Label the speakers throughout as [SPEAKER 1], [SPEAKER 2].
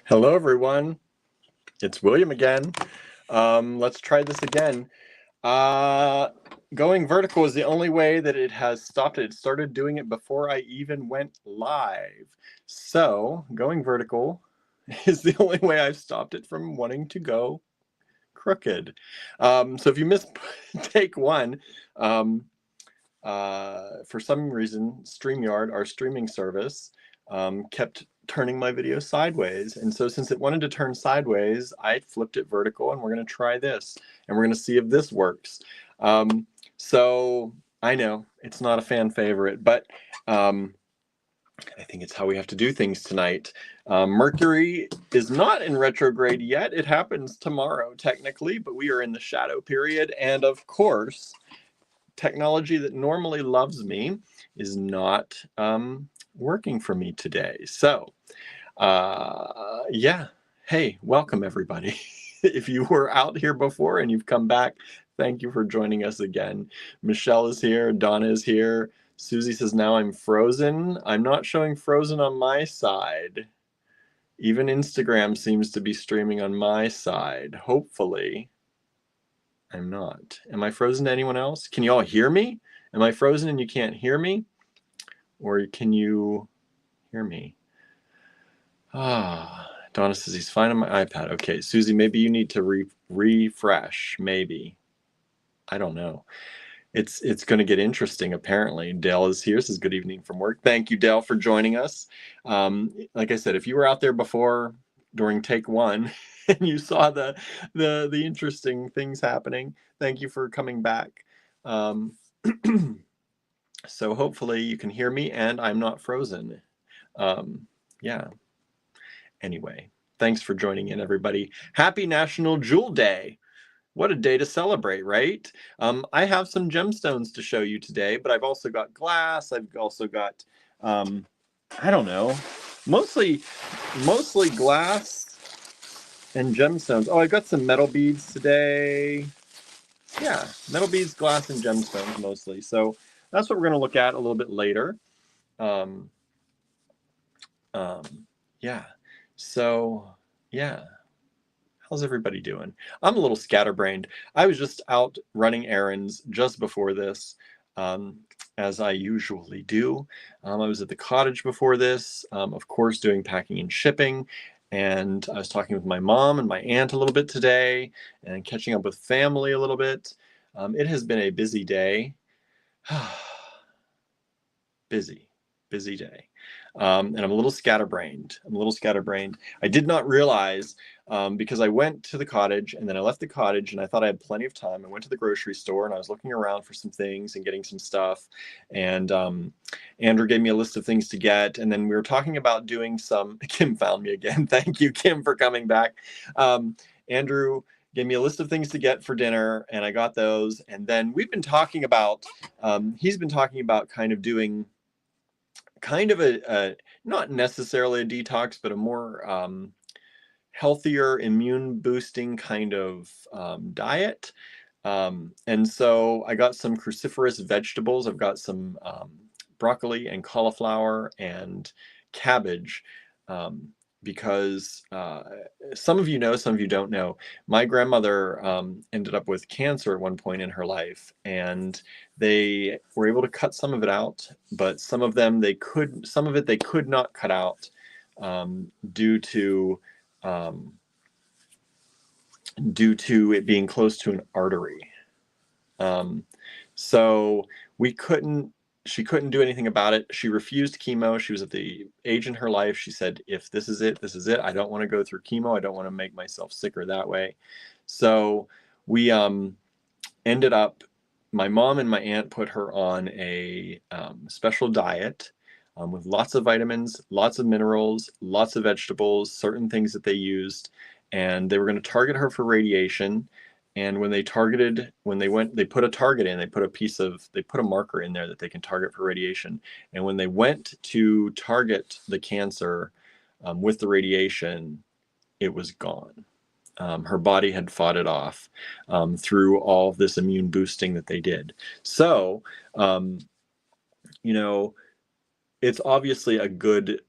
[SPEAKER 1] Hello, everyone. It's William again. Let's try this again. Going vertical is the only way that it has stopped it. It started doing it before I even went live. So going vertical is the only way I've stopped it from wanting to go crooked. So if you missed take one, for some reason, StreamYard, our streaming service, kept turning my video sideways. And so since it wanted to turn sideways, I flipped it vertical, and we're going to try this. And we're going to see if this works. So I know it's not a fan favorite, but I think it's how we have to do things tonight. Mercury is not in retrograde yet. It happens tomorrow, technically, but we are in the shadow period. And of course, technology that normally loves me is not working for me today. So, yeah. Hey, welcome everybody. If you were out here before and you've come back, thank you for joining us again. Michelle is here. Donna is here. Susie says, now I'm frozen. I'm not showing frozen on my side. Even Instagram seems to be streaming on my side. Hopefully. I'm not. Am I frozen to anyone else? Can you all hear me? Am I frozen and you can't hear me? Or can you hear me? Donna says he's fine on my iPad. Okay, Susie, maybe you need to refresh, maybe. I don't know. It's going to get interesting, apparently. Dale is here, says good evening from work. Thank you, Dale, for joining us. Like I said, if you were out there before during take one and you saw the interesting things happening, thank you for coming back. So hopefully you can hear me and I'm not frozen. Yeah. Anyway, thanks for joining in, everybody. Happy National Jewel Day. What a day to celebrate, right? I have some gemstones to show you today, but I've also got glass. I've also got, I don't know, mostly glass and gemstones. Oh, I've got some metal beads today. Yeah, metal beads, glass, and gemstones mostly. So that's what we're going to look at a little bit later. Yeah. So, yeah. How's everybody doing? I'm a little scatterbrained. I was just out running errands just before this, as I usually do. I was at the cottage before this, of course, doing packing and shipping. And I was talking with my mom and my aunt a little bit today and catching up with family a little bit. It has been a busy day. Busy day. And I'm a little scatterbrained. I did not realize, because I went to the cottage and then I left the cottage and I thought I had plenty of time. I went to the grocery store and I was looking around for some things and getting some stuff. And Andrew gave me a list of things to get. And then we were talking about doing some, Kim found me again. Thank you, Kim, for coming back. Andrew gave me a list of things to get for dinner and I got those. And then we've been talking about, he's been talking about kind of doing kind of a not necessarily a detox, but a more healthier, immune boosting kind of diet. And so I got some cruciferous vegetables. I've got some broccoli and cauliflower and cabbage, because some of you know, some of you don't know, my grandmother ended up with cancer at one point in her life, and they were able to cut some of it out, but some of it they could not cut out, due to it being close to an artery. So she couldn't do anything about it. She refused chemo. She was at the age in her life. She said, if this is it, this is it. I don't want to go through chemo. I don't want to make myself sicker that way. So we ended up, my mom and my aunt put her on a special diet with lots of vitamins, lots of minerals, lots of vegetables, certain things that they used. And they were going to target her for radiation. And when they put a target in, they put a marker in there that they can target for radiation. And when they went to target the cancer with the radiation, it was gone. Her body had fought it off through all this immune boosting that they did. So, it's obviously a good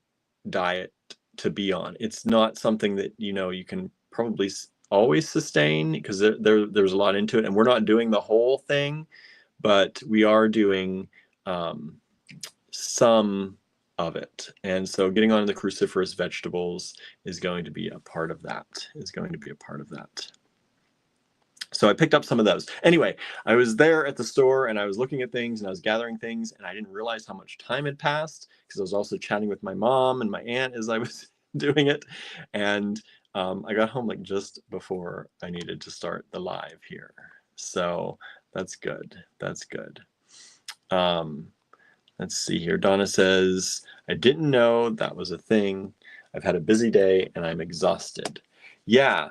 [SPEAKER 1] diet to be on. It's not something that, you know, you can probably always sustain, because there's a lot into it, and we're not doing the whole thing, but we are doing some of it. And so getting on the cruciferous vegetables is going to be a part of that, So I picked up some of those. Anyway, I was there at the store and I was looking at things and I was gathering things, and I didn't realize how much time had passed, because I was also chatting with my mom and my aunt as I was doing it. And I got home like just before I needed to start the live here. So that's good. That's good. Let's see here. Donna says, I didn't know that was a thing. I've had a busy day and I'm exhausted. Yeah.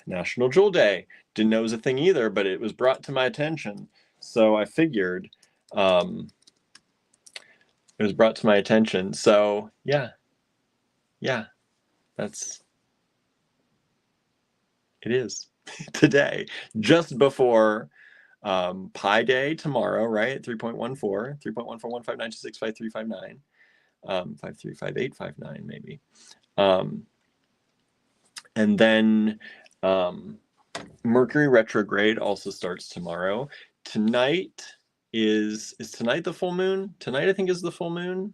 [SPEAKER 1] National Jewel Day. Didn't know it was a thing either, but it was brought to my attention. So I figured it was brought to my attention. So yeah, it is today, just before Pi Day tomorrow, right? 3.14, 3.14159265359, 535859 maybe. And then Mercury retrograde also starts tomorrow. Tonight is tonight the full moon? Tonight I think is the full moon.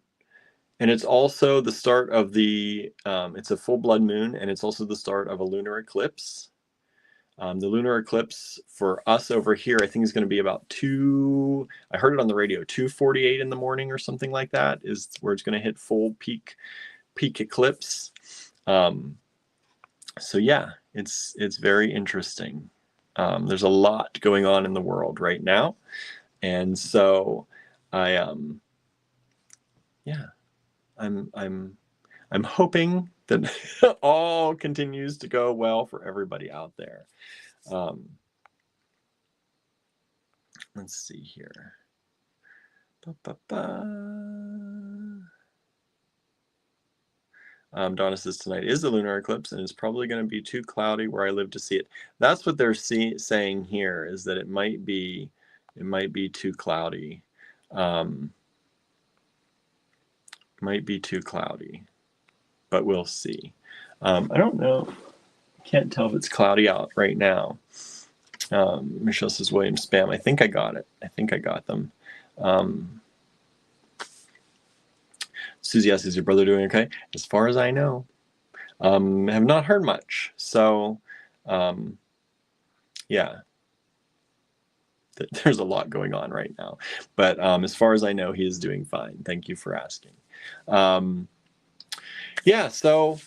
[SPEAKER 1] And it's also the start of the, it's a full blood moon, and it's also the start of a lunar eclipse. The lunar eclipse for us over here, I think, is going to be about I heard it on the radio, 2:48 in the morning or something like that is where it's going to hit full peak eclipse. So yeah, it's very interesting. There's a lot going on in the world right now. And so I'm hoping that all continues to go well for everybody out there. Let's see here. Donna says tonight is the lunar eclipse, and it's probably going to be too cloudy where I live to see it. That's what they're saying here, is that it might be too cloudy. Might be too cloudy, but we'll see. I don't know. Can't tell if it's cloudy out right now. Michelle says William spam. I think I got it. I think I got them. Susie asks, is your brother doing okay? As far as I know, have not heard much. So, yeah, there's a lot going on right now. But as far as I know, he is doing fine. Thank you for asking. Yeah, so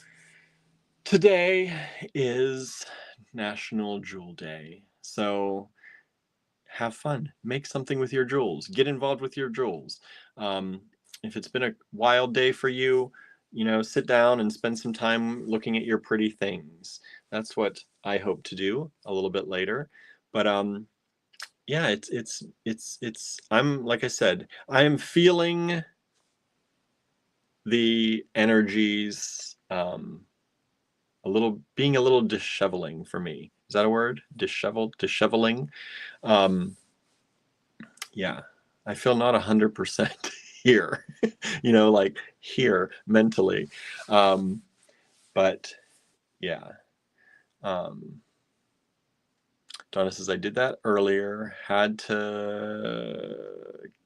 [SPEAKER 1] today is National Jewel Day. So have fun. Make something with your jewels. Get involved with your jewels. If it's been a wild day for you, you know, sit down and spend some time looking at your pretty things. That's what I hope to do a little bit later. But yeah, it's I'm, like I said, I am feeling the energies being a little disheveling for me. Is that a word? Disheveling. Yeah, I feel not 100% here, you know, like here mentally. But yeah. Donna says, I did that earlier, had to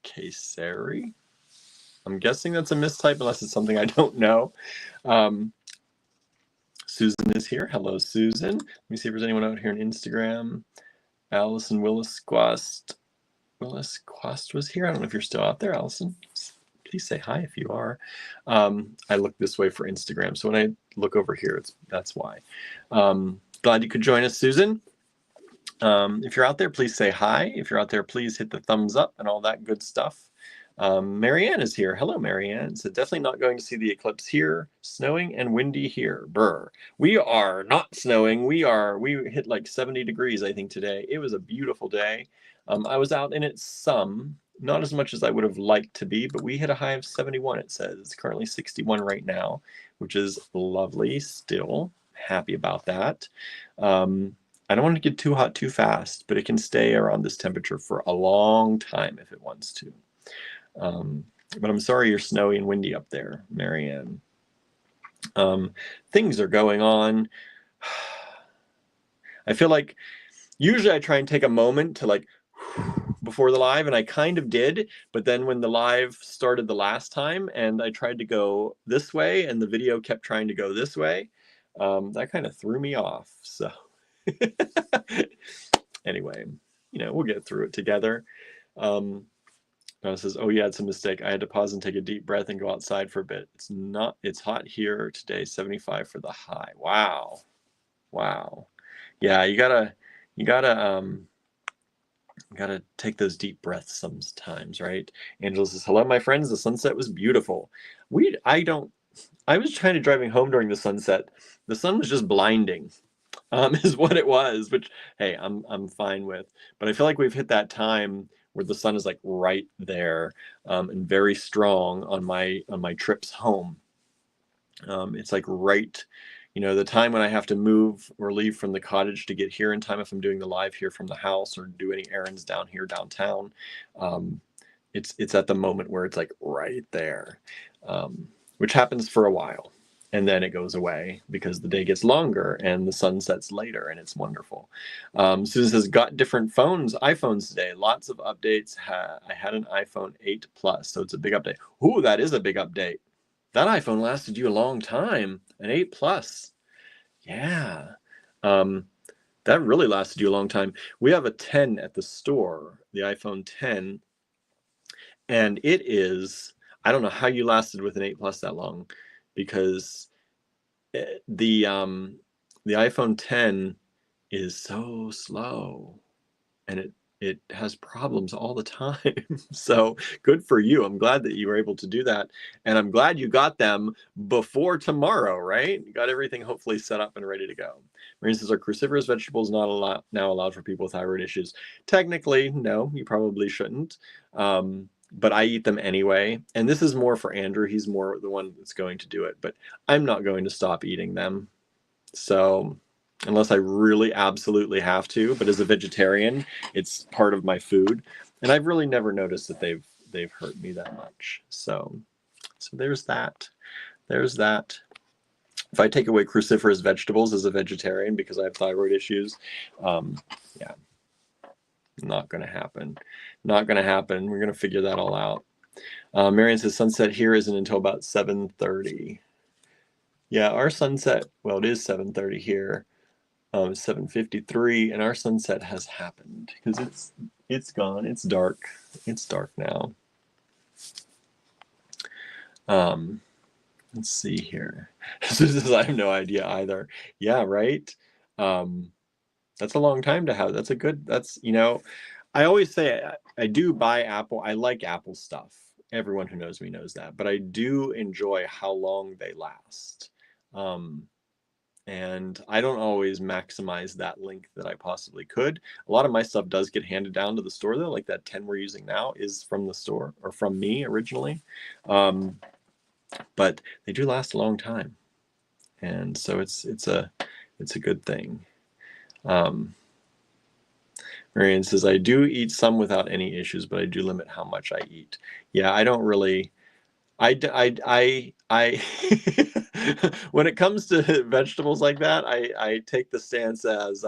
[SPEAKER 1] Kayseri. I'm guessing that's a mistype unless it's something I don't know. Susan is here. Hello, Susan. Let me see if there's anyone out here on Instagram. Allison Willis Quast was here. I don't know if you're still out there, Allison. Please say hi if you are. I look this way for Instagram, so when I look over here, that's why. Glad you could join us, Susan. If you're out there, please say hi. If you're out there, please hit the thumbs up and all that good stuff. Marianne is here. Hello, Marianne. So definitely not going to see the eclipse here. Snowing and windy here. Brr. We are not snowing. We hit like 70 degrees, I think, today. It was a beautiful day. I was out in it some, not as much as I would have liked to be, but we hit a high of 71, it says. It's currently 61 right now, which is lovely still. Happy about that. I don't want to get too hot too fast, but it can stay around this temperature for a long time if it wants to. But I'm sorry you're snowy and windy up there, Marianne. Things are going on. I feel like usually I try and take a moment to like before the live, and I kind of did, but then when the live started the last time and I tried to go this way and the video kept trying to go this way, that kind of threw me off. So anyway, we'll get through it together. It says, oh yeah, it's a mistake. I had to pause and take a deep breath and go outside for a bit. It's hot here today, 75 for the high. Wow. Yeah, you gotta take those deep breaths sometimes, right? Angela says, hello, my friends. The sunset was beautiful. I was trying to driving home during the sunset. The sun was just blinding, is what it was, which, hey, I'm fine with. But I feel like we've hit that time where the sun is like right there, and very strong on my trips home. It's like right, the time when I have to move or leave from the cottage to get here in time if I'm doing the live here from the house or do any errands down here downtown. It's at the moment where it's like right there, which happens for a while. And then it goes away because the day gets longer and the sun sets later, and it's wonderful. Susan says, got different iPhones today. Lots of updates. I had an iPhone 8 Plus, so it's a big update. Ooh, that is a big update. That iPhone lasted you a long time, an 8 Plus. Yeah. That really lasted you a long time. We have a 10 at the store, the iPhone 10, and it is, I don't know how you lasted with an 8 Plus that long, because the iPhone 10 is so slow, and it has problems all the time. So good for you. I'm glad that you were able to do that, and I'm glad you got them before tomorrow, right? You got everything hopefully set up and ready to go. Marina says, are cruciferous vegetables not now allowed for people with thyroid issues? Technically, no, you probably shouldn't. But I eat them anyway. And this is more for Andrew. He's more the one that's going to do it, but I'm not going to stop eating them. So unless I really absolutely have to, but as a vegetarian, it's part of my food. And I've really never noticed that they've hurt me that much. So there's that. There's that. If I take away cruciferous vegetables as a vegetarian because I have thyroid issues, yeah, not going to happen. Not going to happen. We're going to figure that all out. Marion says sunset here isn't until about 7:30. Yeah, our sunset, well, it is 7:30 here. 7:53, and our sunset has happened because it's gone. It's dark. It's dark now. Let's see here. Susan says, I have no idea either. Yeah, right. That's a long time to have. That's, I always say I do buy Apple. I like Apple stuff. Everyone who knows me knows that, but I do enjoy how long they last. And I don't always maximize that length that I possibly could. A lot of my stuff does get handed down to the store though, like that 10 we're using now is from the store or from me originally. But they do last a long time. And so it's a good thing. Marianne says, I do eat some without any issues, but I do limit how much I eat. Yeah, I don't really, I when it comes to vegetables like that, I take the stance as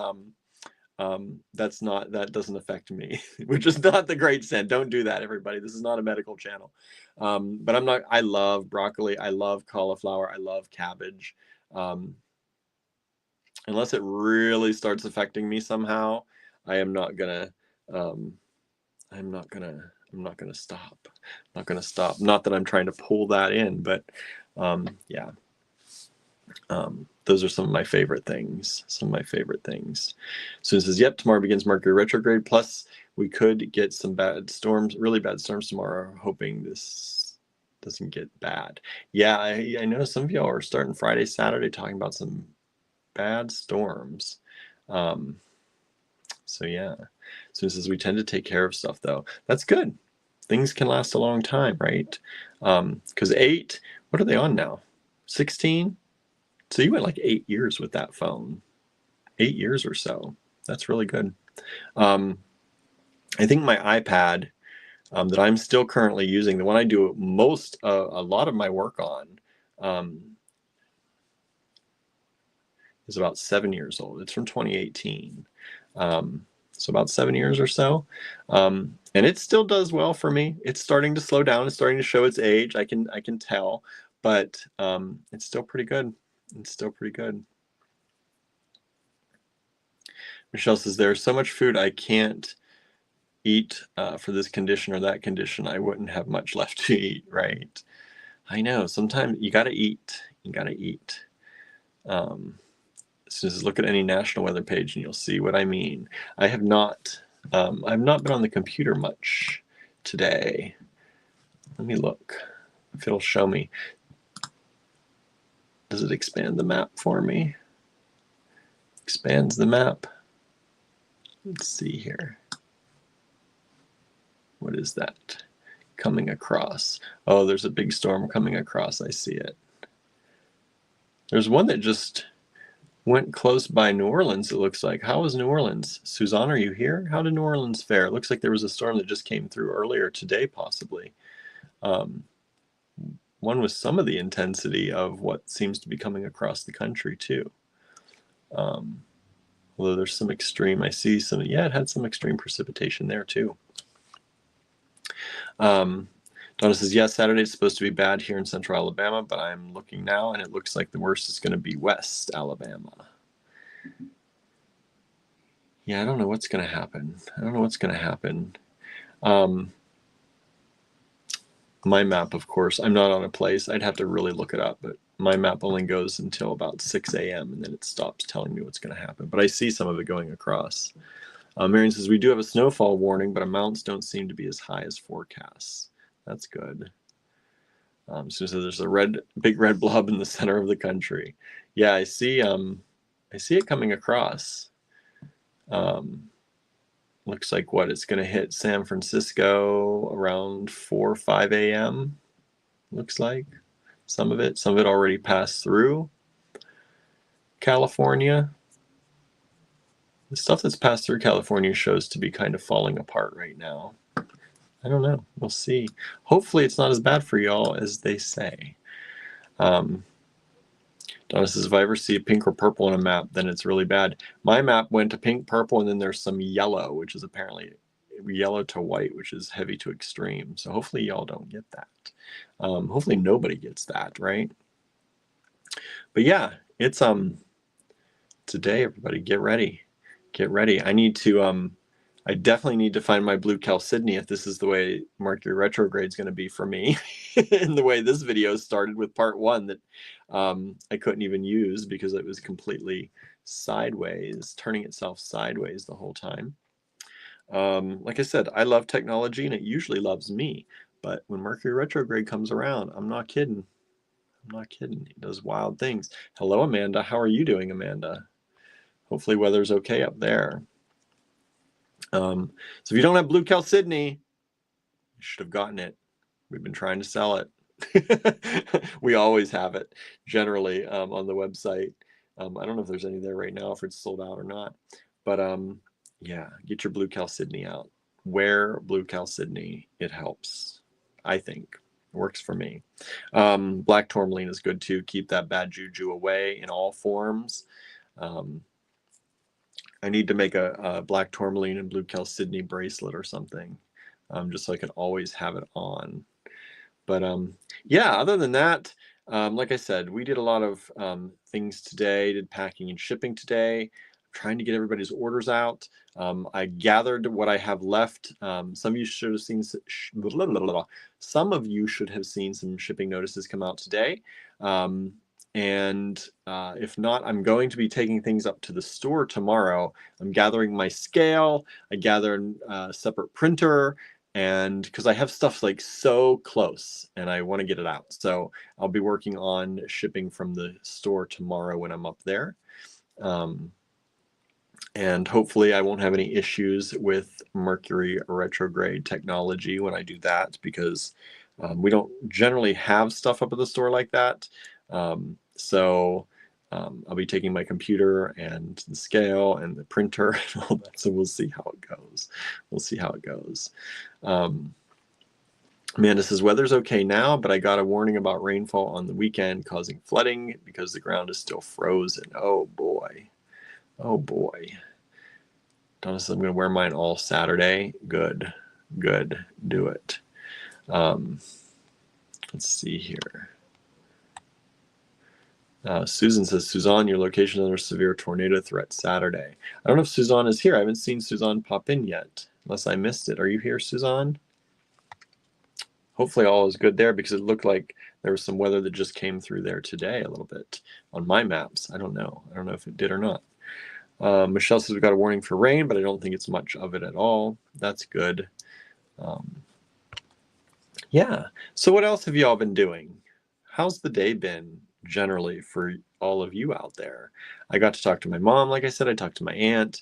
[SPEAKER 1] that doesn't affect me, which is not the great sense. Don't do that, everybody. This is not a medical channel. But I love broccoli, I love cauliflower, I love cabbage. Unless it really starts affecting me somehow, I'm not gonna stop. Not that I'm trying to pull that in, but yeah. Those are some of my favorite things. Susan says, yep, tomorrow begins Mercury retrograde. Plus, we could get some really bad storms tomorrow, hoping this doesn't get bad. Yeah, I know some of y'all are starting Friday, Saturday talking about some bad storms. So yeah. Susan says, we tend to take care of stuff though. That's good. Things can last a long time, right? Because 8, what are they on now? 16? So you went like 8 years with that phone. 8 years or so. That's really good. I think my iPad that I'm still currently using, the one I do a lot of my work on, is about 7 years old. It's from 2018. So about 7 years or so. And it still does well for me. It's starting to slow down. It's starting to show its age. I can tell, but it's still pretty good. It's still pretty good. Michelle says, there's so much food I can't eat for this condition or that condition. I wouldn't have much left to eat, right? I know, sometimes you gotta eat. You gotta eat. So just look at any national weather page and you'll see what I mean. I've not been on the computer much today. Let me look if it'll show me. Does it expand the map for me? Expands the map. Let's see here. What is that? Coming across. Oh, there's a big storm coming across. I see it. There's one that just went close by New Orleans, it looks like. How is New Orleans? Suzanne, are you here? How did New Orleans fare? It looks like there was a storm that just came through earlier today, possibly. One with some of the intensity of what seems to be coming across the country, too. Although there's some extreme, I see some, yeah, it had some extreme precipitation there, too. Donna says, yes, Saturday is supposed to be bad here in central Alabama, but I'm looking now and it looks like the worst is going to be West Alabama. Yeah, I don't know what's going to happen. I don't know what's going to happen. My map, of course, I'm not on a place. I'd have to really look it up, but my map only goes until about 6 a.m. and then it stops telling me what's going to happen. But I see some of it going across. Marion says, we do have a snowfall warning, but amounts don't seem to be as high as forecasts. That's good. So there's a big red blob in the center of the country. Yeah, I see it coming across. Looks like what it's going to hit San Francisco around 4 or 5 a.m. Looks like some of it already passed through California. The stuff that's passed through California shows to be kind of falling apart right now. I don't know. We'll see. Hopefully it's not as bad for y'all as they say. Donna says, if I ever see pink or purple on a map, then it's really bad. My map went to pink, purple, and then there's some yellow, which is apparently yellow to white, which is heavy to extreme. So hopefully y'all don't get that. Hopefully nobody gets that, right? But yeah, it's today, everybody, get ready. Get ready. I definitely need to find my blue Chalcedony if this is the way Mercury retrograde is going to be for me. And the way this video started with part 1 that I couldn't even use because it was completely sideways, turning itself sideways the whole time. Like I said, I love technology and it usually loves me. But when Mercury retrograde comes around, I'm not kidding. I'm not kidding. It does wild things. Hello, Amanda. How are you doing, Amanda? Hopefully weather's okay up there. So if you don't have blue Chalcedony, you should have gotten it. We've been trying to sell it. We always have it, generally, on the website. I don't know if there's any there right now, if it's sold out or not. But yeah, get your blue Chalcedony out. Wear blue Chalcedony. It helps, I think. It works for me. Black tourmaline is good too. Keep that bad juju away in all forms. I need to make a black tourmaline and blue Chalcedony bracelet or something, just so I can always have it on. But yeah, other than that, like I said, we did a lot of things today, did packing and shipping today, trying to get everybody's orders out. I gathered what I have left. Some of you should have seen some shipping notices come out today. And if not, I'm going to be taking things up to the store tomorrow. I'm gathering my scale. I gathered a separate printer, and because I have stuff like so close and I want to get it out. So I'll be working on shipping from the store tomorrow when I'm up there. And hopefully I won't have any issues with Mercury retrograde technology when I do that, because we don't generally have stuff up at the store like that. So I'll be taking my computer and the scale and the printer and all that. So we'll see how it goes. We'll see how it goes. Amanda says, weather's okay now, but I got a warning about rainfall on the weekend causing flooding because the ground is still frozen. Oh boy. Oh boy. Donna says, I'm going to wear mine all Saturday. Good. Good. Do it. Let's see here. Susan says, Suzanne, your location under severe tornado threat Saturday. I don't know if Suzanne is here. I haven't seen Suzanne pop in yet, unless I missed it. Are you here, Suzanne? Hopefully all is good there, because it looked like there was some weather that just came through there today a little bit on my maps. I don't know. I don't know if it did or not. Michelle says, we've got a warning for rain, but I don't think it's much of it at all. That's good. Yeah. So what else have you all been doing? How's the day been generally for all of you out there? I got to talk to my mom. Like I said, I talked to my aunt.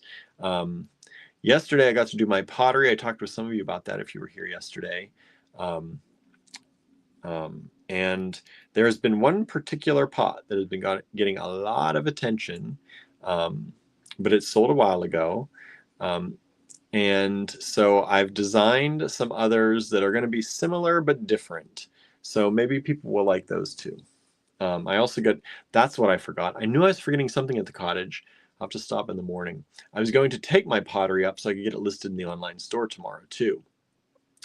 [SPEAKER 1] Yesterday, I got to do my pottery. I talked with some of you about that if you were here yesterday. And there's been one particular pot that has been getting a lot of attention, but it sold a while ago. And so I've designed some others that are going to be similar but different. So maybe people will like those too. I also got, that's what I forgot. I knew I was forgetting something at the cottage. I'll have to stop in the morning. I was going to take my pottery up so I could get it listed in the online store tomorrow too.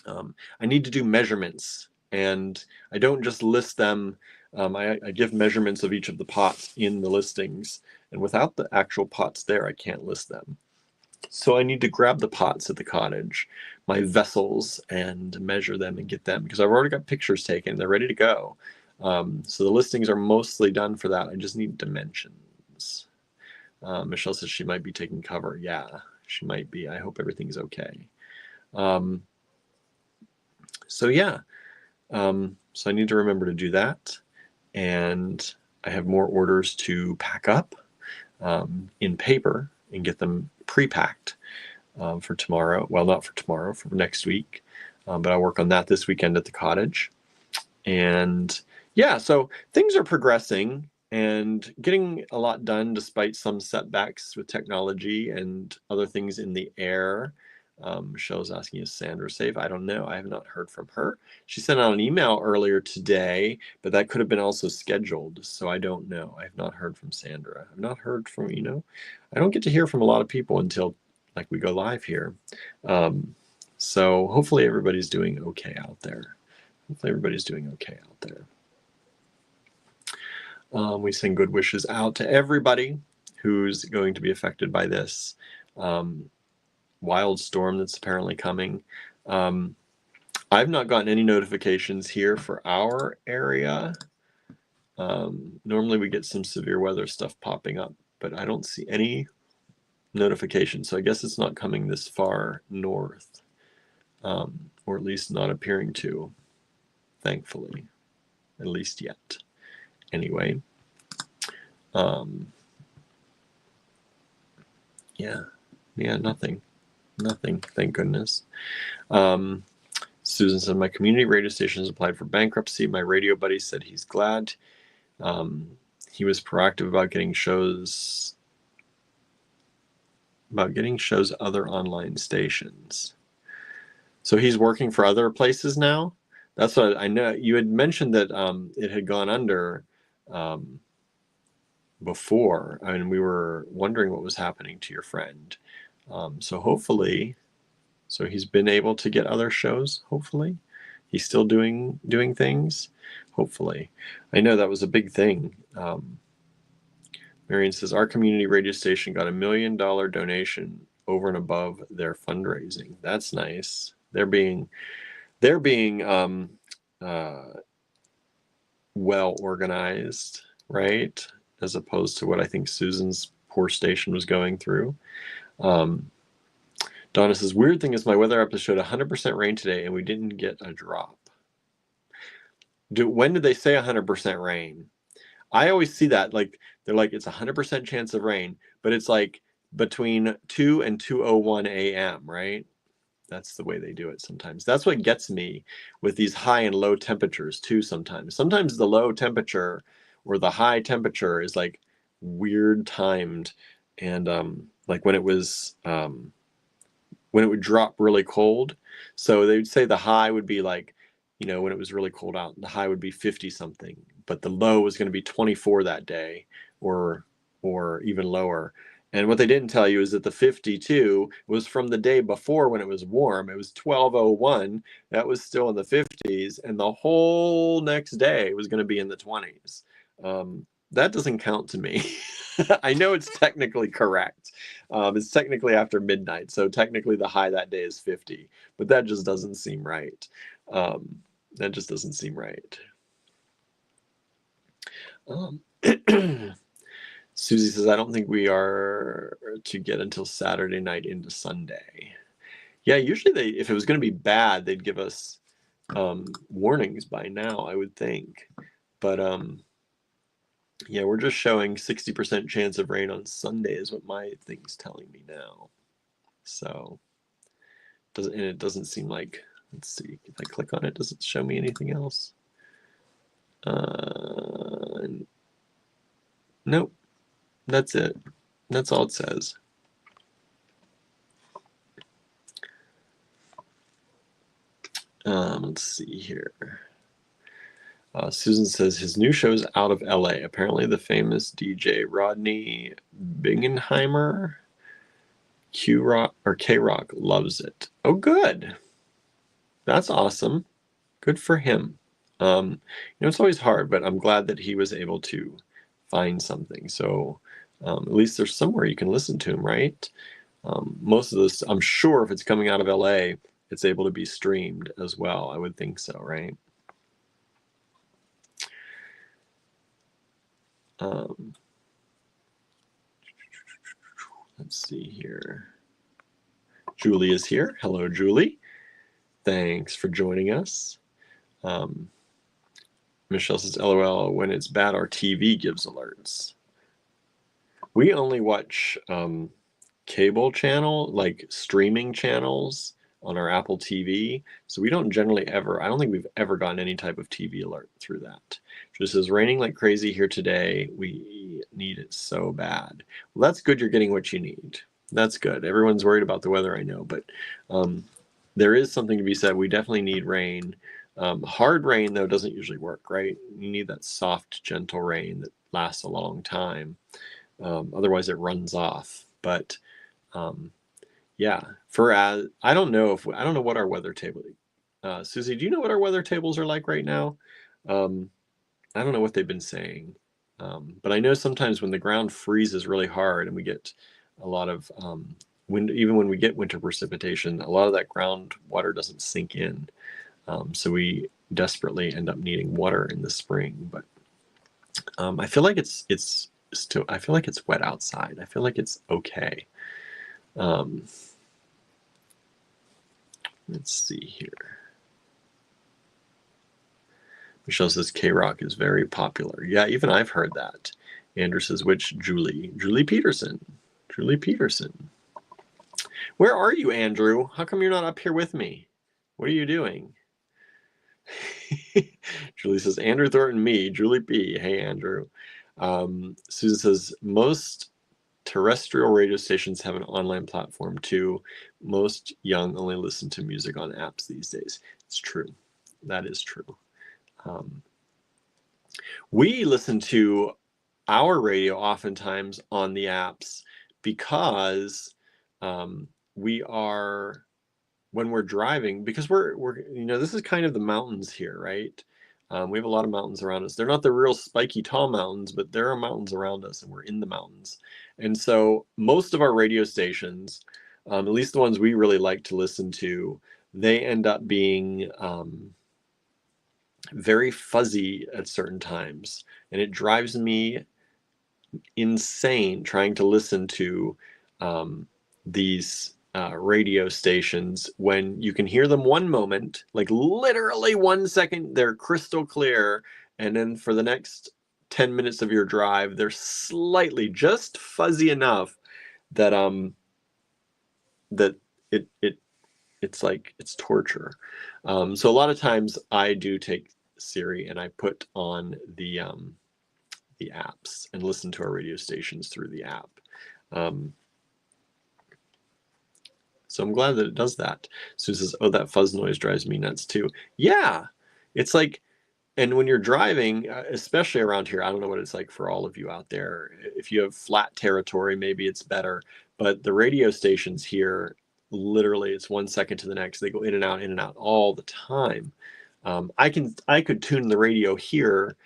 [SPEAKER 1] I need to do measurements, and I don't just list them. I give measurements of each of the pots in the listings, and without the actual pots there, I can't list them. So I need to grab the pots at the cottage, my vessels, and measure them and get them, because I've already got pictures taken. They're ready to go. So the listings are mostly done for that. I just need dimensions. Michelle says she might be taking cover. Yeah, she might be. I hope everything's okay. So yeah, so I need to remember to do that. And I have more orders to pack up in paper and get them pre-packed for tomorrow. Well, not for tomorrow, for next week. But I'll work on that this weekend at the cottage. And yeah, so things are progressing and getting a lot done despite some setbacks with technology and other things in the air. Michelle's asking, is Sandra safe? I don't know. I have not heard from her. She sent out an email earlier today, but that could have been also scheduled. So I don't know. I have not heard from Sandra. I've not heard from, I don't get to hear from a lot of people until like we go live here. So hopefully everybody's doing okay out there. Hopefully everybody's doing okay out there. We send good wishes out to everybody who's going to be affected by this wild storm that's apparently coming. I've not gotten any notifications here for our area. Normally we get some severe weather stuff popping up, but I don't see any notifications. So I guess it's not coming this far north, or at least not appearing to, thankfully, at least yet. Anyway, yeah, nothing, thank goodness. Susan said, my community radio station has applied for bankruptcy. My radio buddy said he's glad. He was proactive about getting shows other online stations. So he's working for other places now? That's what I know. You had mentioned that it had gone under before. I mean, we were wondering what was happening to your friend. So hopefully, so he's been able to get other shows, hopefully. He's still doing things, hopefully. I know that was a big thing. Marion says, our community radio station got $1 million donation over and above their fundraising. That's nice. They're being well organized, right? As opposed to what I think Susan's poor station was going through. Donna says, weird thing is my weather app showed 100% rain today and we didn't get a drop. When did they say 100% rain? I always see that, like, they're like, it's 100% chance of rain, but it's like between 2 and 2:01 a.m., right? That's the way they do it sometimes. That's what gets me with these high and low temperatures too sometimes. Sometimes the low temperature or the high temperature is like weird timed. And like when it was, when it would drop really cold. So they would say the high would be like you know, when it was really cold out, the high would be 50 something, but the low was going to be 24 that day, or even lower. And what they didn't tell you is that the 52 was from the day before when it was warm. It was 12:01. That was still in the 50s, and the whole next day was going to be in the 20s. That doesn't count to me. I know it's technically correct. It's technically after midnight, so technically the high that day is 50, but that just doesn't seem right. That just doesn't seem right. Susie says, I don't think we are to get until Saturday night into Sunday. Yeah, usually if it was going to be bad, they'd give us warnings by now, I would think. But yeah, we're just showing 60% chance of rain on Sunday is what my thing's telling me now. So, it doesn't seem like, let's see, if I click on it, does it show me anything else? Nope. That's it. That's all it says. Let's see here. Susan says his new show's out of LA. Apparently the famous DJ Rodney Bingenheimer K-Rock loves it. Oh, good. That's awesome. Good for him. You know, it's always hard, but I'm glad that he was able to find something. So at least there's somewhere you can listen to him, right? Most of this, I'm sure if it's coming out of LA, it's able to be streamed as well. I would think so, right? Let's see here. Julie is here. Hello, Julie. Thanks for joining us. Michelle says, LOL, when it's bad, our TV gives alerts. We only watch cable channel, like streaming channels on our Apple TV. So we don't generally ever, I don't think we've ever gotten any type of TV alert through that. Just says, raining like crazy here today. We need it so bad. Well, that's good. You're getting what you need. That's good. Everyone's worried about the weather, I know, but there is something to be said. We definitely need rain. Hard rain, though, doesn't usually work, right? You need that soft, gentle rain that lasts a long time. Otherwise, it runs off. But yeah, I don't know what our weather table. Susie, do you know what our weather tables are like right now? I don't know what they've been saying, but I know sometimes when the ground freezes really hard and we get a lot of wind, even when we get winter precipitation, a lot of that groundwater doesn't sink in. So we desperately end up needing water in the spring. But I feel like it's still, I feel like it's wet outside. I feel like it's okay. Let's see here. Michelle says K-Rock is very popular. Yeah, even I've heard that. Andrew says, which Julie? Julie Peterson. Julie Peterson. Where are you, Andrew? How come you're not up here with me? What are you doing? Julie says, Andrew Thornton, me, Julie P. Hey, Andrew. Susan says, most terrestrial radio stations have an online platform too. Most young only listen to music on apps these days. It's true. That is true. We listen to our radio oftentimes on the apps because we are, when we're driving, because we're you know, this is kind of the mountains here, right? We have a lot of mountains around us. They're not the real spiky tall mountains, but there are mountains around us and we're in the mountains. And so most of our radio stations, at least the ones we really like to listen to, they end up being very fuzzy at certain times. And it drives me insane trying to listen to these radio stations when you can hear them one moment, like literally 1 second, they're crystal clear. And then for the next 10 minutes of your drive, they're slightly just fuzzy enough that it's like it's torture. So a lot of times I do take Siri and I put on the apps and listen to our radio stations through the app. So I'm glad that it does that. Sue says, oh, that fuzz noise drives me nuts too. Yeah, it's like, and when you're driving, especially around here, I don't know what it's like for all of you out there. If you have flat territory, maybe it's better. But the radio stations here, literally, it's 1 second to the next. They go in and out all the time. I could tune the radio here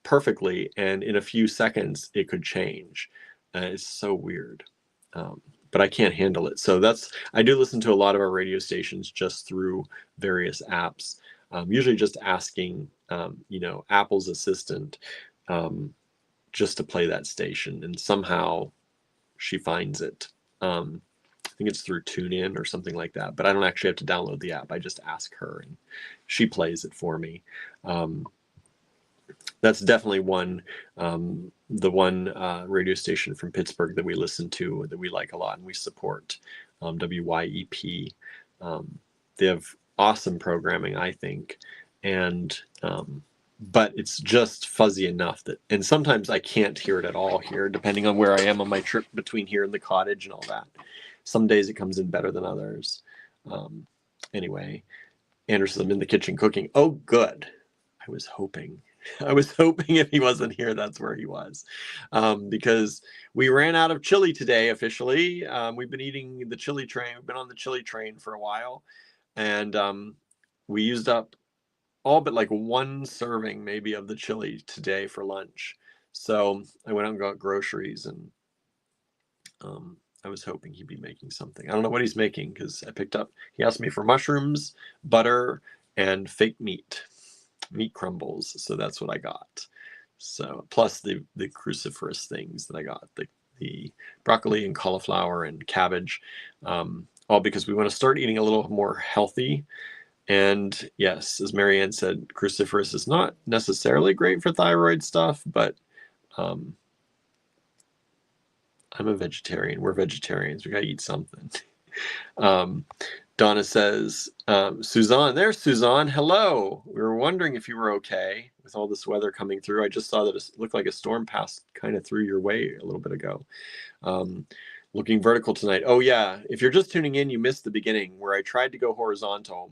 [SPEAKER 1] perfectly, and in a few seconds it could change. It's so weird. But I can't handle it. So I do listen to a lot of our radio stations just through various apps. Usually just asking, Apple's assistant just to play that station, and somehow she finds it. I think it's through TuneIn or something like that, but I don't actually have to download the app. I just ask her and she plays it for me. That's definitely the one radio station from Pittsburgh that we listen to, that we like a lot and we support, WYEP. They have awesome programming, I think, and but it's just fuzzy enough and sometimes I can't hear it at all here, depending on where I am on my trip between here and the cottage and all that. Some days it comes in better than others. Anyway, Anderson, I'm in the kitchen cooking. Oh, good. I was hoping if he wasn't here, that's where he was, because we ran out of chili today officially. We've been eating the chili train. We've been on the chili train for a while, and we used up all but like one serving maybe of the chili today for lunch. So I went out and got groceries, and I was hoping he'd be making something. I don't know what he's making, because he asked me for mushrooms, butter, and fake meat crumbles. So that's what I got. So plus the cruciferous things that I got, the broccoli and cauliflower and cabbage, all because we want to start eating a little more healthy. And yes, as Marianne said, cruciferous is not necessarily great for thyroid stuff, but I'm a vegetarian. We're vegetarians. We got to eat something. Donna says, Suzanne, there's Suzanne. Hello. We were wondering if you were okay with all this weather coming through. I just saw that it looked like a storm passed kind of through your way a little bit ago. Looking vertical tonight. Oh, yeah. If you're just tuning in, you missed the beginning where I tried to go horizontal,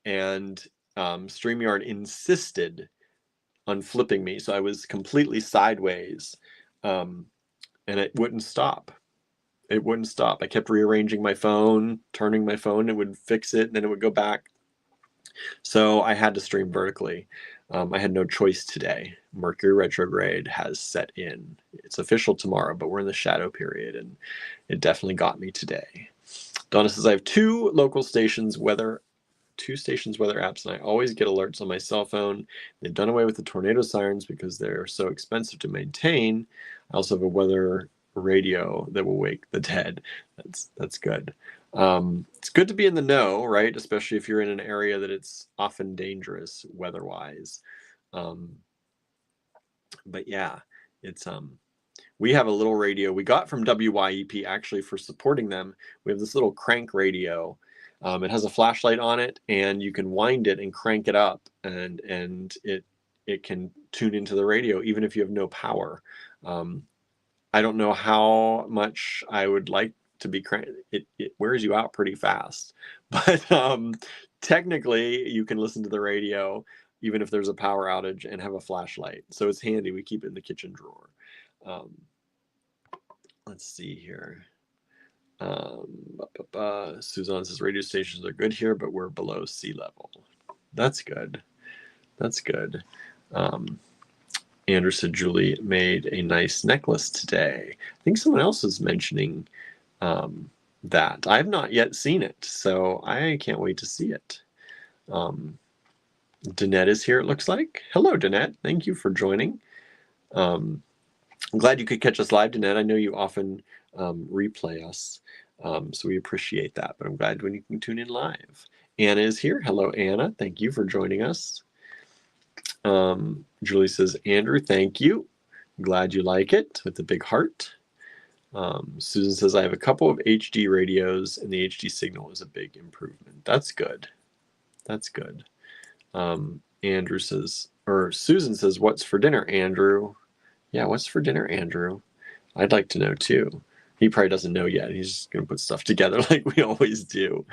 [SPEAKER 1] and StreamYard insisted on flipping me. So I was completely sideways, and it wouldn't stop. It wouldn't stop. I kept rearranging my phone, turning my phone. It would fix it, and then it would go back. So I had to stream vertically. I had no choice today. Mercury retrograde has set in. It's official tomorrow, but we're in the shadow period, and it definitely got me today. Donna says, I have two stations weather apps, and I always get alerts on my cell phone. They've done away with the tornado sirens because they're so expensive to maintain. I also have a weather radio that will wake the dead. That's good. It's good to be in the know, right? Especially if you're in an area that it's often dangerous weather-wise. But yeah, it's we have a little radio we got from WYEP actually for supporting them. We have this little crank radio. It has a flashlight on it, and you can wind it and crank it up, and it can tune into the radio even if you have no power. I don't know how much I would like to be cranked. It wears you out pretty fast, but technically you can listen to the radio even if there's a power outage and have a flashlight. So it's handy. We keep it in the kitchen drawer. Let's see here. Suzanne says radio stations are good here, but we're below sea level. That's good. That's good. Andrew said Julie made a nice necklace today. I think someone else was mentioning that. I have not yet seen it, so I can't wait to see it. Danette is here, it looks like. Hello, Danette. Thank you for joining. I'm glad you could catch us live, Danette. I know you often replay us, so we appreciate that, but I'm glad when you can tune in live. Anna is here. Hello, Anna. Thank you for joining us. Julie says, Andrew, thank you. I'm glad you like it, with the big heart. Susan says, I have a couple of HD radios, and the HD signal is a big improvement. That's good. That's good. Andrew says, or Susan says, what's for dinner, Andrew? Yeah, what's for dinner, Andrew? I'd like to know too. He probably doesn't know yet. He's just going to put stuff together like we always do.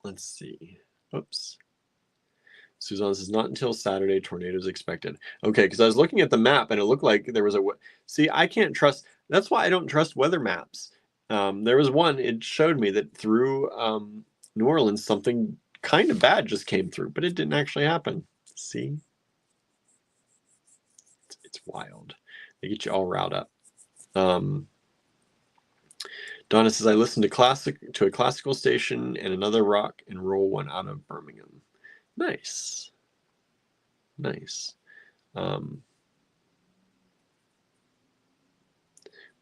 [SPEAKER 1] Let's see.
[SPEAKER 2] Oops. Suzanne says, not until Saturday, tornadoes expected. Okay, because I was looking at the map and it looked like there was a... See, I can't trust... That's why I don't trust weather maps. There was one, it showed me that through New Orleans, something kind of bad just came through, but it didn't actually happen. See? It's wild. They get you all riled up. Donna says, I listened to a classical station and another rock and roll one out of Birmingham. Nice. Nice.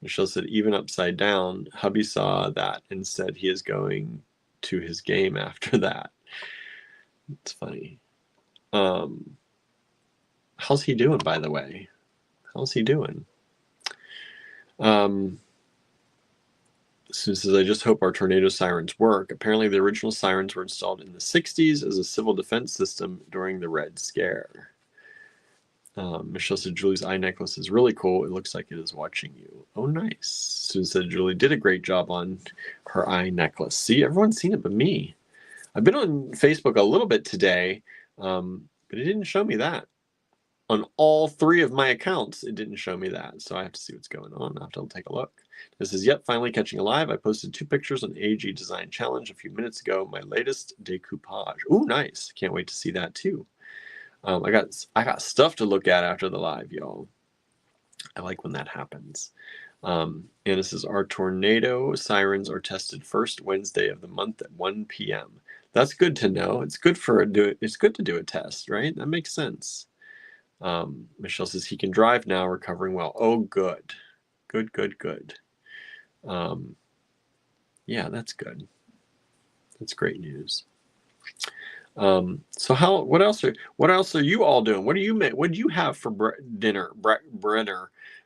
[SPEAKER 2] Michelle said, even upside down, hubby saw that and said he is going to his game after that. It's funny. How's he doing, by the way? How's he doing? Susan says, I just hope our tornado sirens work. Apparently the original sirens were installed in the 60s as a civil defense system during the Red Scare. Michelle said, Julie's eye necklace is really cool. It looks like it is watching you. Oh, nice. Susan said, Julie did a great job on her eye necklace. See, everyone's seen it but me. I've been on Facebook a little bit today, but it didn't show me that. On all 3 of my accounts, it didn't show me that. So I have to see what's going on. I'll have to take a look. This is yet finally catching alive. I posted 2 pictures on AG Design Challenge a few minutes ago. My latest decoupage. Ooh, nice. Can't wait to see that too. I got stuff to look at after the live, y'all. I like when that happens. And this is our tornado sirens are tested first Wednesday of the month at 1 p.m. That's good to know. It's good to do a test, right? That makes sense. Michelle says he can drive now, recovering well. Oh, good. Good. Yeah, that's good. That's great news. So what else are you all doing? What did you have for dinner,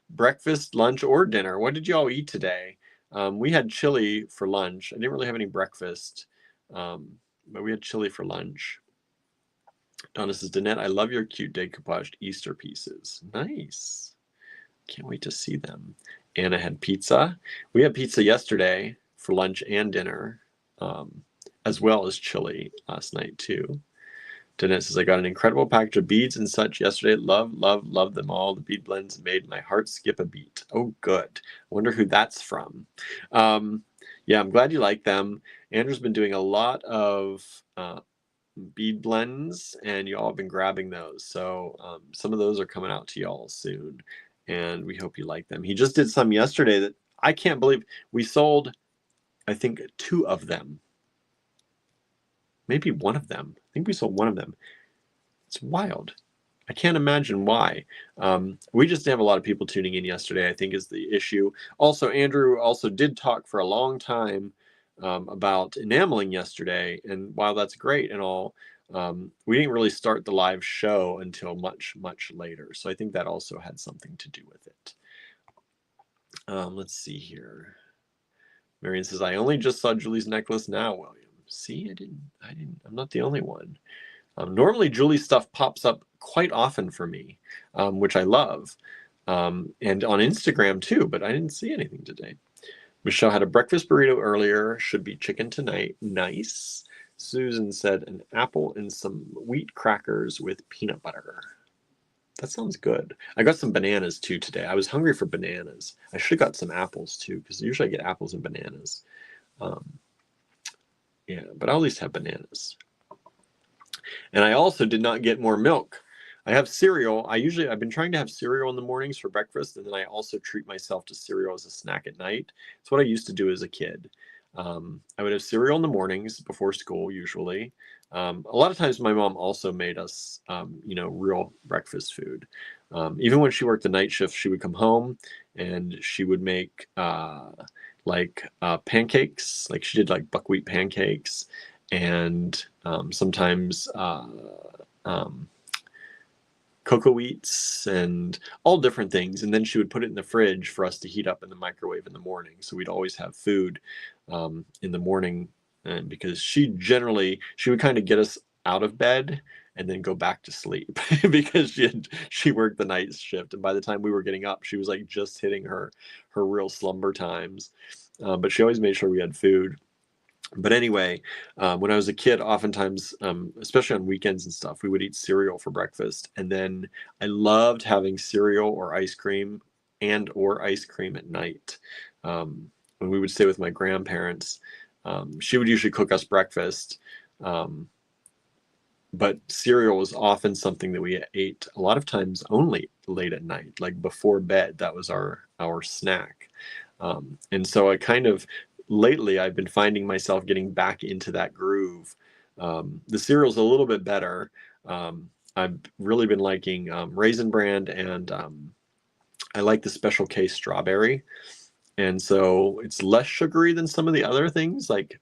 [SPEAKER 2] breakfast, lunch, or dinner? What did you all eat today? We had chili for lunch. I didn't really have any breakfast, but we had chili for lunch. Donna says, Danette, I love your cute decoupaged Easter pieces. Nice. Can't wait to see them. Anna had pizza. We had pizza yesterday for lunch and dinner, as well as chili last night too. Danette says, I got an incredible package of beads and such yesterday. Love them all. The bead blends made my heart skip a beat. Oh, good. I wonder who that's from. Yeah, I'm glad you like them. Andrew's been doing a lot of bead blends, and you all have been grabbing those. So some of those are coming out to y'all soon, and we hope you like them. He just did some yesterday that I can't believe. We sold, I think, 2 of them. Maybe 1 of them. I think we sold 1 of them. It's wild. I can't imagine why. We just didn't have a lot of people tuning in yesterday, I think, is the issue. Also, Andrew also did talk for a long time about enameling yesterday, and while that's great and all, we didn't really start the live show until much later. So I think that also had something to do with it. Let's see here. Marion says, I only just saw Julie's necklace now, William. See, I'm not the only one. Normally Julie's stuff pops up quite often for me, which I love, and on Instagram too, but I didn't see anything today. Michelle had a breakfast burrito earlier, should be chicken tonight. Nice. Susan said an apple and some wheat crackers with peanut butter. That sounds good. I got some bananas too today. I was hungry for bananas. I should have got some apples too, because usually I get apples and bananas. Yeah, but I'll at least have bananas. And I also did not get more milk. I have cereal. I've been trying to have cereal in the mornings for breakfast, and then I also treat myself to cereal as a snack at night. It's what I used to do as a kid. I would have cereal in the mornings before school, usually. A lot of times my mom also made us, real breakfast food. Even when she worked the night shift, she would come home and she would make pancakes. Like she did like buckwheat pancakes, and sometimes cocoa wheats and all different things. And then she would put it in the fridge for us to heat up in the microwave in the morning. So we'd always have food in the morning. And because she would kind of get us out of bed and then go back to sleep because she worked the night shift. And by the time we were getting up, she was like just hitting her real slumber times. But she always made sure we had food. But anyway, when I was a kid, oftentimes, especially on weekends and stuff, we would eat cereal for breakfast. And then I loved having cereal or ice cream or ice cream at night. When we would stay with my grandparents, she would usually cook us breakfast. But cereal was often something that we ate a lot of times only late at night, like before bed. That was our snack. And so lately I've been finding myself getting back into that groove. The cereal's a little bit better. I've really been liking Raisin Bran, and I like the Special K strawberry. And so it's less sugary than some of the other things like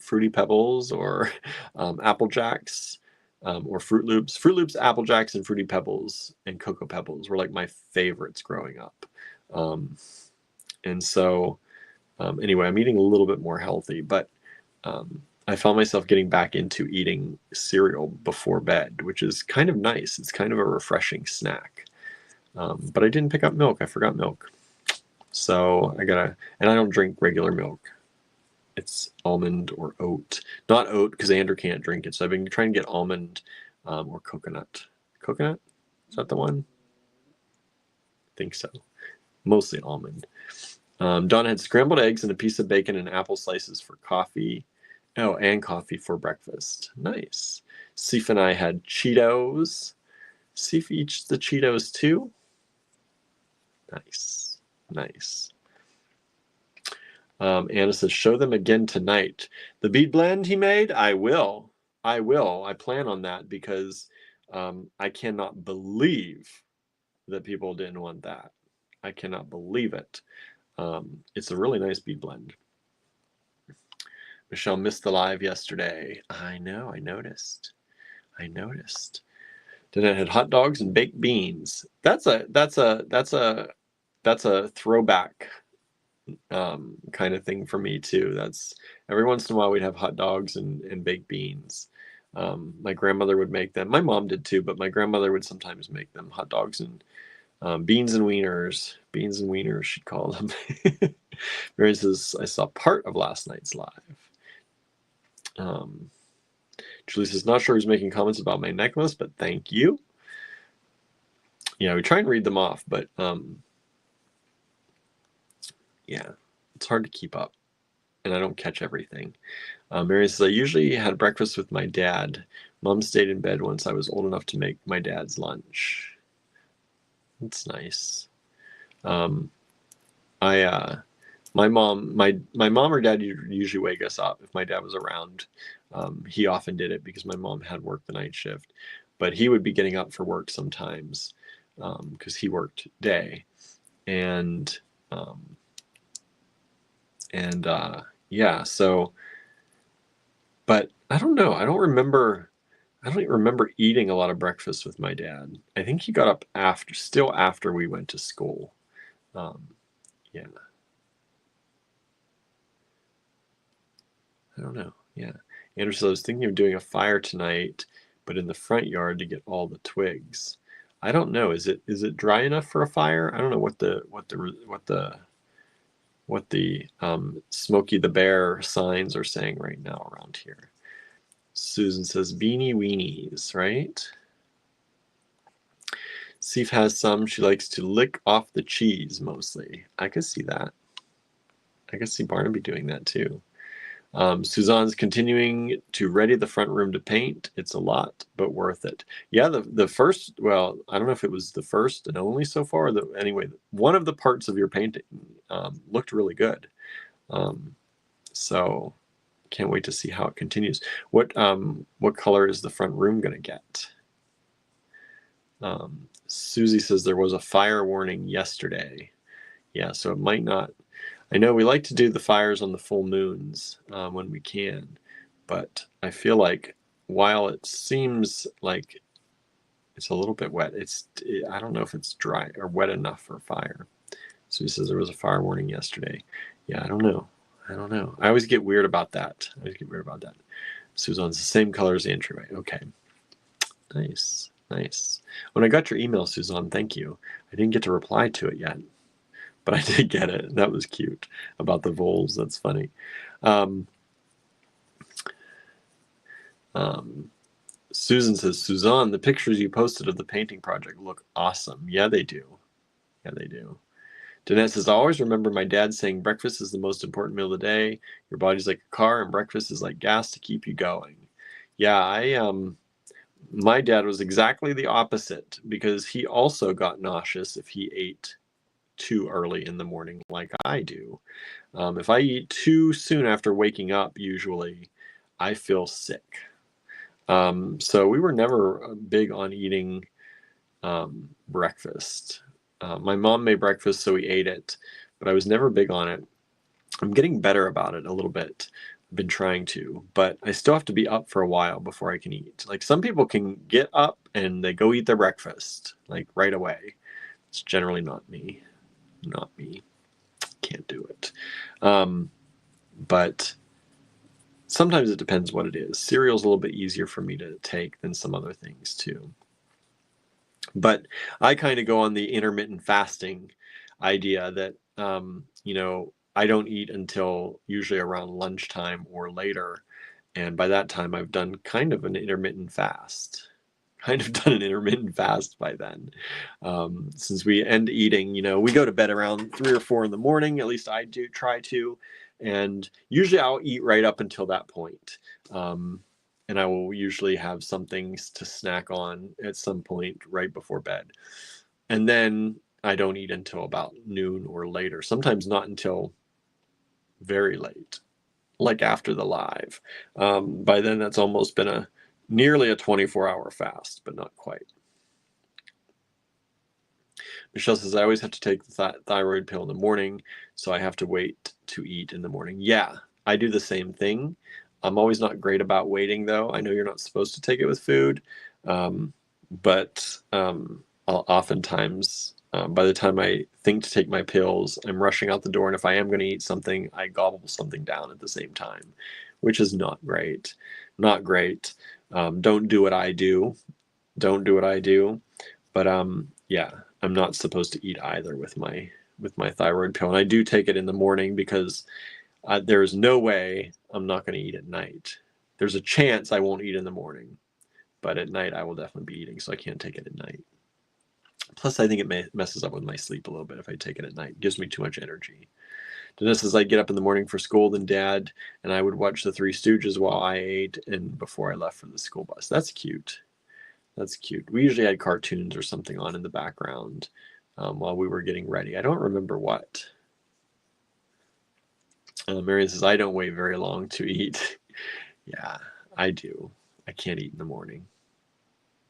[SPEAKER 2] Fruity Pebbles or Apple Jacks, or Fruit Loops. Fruit Loops, Apple Jacks, and Fruity Pebbles and Cocoa Pebbles were like my favorites growing up. And so anyway, I'm eating a little bit more healthy, but I found myself getting back into eating cereal before bed, which is kind of nice. It's kind of a refreshing snack. But I didn't pick up milk. I forgot milk. So and I don't drink regular milk. It's almond or oat. Not oat, because Andrew can't drink it. So I've been trying to get almond or coconut. Coconut? Is that the one? I think so. Mostly almond. Donna had scrambled eggs and a piece of bacon and apple slices for coffee. Oh, and coffee for breakfast. Nice. Sif and I had Cheetos. Sif eats the Cheetos too. Nice. Nice. Anna says, show them again tonight. The bead blend he made? I will. I plan on that because I cannot believe that people didn't want that. I cannot believe it. It's a really nice bead blend. Michelle missed the live yesterday. I know, I noticed. Then I had hot dogs and baked beans. That's a throwback kind of thing for me too. That's every once in a while we'd have hot dogs and baked beans. My grandmother would make them. My mom did too, but my grandmother would sometimes make them, hot dogs and beans and wieners. Beans and wieners, she'd call them. Mary says, I saw part of last night's live. Julie says, not sure who's making comments about my necklace, but thank you. Yeah, we try and read them off, but yeah, it's hard to keep up, and I don't catch everything. Mary says, I usually had breakfast with my dad. Mom stayed in bed once I was old enough to make my dad's lunch. That's nice. My mom or dad usually wake us up. If my dad was around, he often did it because my mom had worked the night shift, but he would be getting up for work sometimes because he worked day, and yeah. So, but I don't know. I don't even remember eating a lot of breakfast with my dad. I think he got up after we went to school. Yeah. I don't know. Yeah. Andrew says, I was thinking of doing a fire tonight, but in the front yard to get all the twigs. I don't know. Is it dry enough for a fire? I don't know what the Smokey the Bear signs are saying right now around here. Susan says beanie weenies, right? Sif has some. She likes to lick off the cheese mostly. I could see that. I could see Barnaby doing that too. Suzanne's continuing to ready the front room to paint. It's a lot, but worth it. Yeah, the first, well, I don't know if it was the first and only so far. Anyway, one of the parts of your painting looked really good. So can't wait to see how it continues. What color is the front room going to get? Susie says there was a fire warning yesterday. Yeah, so it might not. I know we like to do the fires on the full moons when we can, but I feel like while it seems like it's a little bit wet, I don't know if it's dry or wet enough for a fire. So he says there was a fire warning yesterday. Yeah, I don't know. I always get weird about that. Suzanne's the same color as the entryway. Okay. Nice. When I got your email, Suzanne, thank you. I didn't get to reply to it yet, but I did get it. That was cute about the voles. That's funny. Um, Susan says, Suzanne, the pictures you posted of the painting project look awesome. Yeah, they do. Yeah, they do. Danette says, I always remember my dad saying breakfast is the most important meal of the day. Your body's like a car and breakfast is like gas to keep you going. Yeah, my dad was exactly the opposite because he also got nauseous if he ate too early in the morning like I do. If I eat too soon after waking up, usually I feel sick. So we were never big on eating breakfast. My mom made breakfast, so we ate it, but I was never big on it. I'm getting better about it a little bit. I've been trying to, but I still have to be up for a while before I can eat. Like some people can get up and they go eat their breakfast like right away. It's generally not me. Not me. Can't do it. But sometimes it depends what it is. Cereal's a little bit easier for me to take than some other things too. But I kind of go on the intermittent fasting idea that, I don't eat until usually around lunchtime or later. And by that time, I've done kind of an intermittent fast. Kind of done an intermittent fast by then. Since we end eating, we go to bed around 3 or 4 in the morning. At least I do try to. And usually I'll eat right up until that point. And I will usually have something to snack on at some point right before bed. And then I don't eat until about noon or later, sometimes not until very late, like after the live. By then, that's almost been nearly a 24-hour fast, but not quite. Michelle says, I always have to take the thyroid pill in the morning, so I have to wait to eat in the morning. Yeah, I do the same thing. I'm always not great about waiting, though. I know you're not supposed to take it with food, but oftentimes, by the time I think to take my pills, I'm rushing out the door, and if I am going to eat something, I gobble something down at the same time, which is not great. Not great. Don't do what I do. Don't do what I do. But yeah, I'm not supposed to eat either with my thyroid pill, and I do take it in the morning because there is no way I'm not going to eat at night. There's a chance I won't eat in the morning, but at night I will definitely be eating, so I can't take it at night. Plus, I think it messes up with my sleep a little bit if I take it at night. It gives me too much energy. Dennis says, I'd get up in the morning for school, then Dad and I would watch the Three Stooges while I ate and before I left for the school bus. That's cute. That's cute. We usually had cartoons or something on in the background while we were getting ready. I don't remember what. Marion says, I don't wait very long to eat. Yeah, I do. I can't eat in the morning.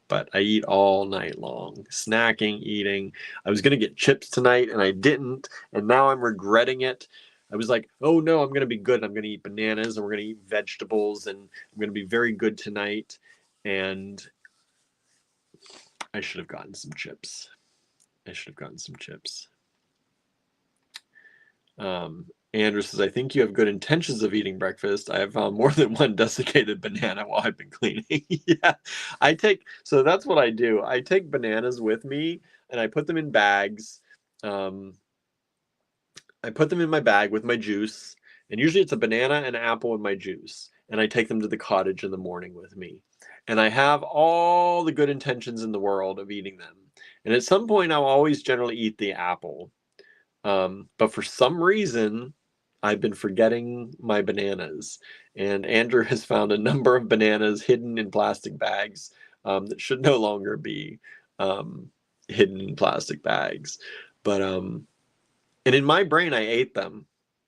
[SPEAKER 2] But I eat all night long. Snacking, eating. I was going to get chips tonight and I didn't. And now I'm regretting it. I was like, oh no, I'm going to be good. I'm going to eat bananas and we're going to eat vegetables and I'm going to be very good tonight. And I should have gotten some chips. Andrew says, I think you have good intentions of eating breakfast. I have found more than one desiccated banana while I've been cleaning. Yeah, so that's what I do. I take bananas with me and I put them in bags. I put them in my bag with my juice, and usually it's a banana and an apple in my juice. And I take them to the cottage in the morning with me. And I have all the good intentions in the world of eating them. And at some point, I'll always generally eat the apple. But for some reason, I've been forgetting my bananas. And Andrew has found a number of bananas hidden in plastic bags that should no longer be hidden in plastic bags. But, and in my brain, I ate them.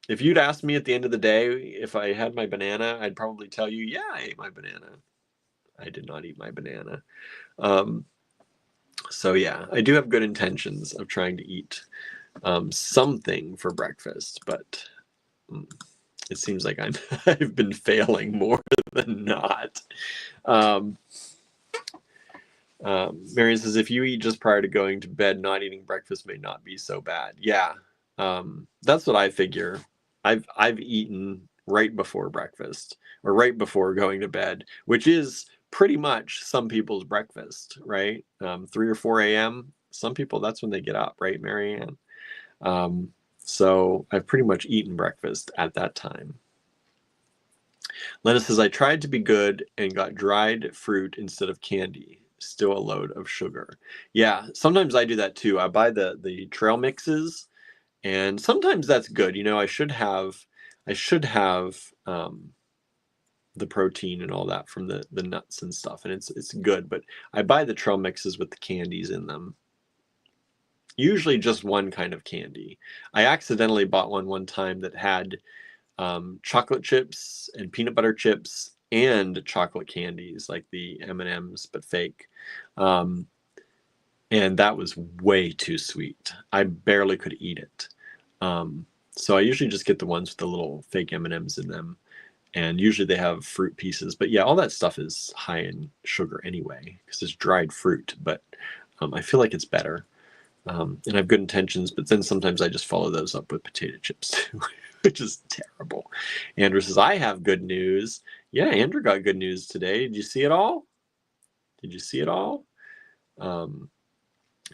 [SPEAKER 2] If you'd asked me at the end of the day if I had my banana, I'd probably tell you, yeah, I ate my banana. I did not eat my banana. So yeah, I do have good intentions of trying to eat something for breakfast, but it seems like I've been failing more than not. Marion says, if you eat just prior to going to bed, not eating breakfast may not be so bad. Yeah, that's what I figure. I've eaten right before breakfast or right before going to bed, which is pretty much some people's breakfast, right? 3 or 4 a.m. Some people, that's when they get up, right, Marianne? So I've pretty much eaten breakfast at that time. Lena says, I tried to be good and got dried fruit instead of candy. Still a load of sugar. Yeah, sometimes I do that too. I buy the trail mixes, and sometimes that's good. You know, I should have the protein and all that from the nuts and stuff, and it's good. But I buy the trail mixes with the candies in them. Usually just one kind of candy. I accidentally bought one time that had chocolate chips and peanut butter chips and chocolate candies like the M&Ms but fake, and that was way too sweet. I barely could eat it. So I usually just get the ones with the little fake M&Ms in them, and usually they have fruit pieces. But yeah, all that stuff is high in sugar anyway because it's dried fruit, but I feel like it's better. And I have good intentions, but then sometimes I just follow those up with potato chips too, which is terrible. Andrew says, I have good news. Yeah, Andrew got good news today. Did you see it all? Did you see it all?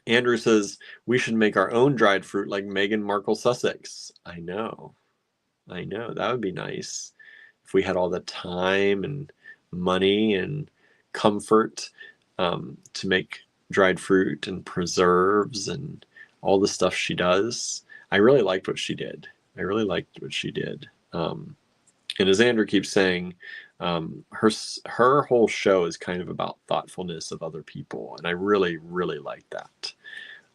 [SPEAKER 2] Andrew says, we should make our own dried fruit like Meghan Markle Sussex. I know. That would be nice if we had all the time and money and comfort to make dried fruit and preserves and all the stuff she does. I really liked what she did. And as Andrew keeps saying, her whole show is kind of about thoughtfulness of other people, and I really, really like that.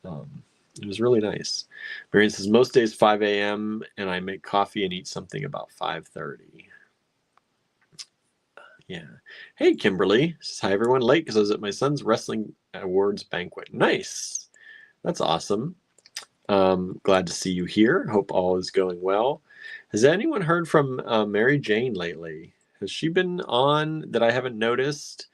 [SPEAKER 2] It was really nice. Marion says, most days 5 a.m. and I make coffee and eat something about 5:30. Yeah. Hey, Kimberly. Says, hi, everyone. Late because I was at my son's wrestling awards banquet. Nice. That's awesome. Glad to see you here. Hope all is going well. Has anyone heard from Mary Jane lately? Has she been on that I haven't noticed?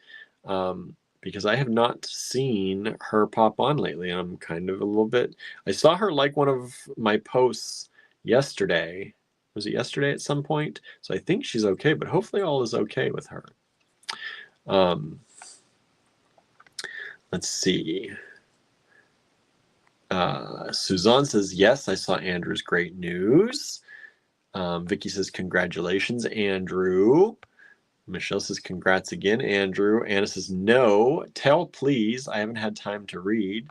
[SPEAKER 2] Because I have not seen her pop on lately. I'm kind of a little bit... I saw her like one of my posts yesterday. Was it yesterday at some point? So I think she's okay, but hopefully all is okay with her. Let's see. Suzanne says, yes, I saw Andrew's great news. Vicky says, congratulations, Andrew. Michelle says, congrats again, Andrew. Anna says, no, tell please. I haven't had time to read.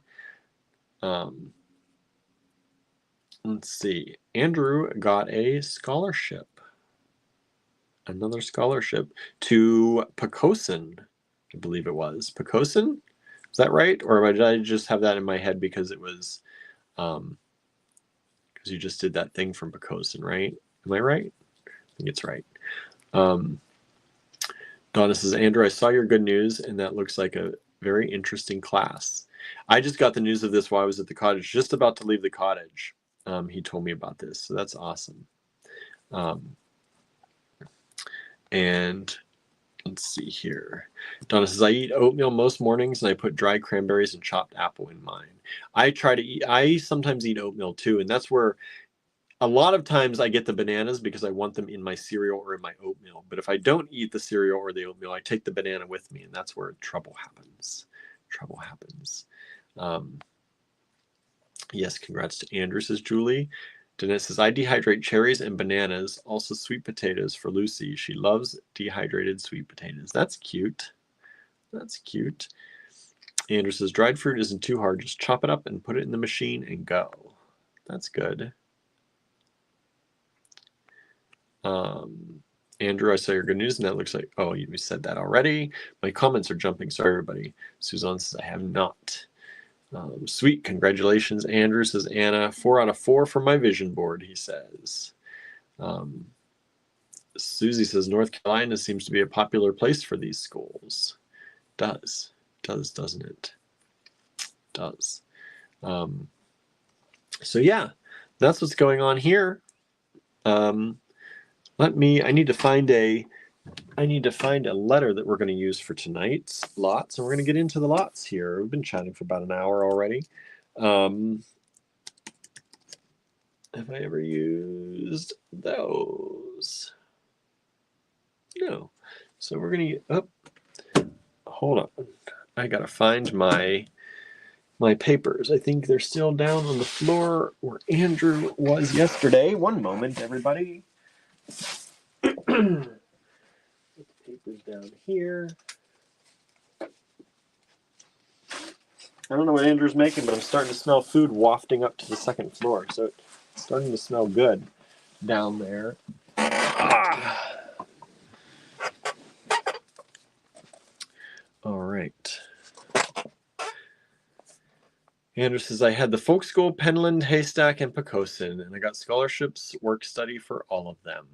[SPEAKER 2] Let's see. Andrew got a scholarship. Another scholarship to Poquoson, I believe it was. Poquoson? Is that right? Or did I just have that in my head because it was, because you just did that thing from Poquoson, right? Am I right? I think it's right. Donna says, Andrew, I saw your good news, and that looks like a very interesting class. I just got the news of this while I was at the cottage, just about to leave the cottage. He told me about this, so that's awesome. And let's see here. Donna says, I eat oatmeal most mornings, and I put dried cranberries and chopped apple in mine. I sometimes eat oatmeal too, and that's where a lot of times I get the bananas because I want them in my cereal or in my oatmeal. But if I don't eat the cereal or the oatmeal, I take the banana with me, and that's where trouble happens. Yes, congrats to Andrew, says Julie. Danette says, I dehydrate cherries and bananas, also sweet potatoes for Lucy. She loves dehydrated sweet potatoes. That's cute. Andrew says, dried fruit isn't too hard. Just chop it up and put it in the machine and go. That's good. Andrew, I saw your good news, and that looks like, oh, you said that already. My comments are jumping. Sorry, everybody. Suzanne says, I have not. Sweet, congratulations, Andrew, says Anna. 4 out of 4 for my vision board, he says. Susie says, North Carolina seems to be a popular place for these schools. Doesn't it? Does. So yeah, that's what's going on here. I need to find a letter that we're going to use for tonight's lots, and we're going to get into the lots here. We've been chatting for about an hour already. Have I ever used those? No. So we're going to hold on. I got to find my papers. I think they're still down on the floor where Andrew was yesterday. One moment, everybody. is down here. I don't know what Andrew's making, but I'm starting to smell food wafting up to the second floor. So it's starting to smell good down there. Ah. All right. Andrew says, I had the folk school, Penland, Haystack, and Poquoson, and I got scholarships, work study for all of them.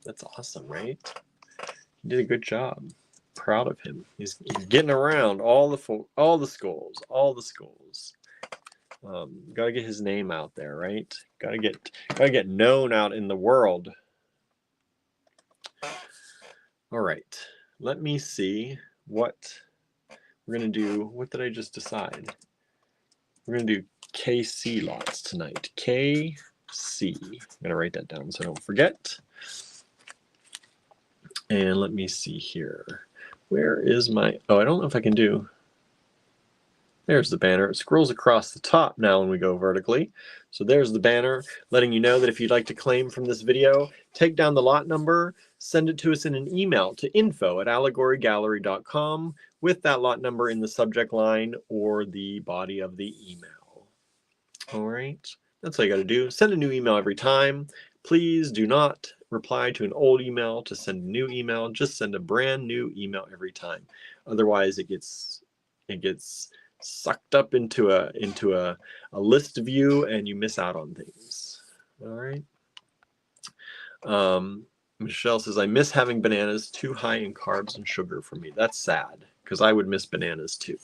[SPEAKER 2] That's awesome, right? He did a good job. Proud of him. He's getting around all the schools. Got to get his name out there, right? Got to get known out in the world. All right. Let me see what we're gonna do. What did I just decide? We're gonna do KC lots tonight. KC. I'm gonna write that down so I don't forget. And let me see here. Where is my, oh, I don't know if I can do, there's the banner. It scrolls across the top now when we go vertically. So there's the banner letting you know that if you'd like to claim from this video, take down the lot number, send it to us in an email to info@allegorygallery.com with that lot number in the subject line or the body of the email. All right, that's all you got to do. Send a new email every time. Please do not reply to an old email to send a new email. Just send a brand new email every time. Otherwise, it gets sucked up into a list view and you miss out on things. All right. Michelle says, I miss having bananas, too high in carbs and sugar for me. That's sad because I would miss bananas too.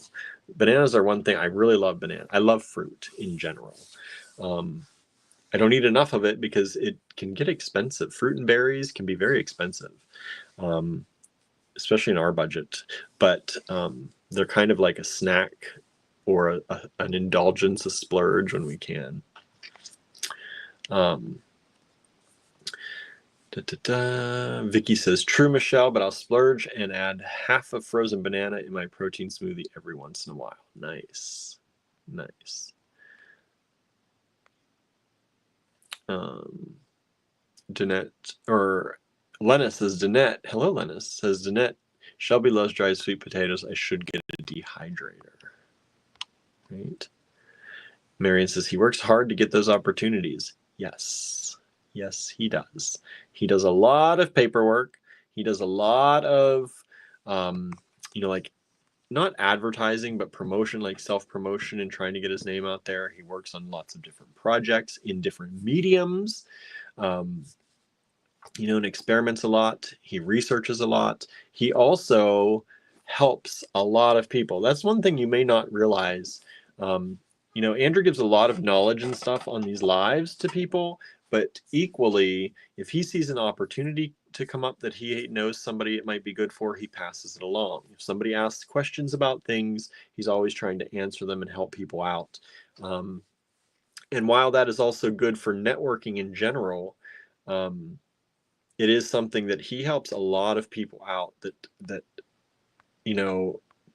[SPEAKER 2] Bananas are one thing. I really love banana. I love fruit in general. I don't eat enough of it because it can get expensive. Fruit and berries can be very expensive, especially in our budget. But they're kind of like a snack or an indulgence, a splurge when we can. Vicky says, true, Michelle, but I'll splurge and add half a frozen banana in my protein smoothie every once in a while. Nice. Nice. Danette, or Lennis says, Danette, hello, Lennis, says, Danette, Shelby loves dried sweet potatoes. I should get a dehydrator. Right. Marion says, he works hard to get those opportunities. Yes. Yes, he does. He does a lot of paperwork. He does a lot of, like not advertising, but promotion, like self-promotion and trying to get his name out there. He works on lots of different projects in different mediums, and experiments a lot. He researches a lot. He also helps a lot of people. That's one thing you may not realize. Andrew gives a lot of knowledge and stuff on these lives to people, but equally, if he sees an opportunity to come up that he knows somebody it might be good for, he passes it along. If somebody asks questions about things, he's always trying to answer them and help people out. And while that is also good for networking in general, it is something that he helps a lot of people out that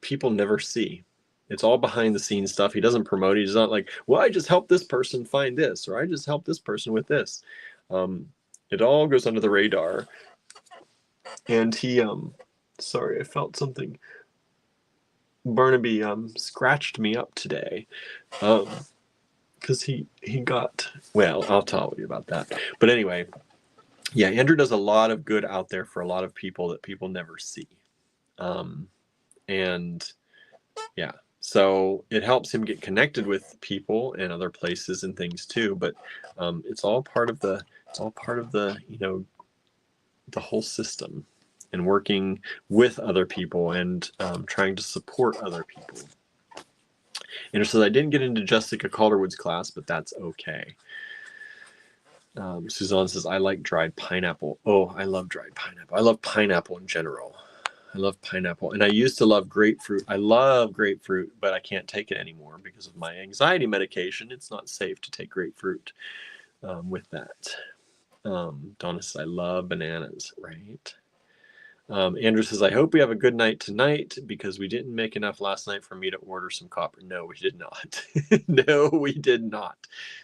[SPEAKER 2] people never see. It's all behind the scenes stuff. He doesn't promote. He's not like, well, I just helped this person find this, or I just helped this person with this. It all goes under the radar. And he, sorry, I felt something. Barnaby scratched me up today. Because he got, well, I'll tell you about that. But anyway, yeah, Andrew does a lot of good out there for a lot of people that people never see. And yeah, so it helps him get connected with people and other places and things too. But it's all part of the the whole system and working with other people and trying to support other people. Andrew says, I didn't get into Jessica Calderwood's class, but that's okay. Suzanne says, I like dried pineapple. Oh, I love dried pineapple. I love pineapple in general. I love pineapple. And I used to love grapefruit. I love grapefruit, but I can't take it anymore because of my anxiety medication. It's not safe to take grapefruit with that. Donna says, I love bananas, right? Andrew says, I hope we have a good night tonight because we didn't make enough last night for me to order some copper. No, we did not. No, we did not.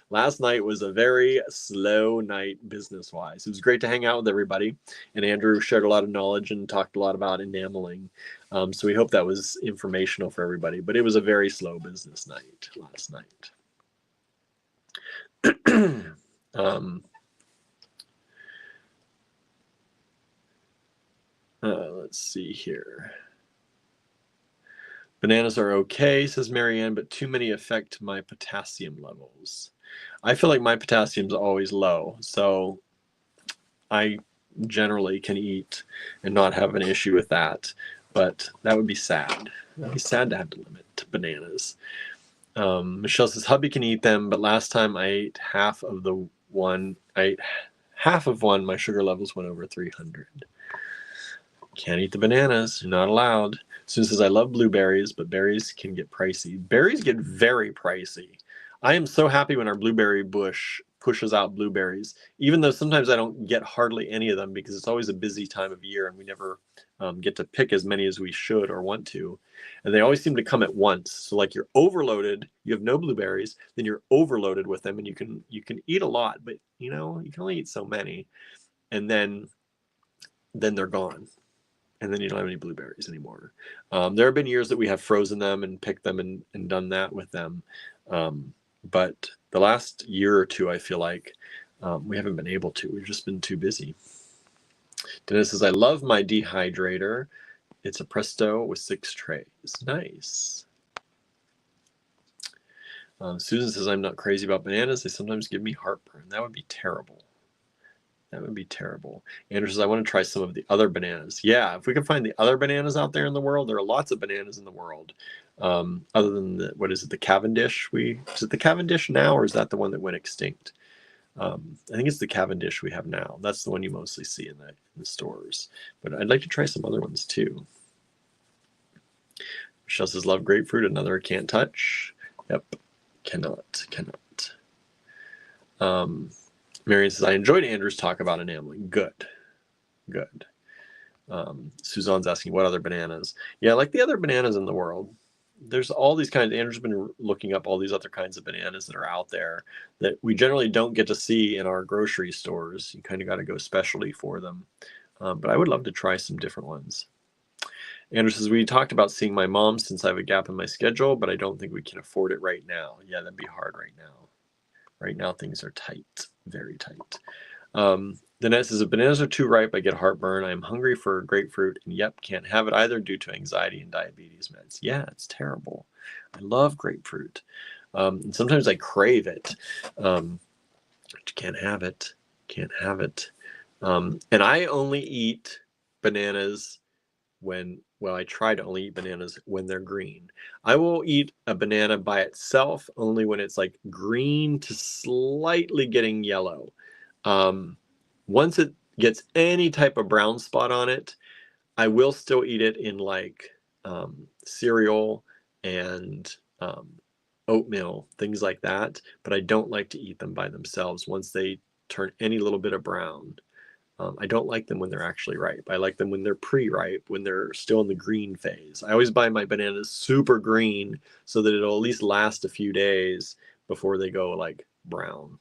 [SPEAKER 2] Last night was a very slow night business-wise. It was great to hang out with everybody, and Andrew shared a lot of knowledge and talked a lot about enameling. So we hope that was informational for everybody, but it was a very slow business night last night. Let's see here. Bananas are okay, says Marianne, but too many affect my potassium levels. I feel like my potassium's always low, so I generally can eat and not have an issue with that, but that would be sad. It'd be sad to have to limit bananas. Michelle says, hubby can eat them, but last time I ate half of one, my sugar levels went over 300. Can't eat the bananas. You're not allowed. Sue says, I love blueberries, but berries can get pricey. Berries get very pricey. I am so happy when our blueberry bush pushes out blueberries, even though sometimes I don't get hardly any of them because it's always a busy time of year and we never get to pick as many as we should or want to. And they always seem to come at once. So like you're overloaded, you have no blueberries, then you're overloaded with them and you can eat a lot, but you know, you can only eat so many. And then they're gone. And then you don't have any blueberries anymore. There have been years that we have frozen them and picked them and done that with them. But the last year or two, I feel like we haven't been able to. We've just been too busy. Dennis says, I love my dehydrator. It's a Presto with 6 trays. Nice. Susan says, I'm not crazy about bananas. They sometimes give me heartburn. That would be terrible. That would be terrible. Andrew says, I want to try some of the other bananas. Yeah, if we can find the other bananas out there in the world, there are lots of bananas in the world. Other than the Cavendish? Is it the Cavendish now, or is that the one that went extinct? I think it's the Cavendish we have now. That's the one you mostly see in the stores. But I'd like to try some other ones too. Michelle says, love grapefruit, another can't touch. Yep, cannot. Marion says, I enjoyed Andrew's talk about enameling. Good. Suzanne's asking, what other bananas? Yeah, like the other bananas in the world. There's all these kinds. Andrew's been looking up all these other kinds of bananas that are out there that we generally don't get to see in our grocery stores. You kind of got to go specialty for them. But I would love to try some different ones. Andrew says, we talked about seeing my mom since I have a gap in my schedule, but I don't think we can afford it right now. Yeah, that'd be hard right now. Right now, things are tight, very tight. Danette says, if bananas are too ripe, I get heartburn. I am hungry for grapefruit, and yep, can't have it either due to anxiety and diabetes meds. Yeah, it's terrible. I love grapefruit. And sometimes I crave it. Can't have it. And I only eat bananas I try to only eat bananas when they're green. I will eat a banana by itself only when it's like green to slightly getting yellow. Once it gets any type of brown spot on it, I will still eat it in like cereal and oatmeal, things like that. But I don't like to eat them by themselves once they turn any little bit of brown. I don't like them when they're actually ripe. I like them when they're pre-ripe, when they're still in the green phase. I always buy my bananas super green so that it'll at least last a few days before they go like brown.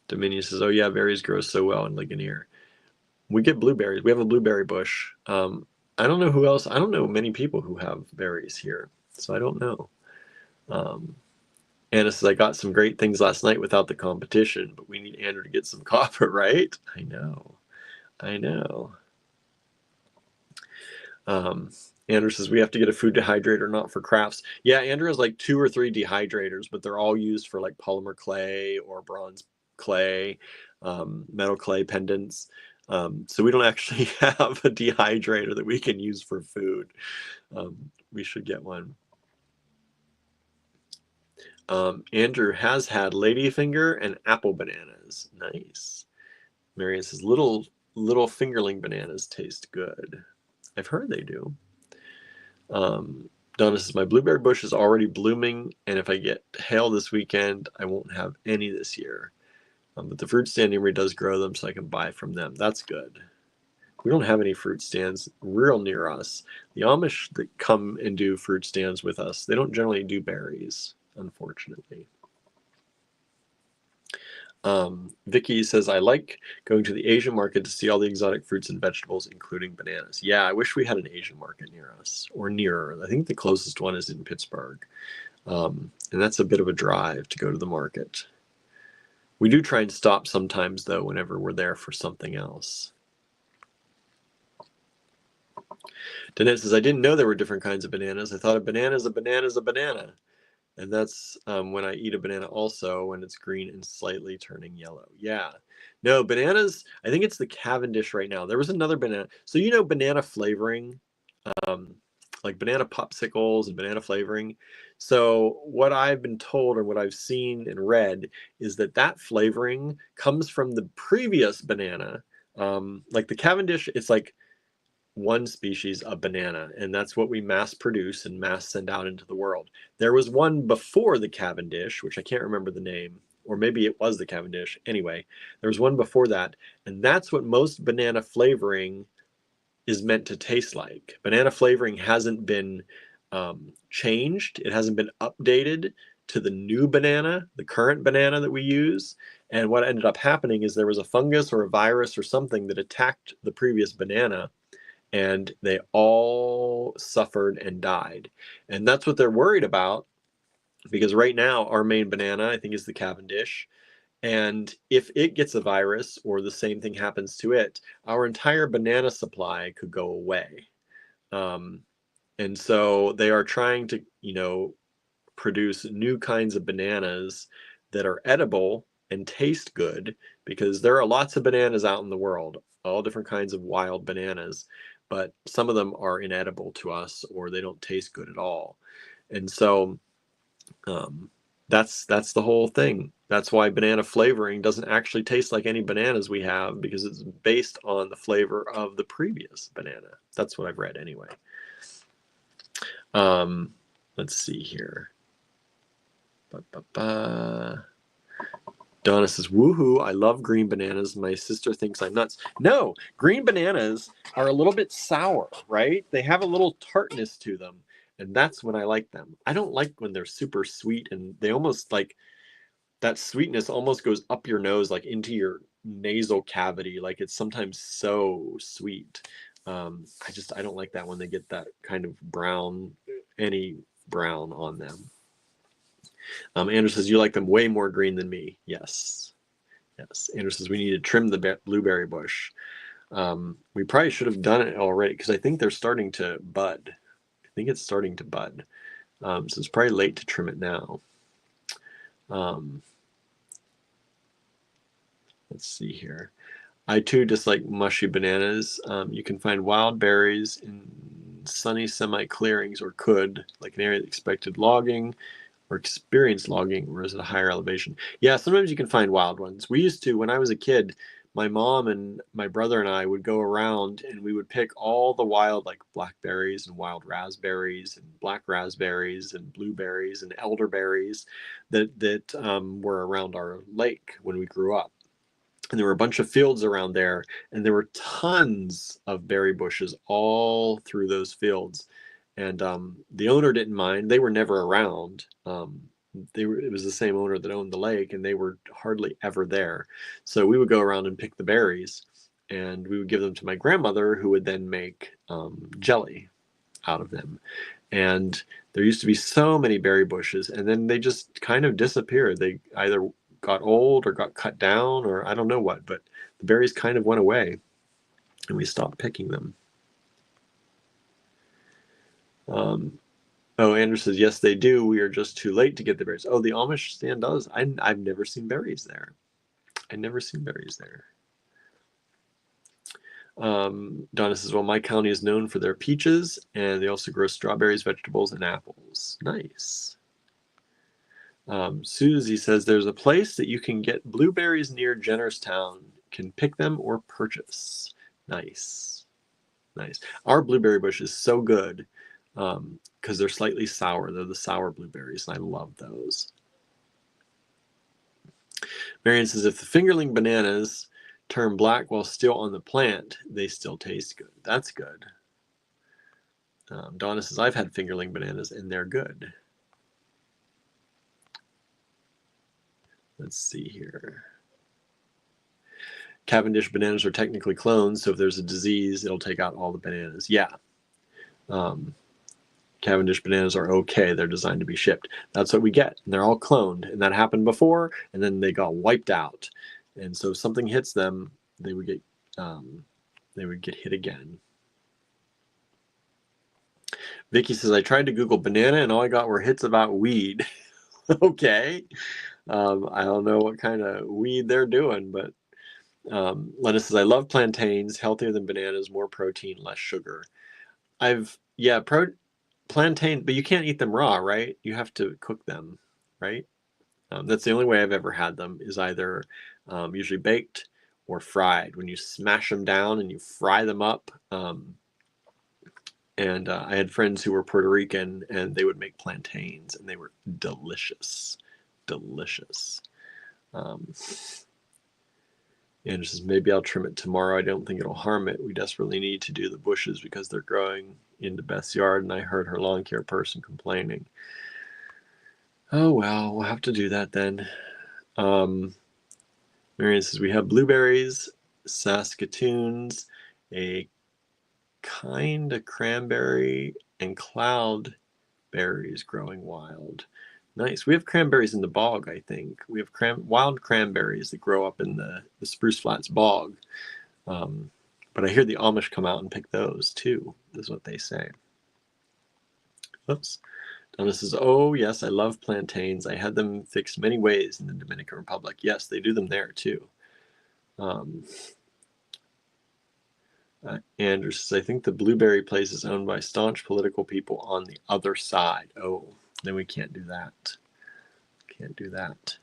[SPEAKER 2] Dominion says, oh yeah, berries grow so well in Ligonier. We get blueberries. We have a blueberry bush. I don't know who else. I don't know many people who have berries here, so I don't know. Anna says, I got some great things last night without the competition, but we need Andrew to get some copper, right? I know. Andrew says, we have to get a food dehydrator, not for crafts. Yeah, Andrew has like 2 or 3 dehydrators, but they're all used for like polymer clay or bronze clay, metal clay pendants. So we don't actually have a dehydrator that we can use for food. We should get one. Andrew has had ladyfinger and apple bananas. Nice. Marian says, little fingerling bananas taste good. I've heard they do. Donna says, my blueberry bush is already blooming, and if I get hail this weekend, I won't have any this year. But the fruit stand near me does grow them, so I can buy from them. That's good. We don't have any fruit stands real near us. The Amish that come and do fruit stands with us, they don't generally do berries, unfortunately. Vicky says, I like going to the Asian market to see all the exotic fruits and vegetables, including bananas. Yeah, I wish we had an Asian market near us or nearer. I think the closest one is in Pittsburgh. And that's a bit of a drive to go to the market. We do try and stop sometimes, though, whenever we're there for something else. Danette says, I didn't know there were different kinds of bananas. I thought a banana is a banana is a banana. And that's when I eat a banana also when it's green and slightly turning yellow. Yeah. No, bananas, I think it's the Cavendish right now. There was another banana. So, you know, banana flavoring, like banana popsicles and banana flavoring. So what I've been told or what I've seen and read is that that flavoring comes from the previous banana. Like the Cavendish, it's like one species of banana, and that's what we mass produce and mass send out into the world. There was one before the Cavendish, which I can't remember the name, or maybe it was the Cavendish. Anyway, there was one before that, and that's what most banana flavoring is meant to taste like. Banana flavoring hasn't been changed. It hasn't been updated to the new banana, the current banana that we use. And what ended up happening is there was a fungus or a virus or something that attacked the previous banana, and they all suffered and died. And that's what they're worried about, because right now our main banana, I think, is the Cavendish. And if it gets a virus or the same thing happens to it, our entire banana supply could go away. And so they are trying to, produce new kinds of bananas that are edible and taste good, because there are lots of bananas out in the world, all different kinds of wild bananas, but some of them are inedible to us or they don't taste good at all. And so that's the whole thing. That's why banana flavoring doesn't actually taste like any bananas we have, because it's based on the flavor of the previous banana. That's what I've read anyway. Let's see here. Donna says, woohoo, I love green bananas. My sister thinks I'm nuts. No, green bananas are a little bit sour, right? They have a little tartness to them, and that's when I like them. I don't like when they're super sweet, and they almost like, that sweetness almost goes up your nose, like into your nasal cavity. Like it's sometimes so sweet. I don't like that when they get that kind of brown, any brown on them. Andrew says, you like them way more green than me. Yes. Yes. Andrew says, we need to trim the blueberry bush. We probably should have done it already, because I think they're starting to bud. I think it's starting to bud. So it's probably late to trim it now. Let's see here. I too dislike mushy bananas. You can find wild berries in sunny semi-clearings, or could, like an area that expected logging or experienced logging, or is at a higher elevation. Yeah, sometimes you can find wild ones. We used to, when I was a kid, my mom and my brother and I would go around and we would pick all the wild, like blackberries and wild raspberries and black raspberries and blueberries and elderberries that were around our lake when we grew up. And there were a bunch of fields around there, and there were tons of berry bushes all through those fields. And the owner didn't mind. They were never around. It was the same owner that owned the lake, and they were hardly ever there. So we would go around and pick the berries, and we would give them to my grandmother, who would then make jelly out of them. And there used to be so many berry bushes, and then they just kind of disappeared. They either got old or got cut down, or I don't know what, but the berries kind of went away and we stopped picking them. Oh, Andrew says, yes, they do. We are just too late to get the berries. Oh, the Amish stand does. I've never seen berries there. I've never seen berries there. Donna says, well, my county is known for their peaches, and they also grow strawberries, vegetables, and apples. Nice. Susie says, there's a place that you can get blueberries near Jennerstown. Can pick them or purchase. Nice. Nice. Our blueberry bush is so good because they're slightly sour. They're the sour blueberries, and I love those. Marion says, if the fingerling bananas turn black while still on the plant, they still taste good. That's good. Donna says, I've had fingerling bananas and they're good. Let's see here. Cavendish bananas are technically clones, so if there's a disease, it'll take out all the bananas. Yeah. Cavendish bananas are okay. They're designed to be shipped. That's what we get. And they're all cloned. And that happened before, and then they got wiped out. And so if something hits them, they would get hit again. Vicky says, I tried to Google banana, and all I got were hits about weed. Okay. I don't know what kind of weed they're doing, but Lena says, I love plantains, healthier than bananas, more protein, less sugar. Plantain, but you can't eat them raw, right? You have to cook them, right? That's the only way I've ever had them, is either usually baked or fried. When you smash them down and you fry them up. And I had friends who were Puerto Rican, and they would make plantains, and they were delicious. Delicious. Andrew says, maybe I'll trim it tomorrow. I don't think it'll harm it. We desperately need to do the bushes because they're growing into Beth's yard, and I heard her lawn care person complaining. Oh, well, we'll have to do that then. Marion says, we have blueberries, Saskatoons, a kind of cranberry, and cloudberries growing wild. Nice. We have cranberries in the bog, I think. We have wild cranberries that grow up in the Spruce Flats bog. But I hear the Amish come out and pick those too, is what they say. Oops. Donna says, oh, yes, I love plantains. I had them fixed many ways in the Dominican Republic. Yes, they do them there too. Andrew says, I think the blueberry place is owned by staunch political people on the other side. Oh, then we can't do that. Can't do that.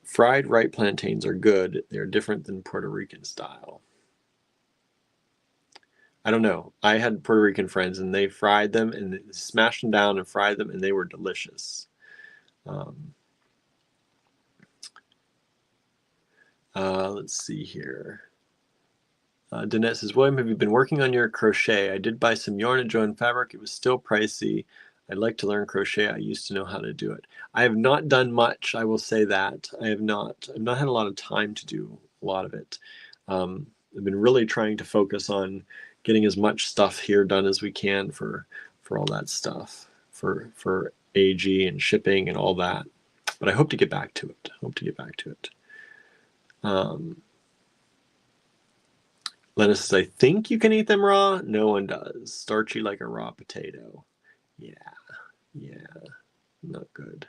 [SPEAKER 2] Fried ripe plantains are good. They're different than Puerto Rican style. I don't know. I had Puerto Rican friends, and they fried them and smashed them down and fried them, and they were delicious. Let's see here. Danette says, William, have you been working on your crochet? I did buy some yarn at Joann Fabric. It was still pricey. I'd like to learn crochet. I used to know how to do it. I have not done much, I will say that. I've not had a lot of time to do a lot of it. I've been really trying to focus on getting as much stuff here done as we can for all that stuff, for AG and shipping and all that. But I hope to get back to it. Lena says, I think you can eat them raw. No one does. Starchy like a raw potato. Yeah. Not good.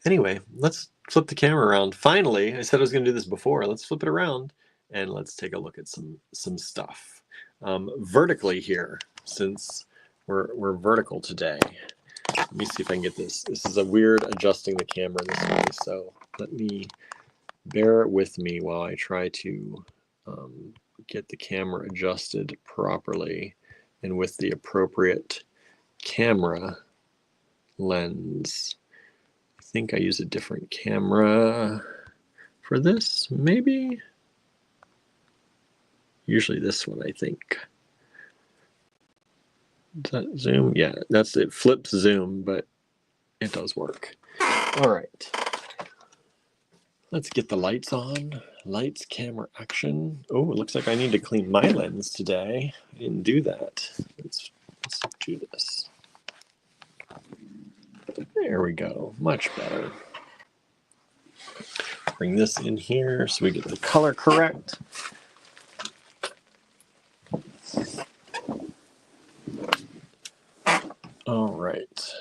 [SPEAKER 2] Anyway, let's flip the camera around. Finally, I said I was going to do this before. Let's flip it around and let's take a look at some stuff. Vertically here, since we're vertical today. Let me see if I can get this. This is a weird adjusting the camera this way, so bear with me while I try to get the camera adjusted properly and with the appropriate camera lens. I think I use a different camera for this, maybe? Usually this one, I think. Does that zoom? Yeah, that's it. Flips zoom, but it does work. All right. Let's get the lights on. Lights, camera, action. Oh, it looks like I need to clean my lens today. I didn't do that. Let's do this. There we go. Much better. Bring this in here so we get the color correct. All right.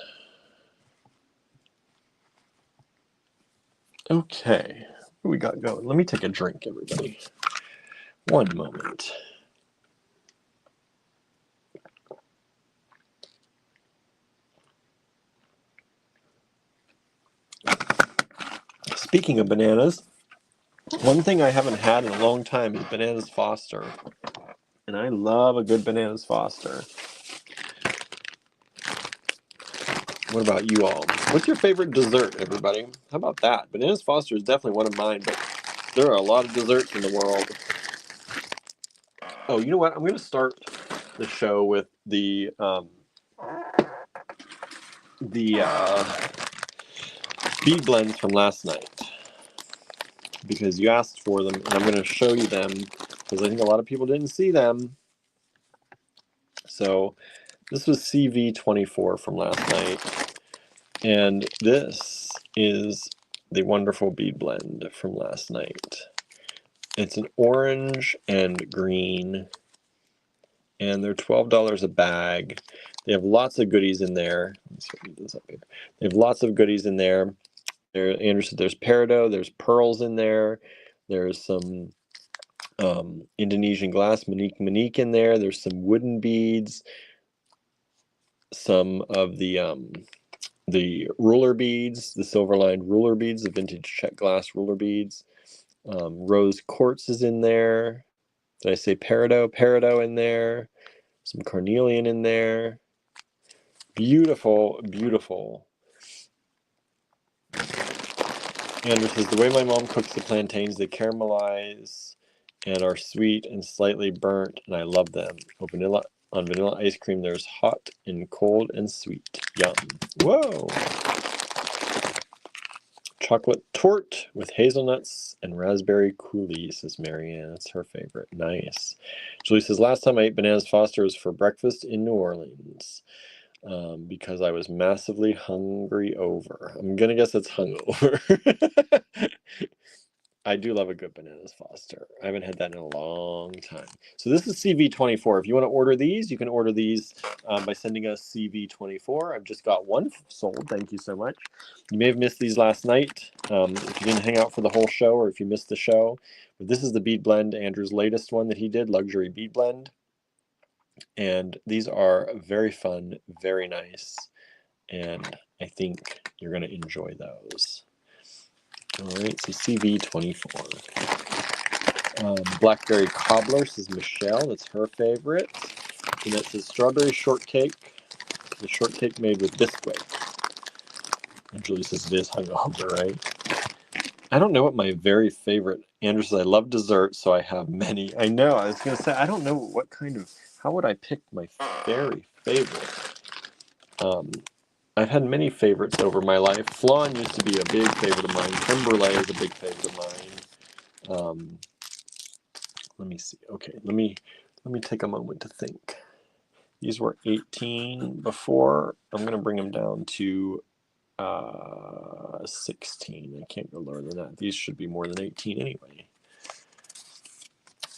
[SPEAKER 2] Okay, what we got going? Let me take a drink, everybody. One moment. Speaking of bananas, one thing I haven't had in a long time is Bananas Foster. And I love a good Bananas Foster. What about you all? What's your favorite dessert, everybody? How about that? Bananas Foster is definitely one of mine, but there are a lot of desserts in the world. Oh, you know what? I'm going to start the show with the bead blends from last night, because you asked for them, and I'm going to show you them because I think a lot of people didn't see them. So this was CV24 from last night, and this is the wonderful bead blend from last night. It's an orange and green, and they're $12 a bag. They have lots of goodies in there. Let's get this up here. They have lots of goodies in there. Andrew said there's peridot, there's pearls in there, there's some Indonesian glass Manique in there, there's some wooden beads, some of the ruler beads, the silver lined ruler beads, the vintage Czech glass ruler beads. Rose quartz is in there. Did I say peridot in there, some carnelian in there. Beautiful, beautiful. Andrew says, the way my mom cooks the plantains, they caramelize and are sweet and slightly burnt, and I love them. On vanilla ice cream, there's hot and cold and sweet. Yum. Whoa. Chocolate torte with hazelnuts and raspberry coulis, says Marianne. It's her favorite. Nice. Julie says, last time I ate Bananas Foster was for breakfast in New Orleans. Because I was massively hungry over. I'm gonna guess it's hungover. I do love a good Bananas Foster. I haven't had that in a long time. So this is CV24. If you want to order these, you can order these by sending us CV24. I've just got one sold. Thank you so much. You may have missed these last night if you didn't hang out for the whole show, or if you missed the show. But this is the bead blend, Andrew's latest one that he did, luxury bead blend. And these are very fun, very nice, and I think you're going to enjoy those. All right, so CV24. Blackberry Cobbler, says Michelle. That's her favorite. And it says strawberry shortcake. The shortcake made with Bisquick. And Julie says it is hungover, right? I don't know what my very favorite. Andrew says, I love dessert, so I have many. I know. I was going to say, I don't know what kind of. How would I pick my very favorite? I've had many favorites over my life. Flan used to be a big favorite of mine. Creme brulee is a big favorite of mine. Let me see. Okay, let me take a moment to think. These were 18 before. I'm going to bring them down to 16. I can't go lower than that. These should be more than 18 anyway.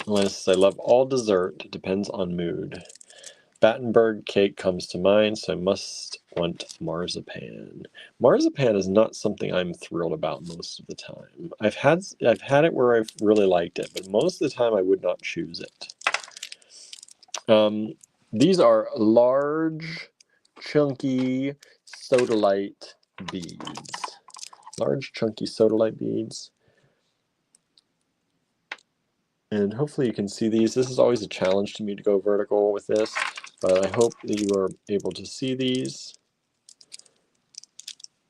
[SPEAKER 2] Unless I love all dessert. It depends on mood. Battenberg cake comes to mind, so I must want marzipan. Marzipan is not something I'm thrilled about most of the time. I've had it where I've really liked it, but most of the time I would not choose it. These are large, chunky sodalite beads. Large, chunky sodalite beads. And hopefully you can see these. This is always a challenge to me to go vertical with this, but I hope that you are able to see these.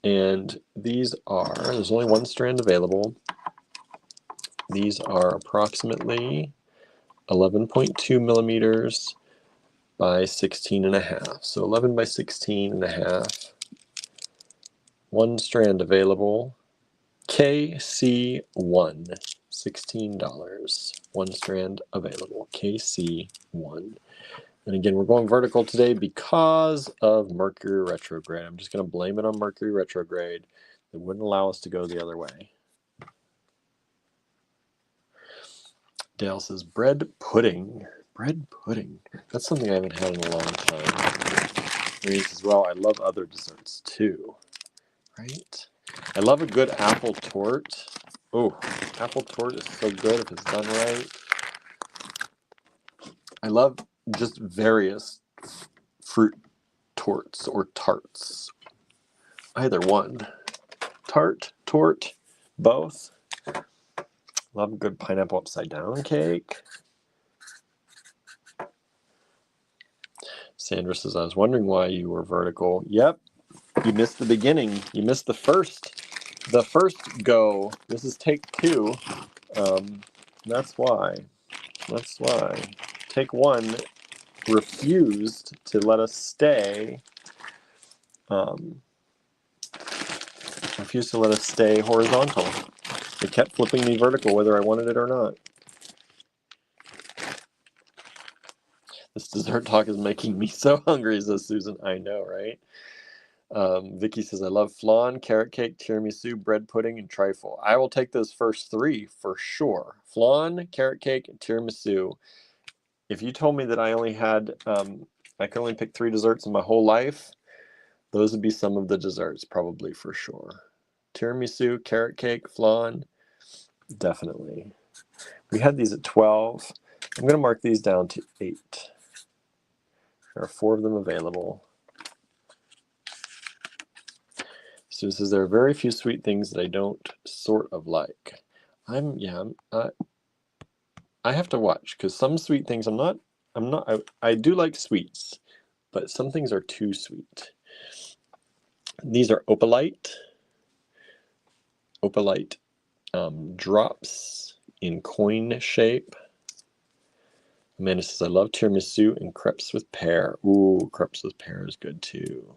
[SPEAKER 2] And these are, there's only one strand available. These are approximately 11.2 millimeters by 16.5. So 11 by 16.5. One strand available. KC1. $16. One strand available. KC1. And again, we're going vertical today because of Mercury retrograde. I'm just going to blame it on Mercury retrograde. It wouldn't allow us to go the other way. Dale says, bread pudding. Bread pudding. That's something I haven't had in a long time. Marie says, well, I love other desserts too. Right? I love a good apple torte. Oh, apple torte is so good if it's done right. I love just various fruit tortes or tarts. Either one. Torte, both. Love a good pineapple upside down cake. Sandra says, I was wondering why you were vertical. Yep.
[SPEAKER 1] You missed the beginning. You missed the first go. This is take 2. That's why. That's why. Take 1 refused to let us stay. Refused to let us stay horizontal. It kept flipping me vertical whether I wanted it or not. This dessert talk is making me so hungry, says Susan. I know, right? Vicky says, I love flan, carrot cake, tiramisu, bread pudding, and trifle. I will take those first 3 for sure. Flan, carrot cake, and tiramisu. If you told me that I only had, I could only pick 3 desserts in my whole life, those would be some of the desserts, probably for sure. Tiramisu, carrot cake, flan, definitely. We had these at 12. I'm going to mark these down to 8. There are 4 of them available. Sue says there are very few sweet things that I don't sort of like. I have to watch because some sweet things I do like sweets, but some things are too sweet. These are Opalite drops in coin shape. Amanda says, I love tiramisu and crepes with pear. Ooh, crepes with pear is good too.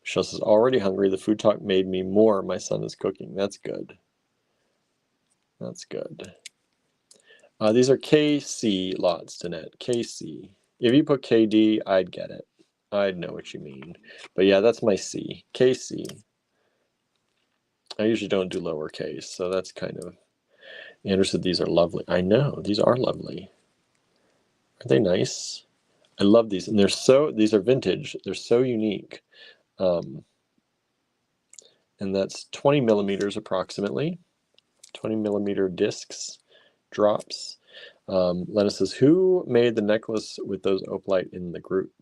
[SPEAKER 1] Michelle says, already hungry. The food talk made me more. My son is cooking. That's good. That's good. These are KC lots, Danette. KC. If you put KD, I'd get it. I'd know what you mean. But yeah, that's my C. KC. I usually don't do lowercase, so that's kind of... Andrew said these are lovely. I know, these are lovely. Aren't they nice? I love these. And these are vintage. They're so unique. And that's 20 millimeters approximately. 20 millimeter discs, drops. Lena says, who made the necklace with those opalite in the group?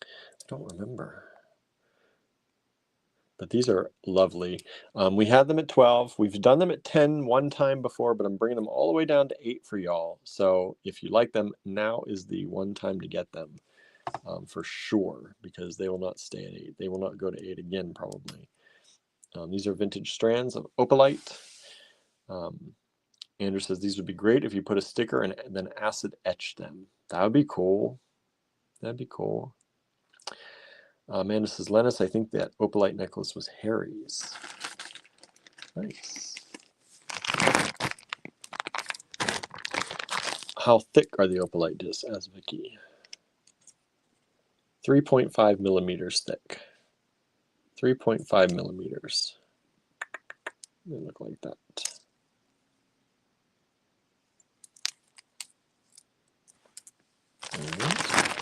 [SPEAKER 1] I don't remember. But these are lovely. We had them at 12. We've done them at 10 one time before, but I'm bringing them all the way down to 8 for y'all. So if you like them, now is the one time to get them for sure, because they will not stay at 8. They will not go to 8 again, probably. These are vintage strands of opalite. Andrew says these would be great if you put a sticker and then acid etch them. That would be cool. That'd be cool. Amanda says, Lennis, I think that opalite necklace was Harry's. Nice. How thick are the opalite discs? Asks Vicky. 3.5 millimeters thick. 3.5 millimeters. They look like that.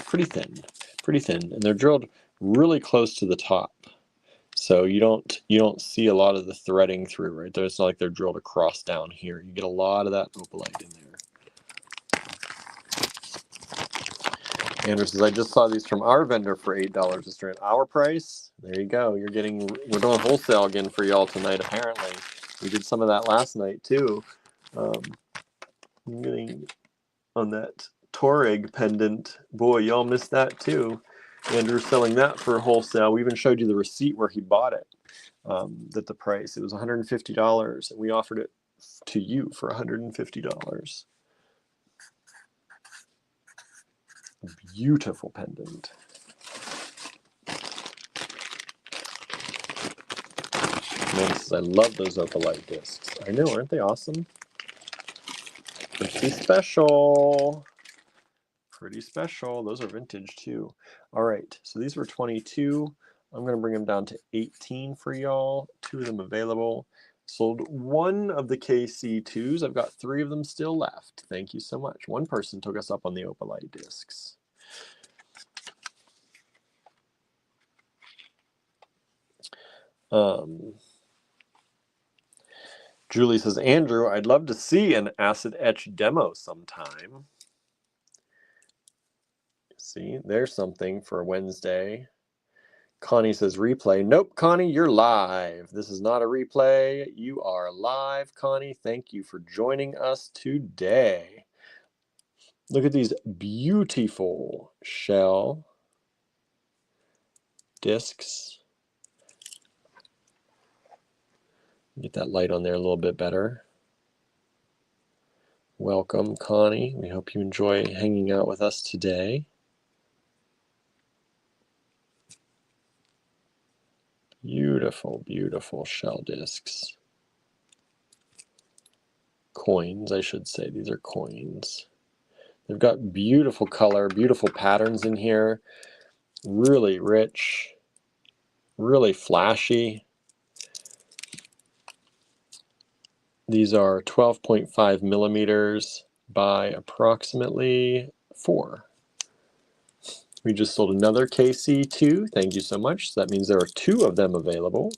[SPEAKER 1] Pretty thin, and they're drilled really close to the top, so you don't see a lot of the threading through right there. It's not like they're drilled across down here. You get a lot of that opalite in there. Andrew says, I just saw these from our vendor for $8 a strand. Our price? There you go. We're doing wholesale again for y'all tonight. Apparently, we did some of that last night too. I'm getting on that Touareg pendant. Boy, y'all missed that too. Andrew's selling that for wholesale. We even showed you the receipt where he bought it. That the price, it was $150, and we offered it to you for $150. Beautiful pendant. Man says, I love those opalite discs. I know, aren't they awesome? Pretty special. Pretty special. Those are vintage too. All right, so these were 22. I'm going to bring them down to 18 for y'all. 2 of them available. Sold 1 of the KC2s. I've got 3 of them still left. Thank you so much. One person took us up on the opalite discs. Julie says, Andrew, I'd love to see an acid etch demo sometime. See, there's something for Wednesday. Connie says replay. Nope, Connie, you're live. This is not a replay. You are live, Connie. Thank you for joining us today. Look at these beautiful shell
[SPEAKER 2] discs. Get that light on there a little bit better. Welcome, Connie. We hope you enjoy hanging out with us today. Beautiful, beautiful shell discs. Coins, I should say. These are coins. They've got beautiful color, beautiful patterns in here. Really rich, really flashy. These are 12.5 millimeters by approximately 4. We just sold another KC2. Thank you so much. So that means there are 2 of them available.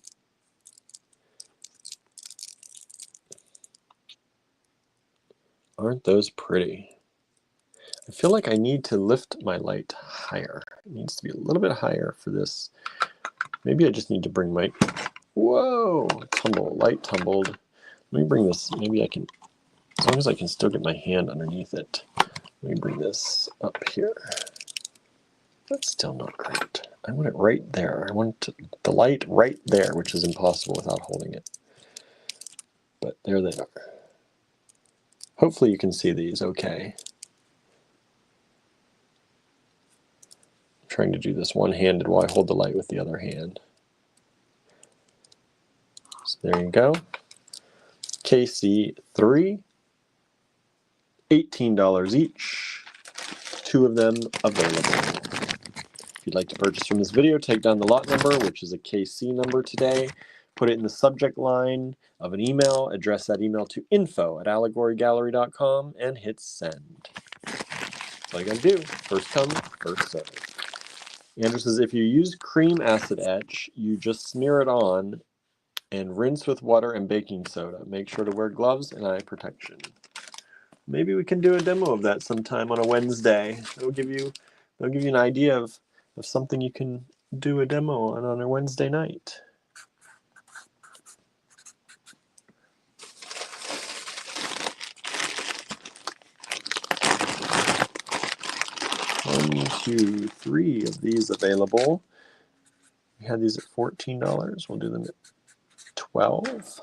[SPEAKER 2] Aren't those pretty? I feel like I need to lift my light higher. It needs to be a little bit higher for this. Maybe I just need to bring my, whoa, light tumbled. Let me bring this, maybe I can, as long as I can still get my hand underneath it. Let me bring this up here. That's still not great. I want it right there. I want the light right there, which is impossible without holding it. But there they are. Hopefully you can see these okay. I'm trying to do this one-handed while I hold the light with the other hand. So there you go. KC3, $18 each. 2 of them available. If you'd like to purchase from this video, take down the lot number, which is a KC number today. Put it in the subject line of an email. Address that email to info@allegorygallery.com and hit send. That's all you gotta do. First come, first serve. Andrew says if you use cream acid etch, you just smear it on and rinse with water and baking soda. Make sure to wear gloves and eye protection. Maybe we can do a demo of that sometime on a Wednesday. It'll give you an idea of something you can do a demo on a Wednesday night. One, two, 3 of these available. We had these at $14. We'll do them at $12.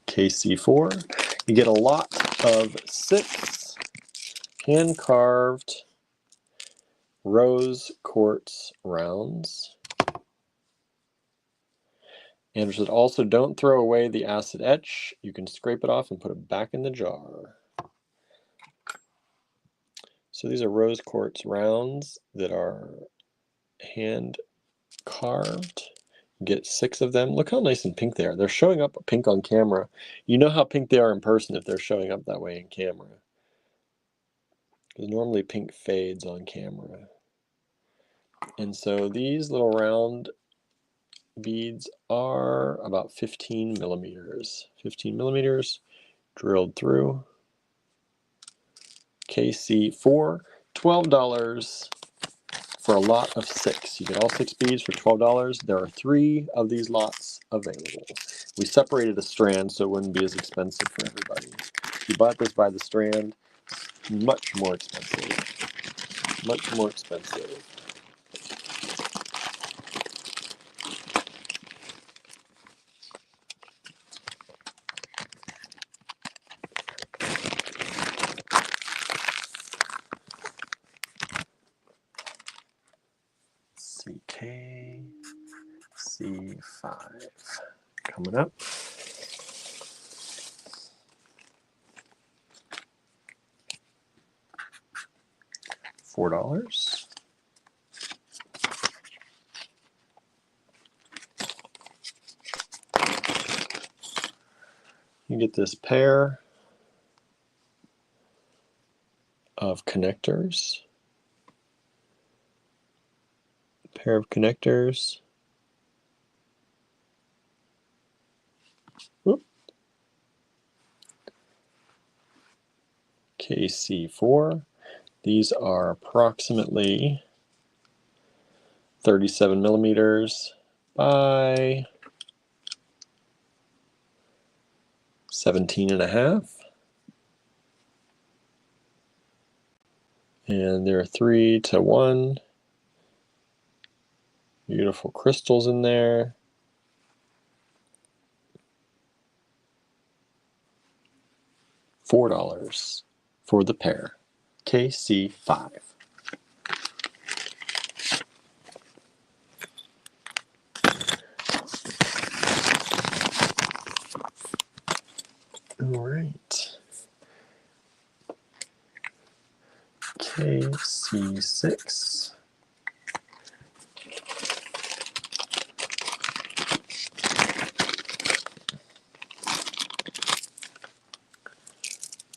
[SPEAKER 2] KC4. You get a lot of 6 hand-carved rose quartz rounds. Andrew said, also don't throw away the acid etch. You can scrape it off and put it back in the jar. So these are rose quartz rounds that are hand carved. You get 6 of them. Look how nice and pink they are. They're showing up pink on camera. You know how pink they are in person if they're showing up that way in camera. Because normally pink fades on camera. And so these little round beads are about 15 millimeters. 15 millimeters drilled through. KC4, $12 for a lot of 6. You get all 6 beads for $12. There are 3 of these lots available. We separated a strand so it wouldn't be as expensive for everybody. If you bought this by the strand, much more expensive. Much more expensive. CK-C5 coming up. $4. You get this pair of connectors. Pair of connectors. Whoop. KC4. These are approximately 37 millimeters by 17.5. And there are 3 to 1. Beautiful crystals in there. $4 for the pair. KC5. All right. KC6.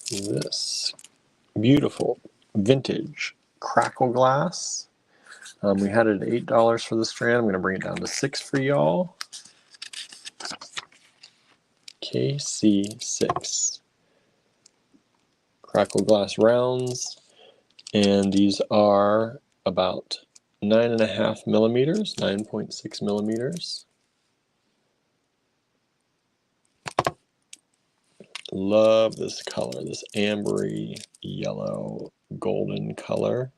[SPEAKER 2] This beautiful vintage crackle glass. We had it at $8 for the strand. I'm going to bring it down to $6 for y'all. KC6. Crackle glass rounds. And these are about 9.5 millimeters, 9.6 millimeters. Love this color, this ambery yellow golden color.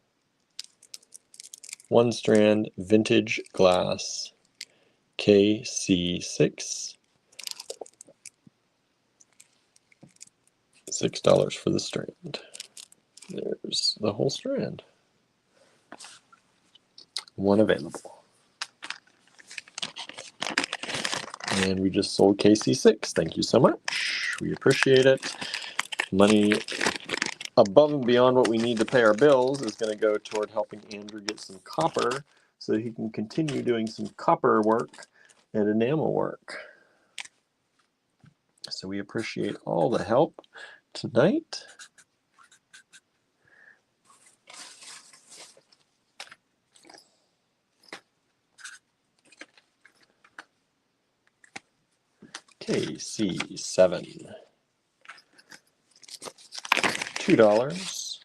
[SPEAKER 2] 1 strand vintage glass, KC6. $6 for the strand. There's the whole strand. 1 available. And we just sold KC6. Thank you so much. We appreciate it. Money above and beyond what we need to pay our bills is going to go toward helping Andrew get some copper so that he can continue doing some copper work and enamel work. So we appreciate all the help tonight. KC7. $2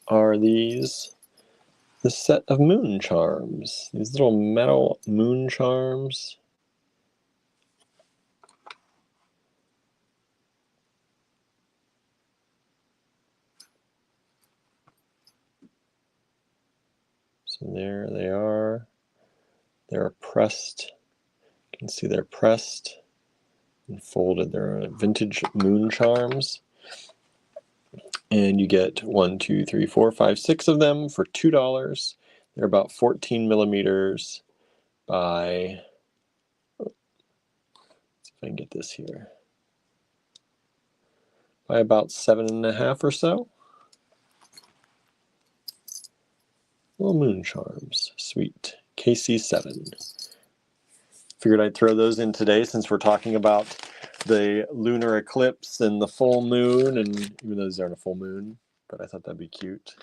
[SPEAKER 2] are these, the set of moon charms. These little metal moon charms. So there they are. They're pressed. You can see they're pressed and folded. They're vintage moon charms. And you get 1, 2, 3, 4, 5, 6 of them for $2. They're about 14 millimeters by, let's see if I can get this here, by about 7.5 or so. Little moon charms, sweet. KC7. Figured I'd throw those in today since we're talking about the lunar eclipse and the full moon, and even though these aren't a full moon, but I thought that'd be cute.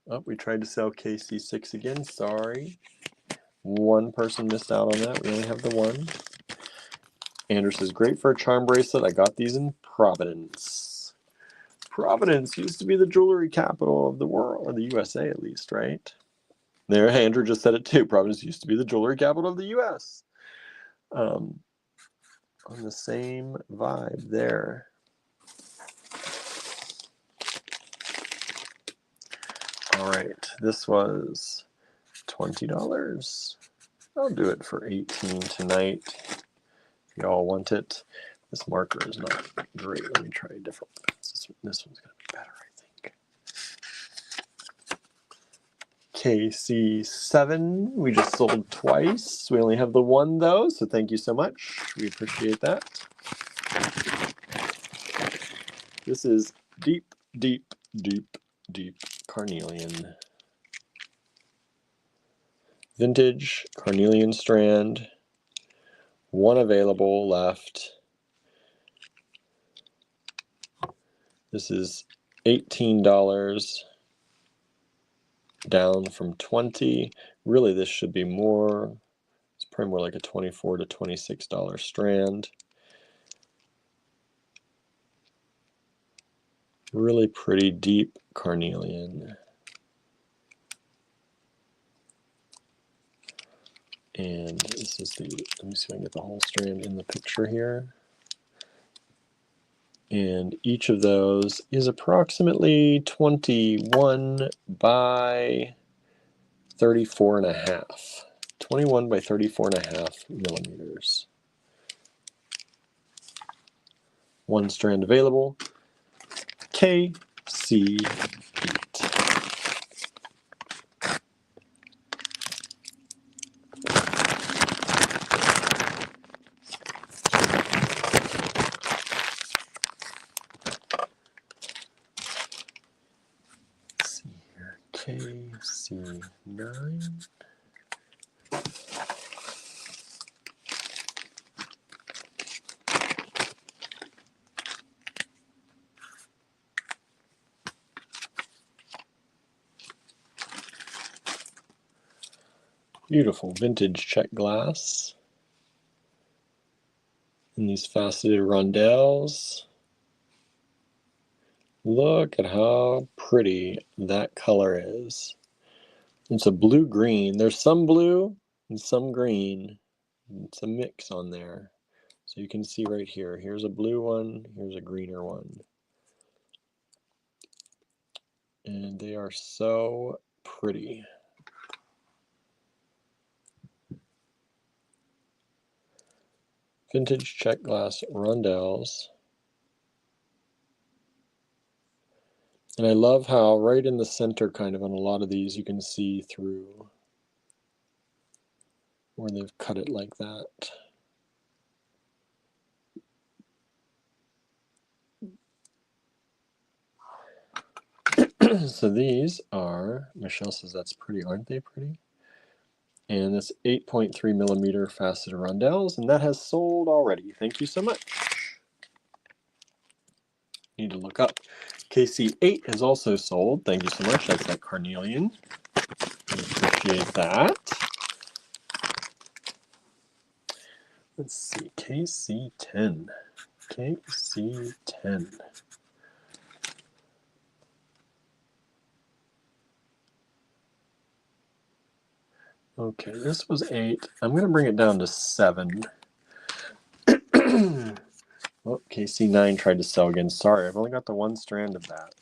[SPEAKER 2] Oh, we tried to sell KC6 again, sorry. 1 person missed out on that, we only have the 1. Andrew says, great for a charm bracelet, I got these in Providence. Providence used to be the jewelry capital of the world, or the USA at least, right? There, Andrew just said it too, Providence used to be the jewelry capital of the US. On the same vibe there. All right, this was $20. I'll do it for $18 tonight. If y'all want it. This marker is not great. Let me try a different one. This one's gonna be better, I think. KC7, we just sold twice. We only have the 1 though, so thank you so much. We appreciate that. This is deep, deep, deep, deep carnelian. Vintage carnelian strand. 1 available left. This is $18 down from 20. Really, this should be more. It's probably more like a $24 to $26 strand. Really pretty deep carnelian. And this is the, let me see if I can get the whole strand in the picture here. And each of those is approximately 21 by 34 and a half. 21 by 34 and a half millimeters. One strand available. KC8. Let's see here. KC9. Beautiful vintage check glass in these faceted rondelles. Look at how pretty that color is. It's a blue-green. There's some blue and some green. It's a mix on there. So you can see right here. Here's a blue one. Here's a greener one. And they are so pretty. Vintage check glass rondelles. And I love how right in the center, kind of on a lot of these, you can see through where they've cut it like that. So these are, Michelle says that's pretty, aren't they pretty? And this 8.3 millimeter faceted rondelles, and that has sold already. Thank you so much. Need to look up. KC8 has also sold. Thank you so much. That's that carnelian. I appreciate that. Let's see. KC10. KC10. Okay, this was 8. I'm going to bring it down to 7. Oh, KC9 tried to sell again. Sorry, I've only got the one strand of that.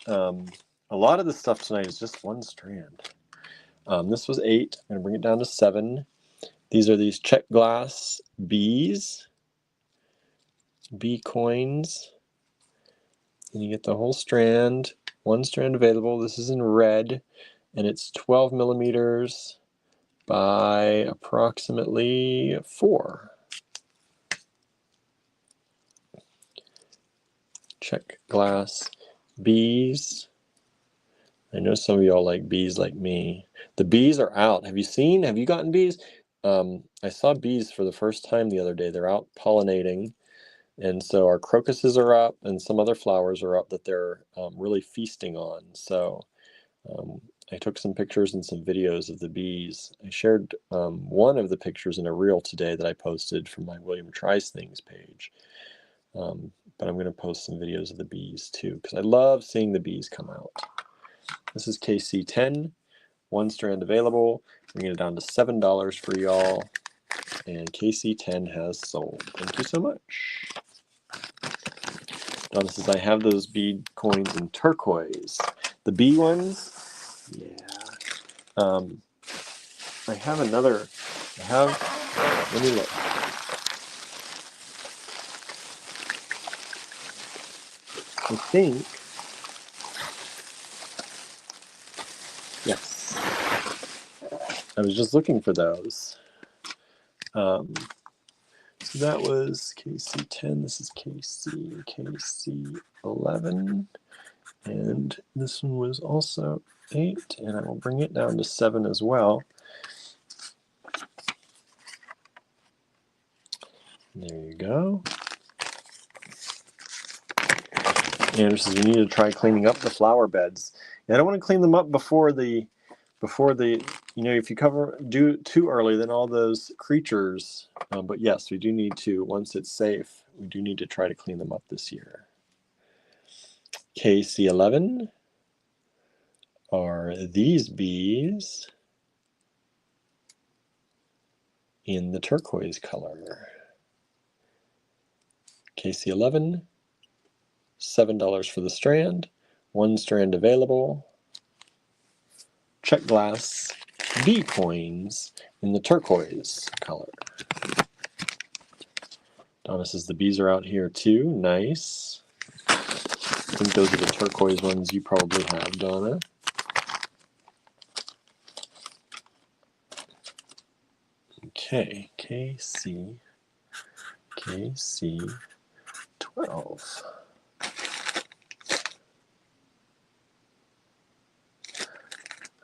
[SPEAKER 2] A lot of the stuff tonight is just one strand. This was 8. I'm going to bring it down to 7. These are these check glass bees. Bee coins. And you get the whole strand. One strand available. This is in red. And it's 12 millimeters by approximately 4. Check glass bees. I know some of y'all like bees like me. The bees are out. Have you gotten bees? I saw bees for the first time the other day. They're out pollinating. And so our crocuses are up and some other flowers are up that they're really feasting on. So I took some pictures and some videos of the bees. I shared one of the pictures in a reel today that I posted from my William Tries Things page. But I'm going to post some videos of the bees too, because I love seeing the bees come out. This is KC10, one strand available, bringing it down to $7 for y'all. And KC10 has sold. Thank you so much. Donna says, I have those bead coins in turquoise. The bee ones? Yeah. I have another, let me look. I think, yes. I was just looking for those. So that was KC10, this is KC11, and this one was also 8, and I will bring it down to 7 as well. There you go. Andrew says we need to try cleaning up the flower beds. Yeah, I don't want to clean them up before the, if you do too early, then all those creatures. But yes, we do need to, once it's safe, we do need to try to clean them up this year. KC11 are these bees in the turquoise color. KC11, $7 for the strand, 1 strand available. Check glass B coins in the turquoise color. Donna says the bees are out here too. Nice. I think those are the turquoise ones you probably have, Donna. Okay, KC12.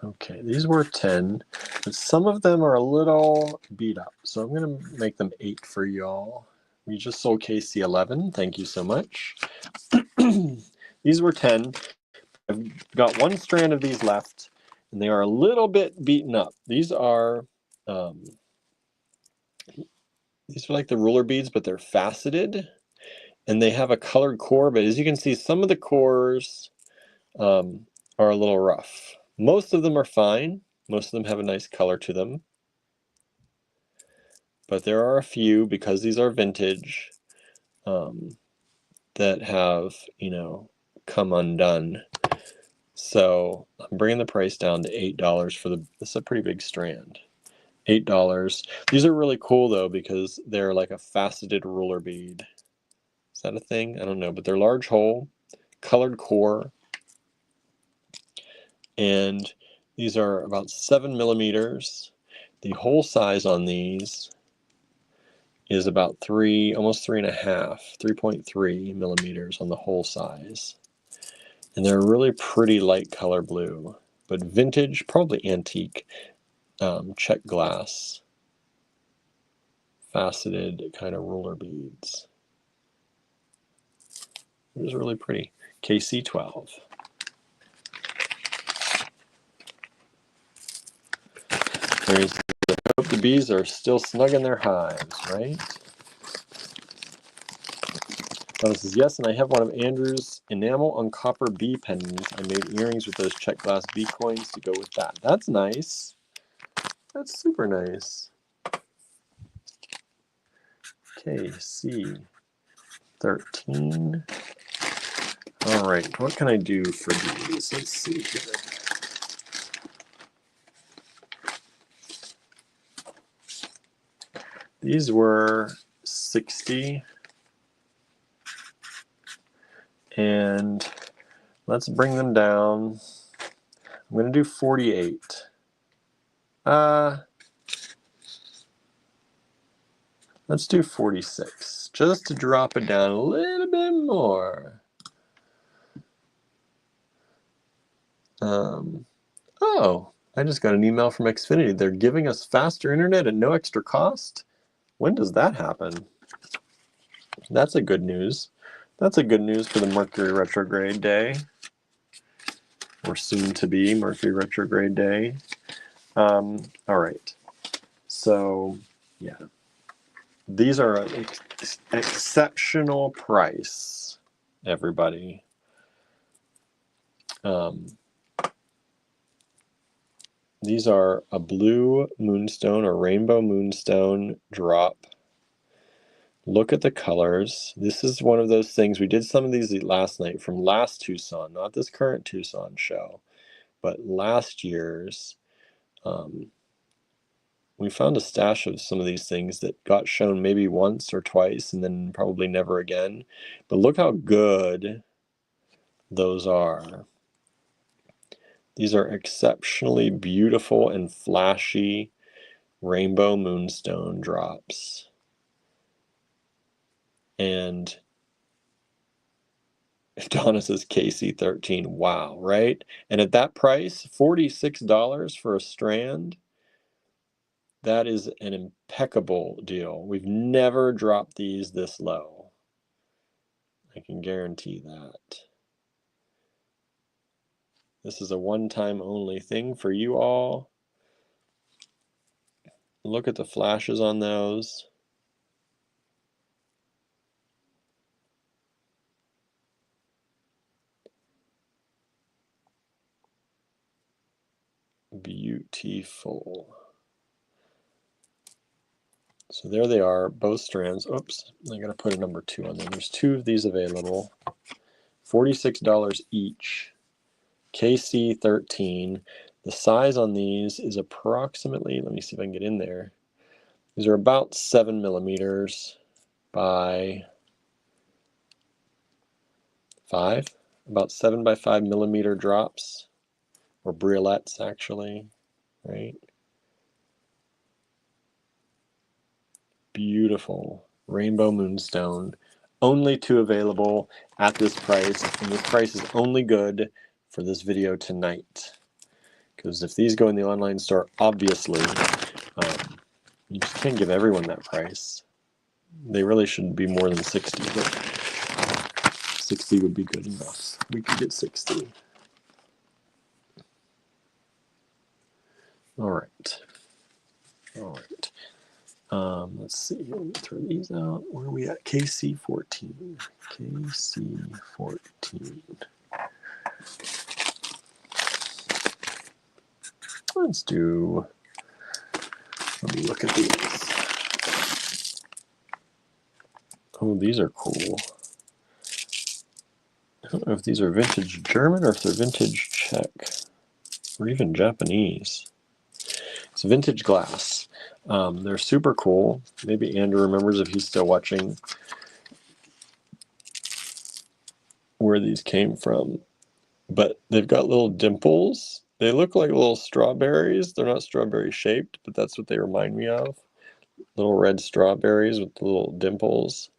[SPEAKER 2] Okay, these were 10, but some of them are a little beat up, so I'm going to make them 8 for y'all. We just sold KC11. Thank you so much. These were 10. I've got 1 strand of these left, and they are a little bit beaten up. These are like the ruler beads, but they're faceted, and they have a colored core. But as you can see, some of the cores are a little rough. Most of them are fine. Most of them have a nice color to them. But there are a few, because these are vintage, that have, come undone. So I'm bringing the price down to $8 for this is a pretty big strand. $8. These are really cool though, because they're like a faceted ruler bead. Is that a thing? I don't know, but they're large hole, colored core, and these are about 7 millimeters. The hole size on these is about almost 3.3 millimeters on the hole size. And they're really pretty light color blue, but vintage, probably antique, check glass, faceted kind of ruler beads. It was really pretty. KC12. I hope the bees are still snug in their hives, right? Donna says, yes, and I have one of Andrew's enamel on copper bee pendants. I made earrings with those check glass bee coins to go with that. That's nice. That's super nice. KC13. All right, what can I do for these? Let's see here. These were 60. And let's bring them down. I'm going to do 48. Let's do 46, just to drop it down a little bit more. Oh, I just got an email from Xfinity. They're giving us faster internet at no extra cost. When does that happen? That's a good news. That's a good news for the Mercury retrograde day, or soon to be Mercury retrograde day. All right. So, yeah. These are an exceptional price, everybody. These are a blue moonstone or rainbow moonstone drop. Look at the colors. This is one of those things. We did some of these last night from last Tucson, not this current Tucson show, but last year's. We found a stash of some of these things that got shown maybe once or twice and then probably never again. But look how good those are. These are exceptionally beautiful and flashy rainbow moonstone drops. And Donna says KC13. Wow, right? And at that price, $46 for a strand, that is an impeccable deal. We've never dropped these this low. I can guarantee that. This is a one-time only thing for you all. Look at the flashes on those. Beautiful. So there they are, both strands. Oops, I gotta put a number 2 on there. There's 2 of these available. $46 each. KC13. The size on these is approximately, let me see if I can get in there. These are about 7 millimeters by 5, about 7 by 5 millimeter drops, or briolettes actually, right? Beautiful rainbow moonstone. Only 2 available at this price, and this price is only good for this video tonight. Because if these go in the online store, obviously, you just can't give everyone that price. They really should be more than 60, but 60 would be good enough. We could get 60. All right. All right. Let's see. Let me throw these out. Where are we at? KC14. KC14. Let's do. Let me look at these. Oh, these are cool. I don't know if these are vintage German or if they're vintage Czech or even Japanese. It's vintage glass. They're super cool. Maybe Andrew remembers if he's still watching where these came from. But they've got little dimples. They look like little strawberries. They're not strawberry shaped, but that's what they remind me of. Little red strawberries with little dimples.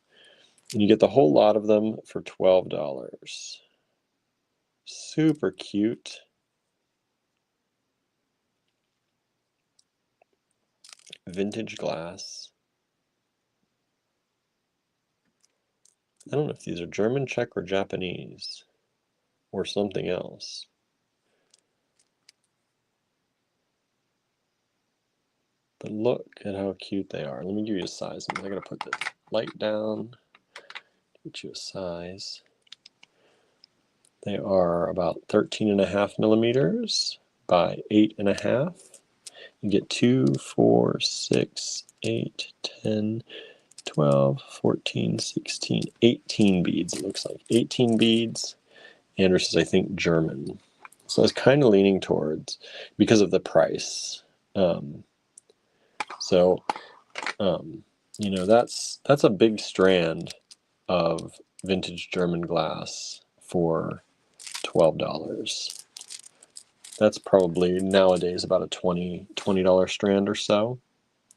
[SPEAKER 2] And you get the whole lot of them for $12. Super cute. Vintage glass. I don't know if these are German, Czech, or Japanese, or something else. But look at how cute they are. Let me give you a size. I'm going to put the light down, get you a size. They are about 13.5 millimeters by 8.5. You get 2, 4, 6, 8, 10, 12, 14, 16, 18 beads, it looks like. 18 beads. Andrew says, I think German. So I was kind of leaning towards, because of the price. You know, that's a big strand of vintage German glass for $12. That's probably nowadays about a $20 strand or so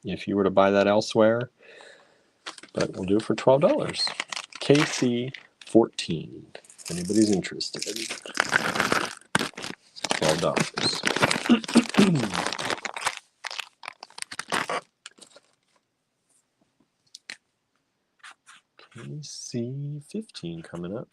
[SPEAKER 2] if you were to buy that elsewhere. But we'll do it for $12. KC14. If anybody's interested. $12. KC15 coming up.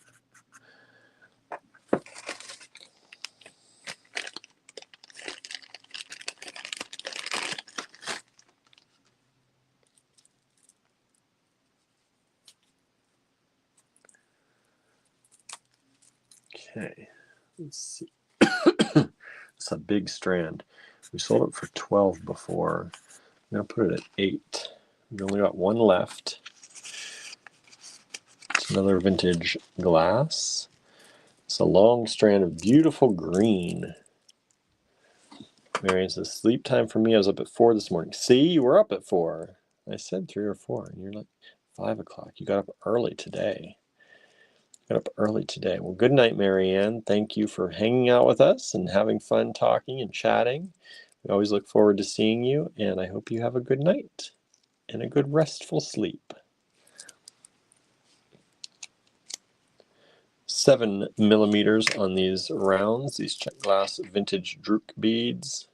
[SPEAKER 2] Okay, let's see. It's a big strand. We sold it for 12 before. I'm going to put it at 8. We only got one left. It's another vintage glass. It's a long strand of beautiful green. Marion says, sleep time for me. I was up at 4 this morning. See, you were up at 4. I said 3 or 4, and you're like 5 o'clock. You got up early today. Well, good night, Marianne. Thank you for hanging out with us and having fun talking and chatting. We always look forward to seeing you, and I hope you have a good night and a good restful sleep. 7 millimeters on these rounds, these Czech glass vintage Druk beads.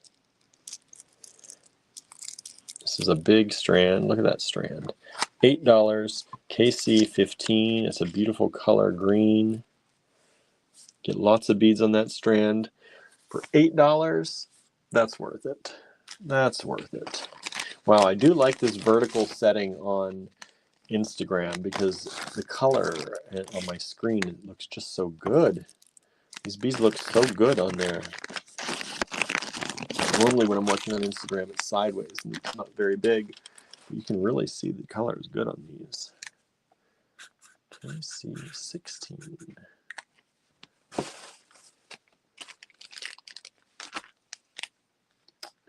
[SPEAKER 2] This is a big strand. Look at that strand. $8, KC15. It's a beautiful color green. Get lots of beads on that strand. For $8, that's worth it. That's worth it. Wow, I do like this vertical setting on Instagram because the color on my screen, it looks just so good. These beads look so good on there. Normally when I'm watching on Instagram, it's sideways and it's not very big. You can really see the color is good on these. KC16.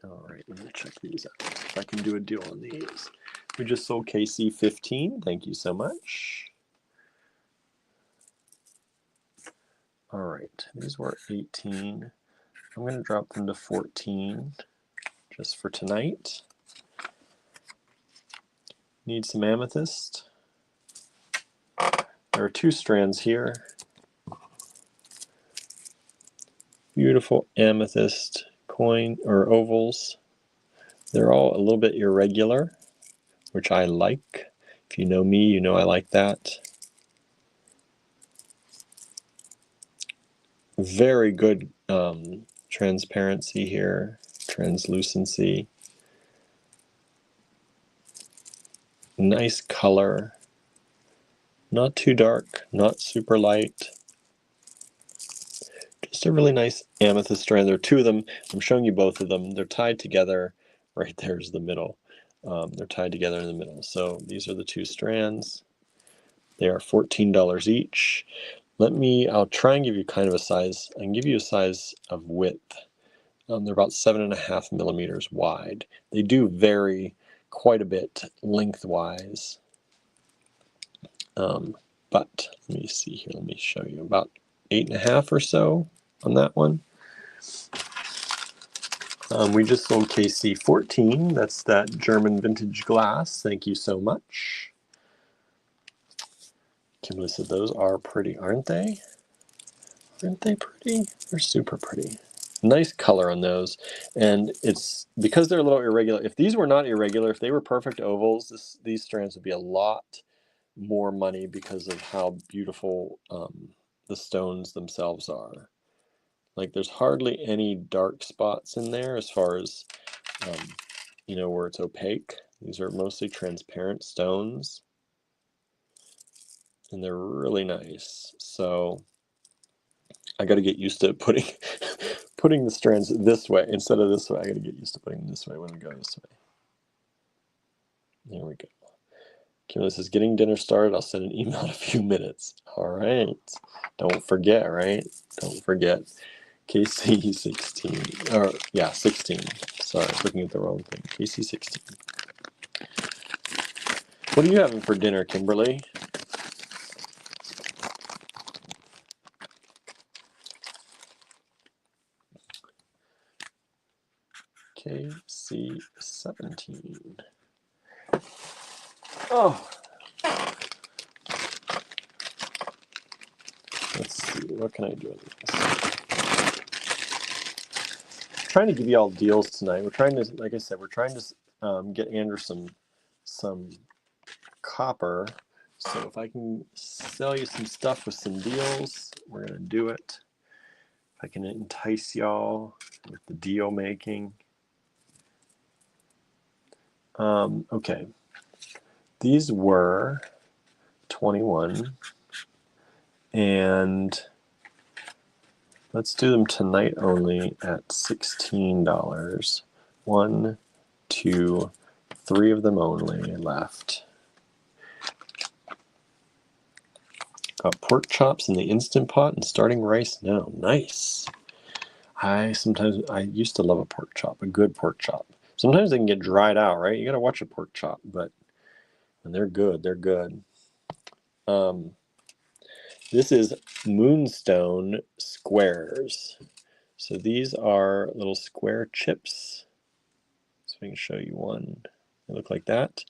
[SPEAKER 2] All right, let me check these out. If I can do a deal on these. We just sold KC15. Thank you so much. All right, these were 18. I'm going to drop them to 14 just for tonight. Need some amethyst. There are 2 strands here. Beautiful amethyst coin or ovals. They're all a little bit irregular, which I like. If you know me, you know I like that. Very good transparency here, translucency. Nice color. Not too dark, not super light. Just a really nice amethyst strand. There are 2 of them. I'm showing you both of them. They're tied together. Right there's the middle. They're tied together in the middle. So these are the 2 strands. They are $14 each. I'll try and give you kind of a size. I can give you a size of width. They're about 7.5 millimeters wide. They do vary quite a bit lengthwise. But let me see here. Let me show you. About 8.5 or so on that one. We just sold KC14. That's that German vintage glass. Thank you so much. Kimberly said those are pretty, aren't they? Aren't they pretty? They're super pretty. Nice color on those. And it's because they're a little irregular. If these were not irregular, if they were perfect ovals, these strands would be a lot more money because of how beautiful the stones themselves are. Like there's hardly any dark spots in there as far as, where it's opaque. These are mostly transparent stones. And they're really nice. So I got to get used to putting the strands this way instead of this way. I got to get used to putting them this way when we go this way. There we go. Kimberly says, getting dinner started. I'll send an email in a few minutes. All right. Don't forget, right? Don't forget. KC16. Or, yeah, 16. Sorry, I was looking at the wrong thing. KC16. What are you having for dinner, Kimberly? KC17. Oh. Let's see, what can I do with this? I'm trying to give you all deals tonight. We're trying to, like I said, we're trying to get Andrew some copper. So if I can sell you some stuff with some deals, we're going to do it. If I can entice y'all with the deal making. Okay. These were 21. And let's do them tonight only at $16. 1, 2, 3 of them only left. Got pork chops in the Instant Pot and starting rice now. Nice. I used to love a pork chop, a good pork chop. Sometimes they can get dried out, right? You got to watch a pork chop, but when they're good, they're good. This is Moonstone squares. So these are little square chips. So I can show you one. They look like that.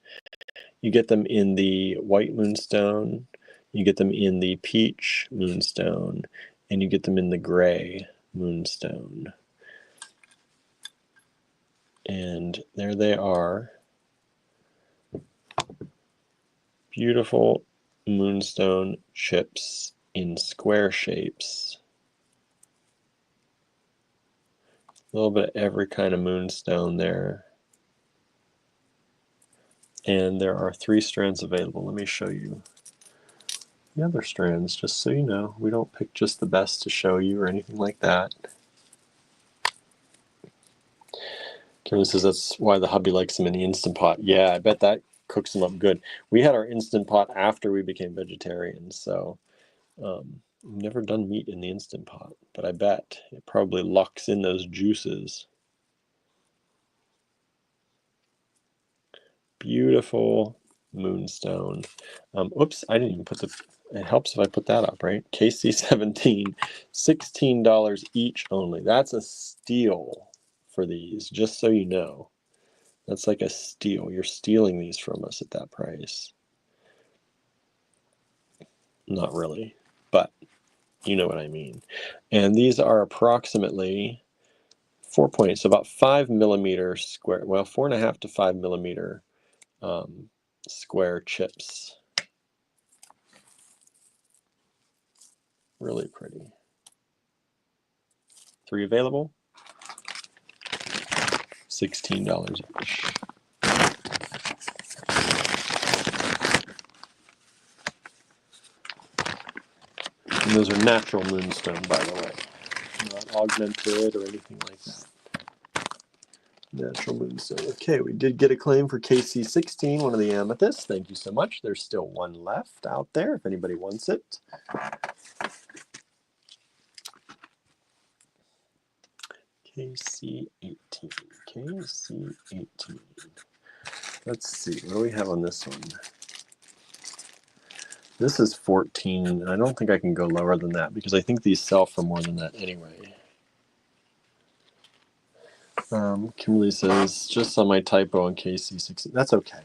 [SPEAKER 2] You get them in the white moonstone, you get them in the peach moonstone, and you get them in the gray moonstone. And there they are. Beautiful moonstone chips in square shapes. A little bit of every kind of moonstone there. And there are 3 strands available. Let me show you the other strands, just so you know. We don't pick just the best to show you or anything like that. Kimberly says that's why the hubby likes them in the Instant Pot. Yeah, I bet that cooks them up good. We had our Instant Pot after we became vegetarians, so we've never done meat in the Instant Pot, but I bet it probably locks in those juices. Beautiful moonstone. Oops, I didn't even put the... It helps if I put that up, right? KC17, $16 each only. That's a steal for these, just so you know. That's like a steal. You're stealing these from us at that price. Not really, but you know what I mean. And these are approximately 4.8, so about 5 millimeter square, well, 4.5 to 5 millimeter square chips. Really pretty. 3 available. $16 each. And those are natural moonstone, by the way. Not augmented or anything like that. Natural moonstone. Okay, we did get a claim for KC16, one of the amethysts. Thank you so much. There's still one left out there if anybody wants it. KC18. KC18. Let's see. What do we have on this one? This is 14, and I don't think I can go lower than that because I think these sell for more than that anyway. Kimberly says, just on my typo on KC16. That's okay.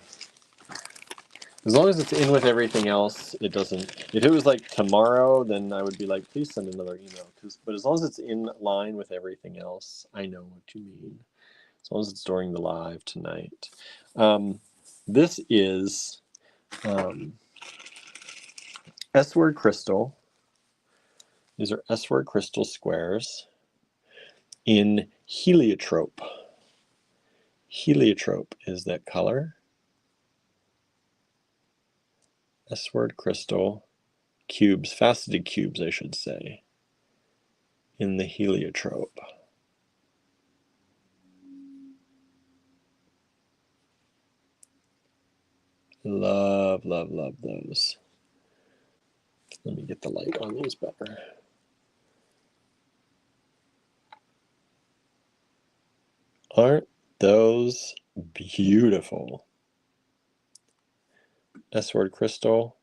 [SPEAKER 2] As long as it's in with everything else, it doesn't... If it was like tomorrow, then I would be like, please send another email. But as long as it's in line with everything else, I know what you mean. As long as it's during the live tonight. This is S-word crystal. These are S-word crystal squares in heliotrope. Heliotrope is that color. S-word crystal cubes, faceted cubes, I should say, in the heliotrope. Love, love, love those. Let me get the light on these better. Aren't those beautiful? S-word crystal,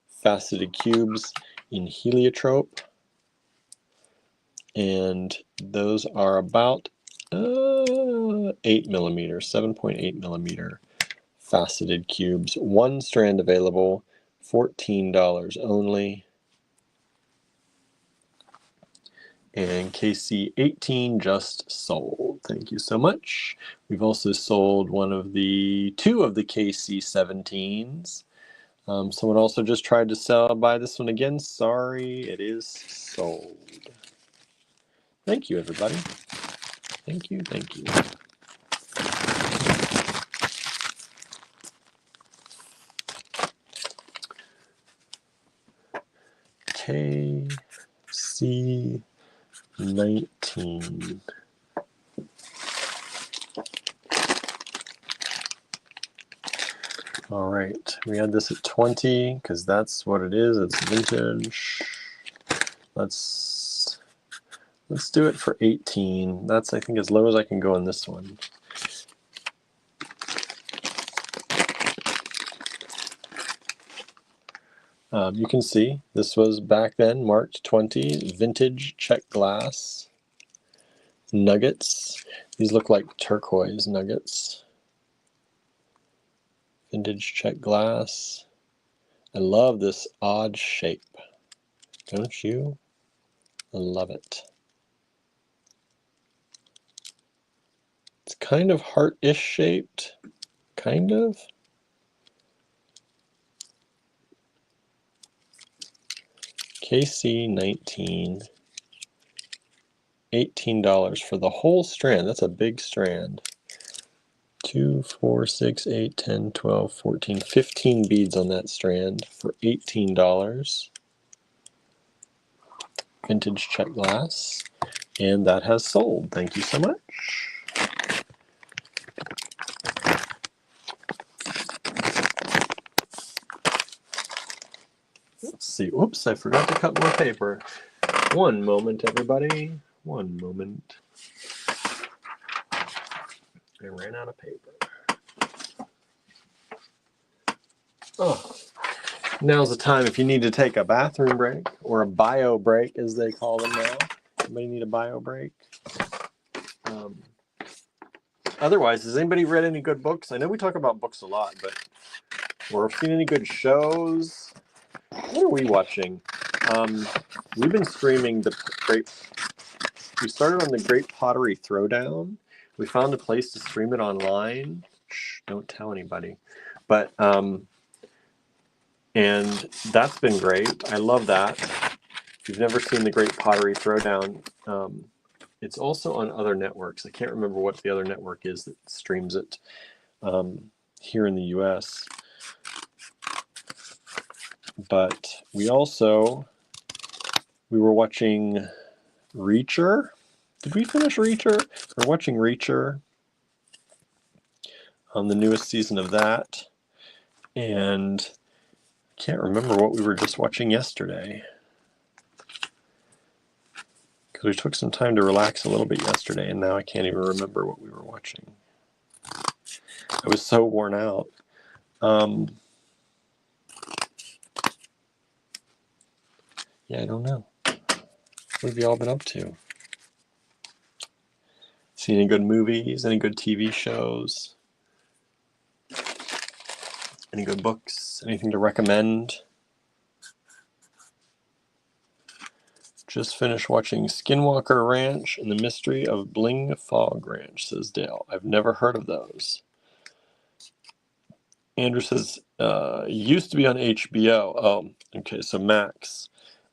[SPEAKER 2] faceted cubes in heliotrope. And those are about 8 millimeter, 7.8 millimeter faceted cubes. One strand available, $14 only. And KC18 just sold. Thank you so much. We've also sold two of the KC17s. Someone also just tried to buy this one again. Sorry, it is sold. Thank you, everybody. Thank you, thank you. KC19. All right, we had this at 20 because that's what it is. It's vintage. Let's do it for 18. That's, I think, as low as I can go on this one. You can see this was back then marked 20, vintage check glass nuggets. These look like turquoise nuggets. Vintage check glass. I love this odd shape. Don't you? I love it. It's kind of heart-ish shaped. Kind of. KC19. $18 for the whole strand. That's a big strand. 2, 4, 6, 8, 10, 12, 14, 15 beads on that strand for $18. Vintage check glass. And that has sold. Thank you so much. Let's see. Oops, I forgot to cut more paper. One moment, everybody. One moment. I ran out of paper. Oh, now's the time if you need to take a bathroom break or a bio break, as they call them now. Anybody need a bio break? Otherwise, has anybody read any good books? I know we talk about books a lot, but or seen any good shows? What are we watching? We've been streaming the Great. We started on the Great Pottery Throwdown. We found a place to stream it online. Shh, don't tell anybody. But and that's been great. I love that. If you've never seen the Great Pottery Throwdown, it's also on other networks. I can't remember what the other network is that streams it here in the US. But we were watching Reacher. Did we finish Reacher? We're watching Reacher on the newest season of that. And I can't remember what we were just watching yesterday. Because we took some time to relax a little bit yesterday, and now I can't even remember what we were watching. I was so worn out. Yeah, I don't know. What have you all been up to? Seen any good movies? Any good TV shows? Any good books? Anything to recommend? Just finished watching Skinwalker Ranch and the Mystery of Bling Fog Ranch, says Dale. I've never heard of those. Andrew says, used to be on HBO. Oh, okay, so Max.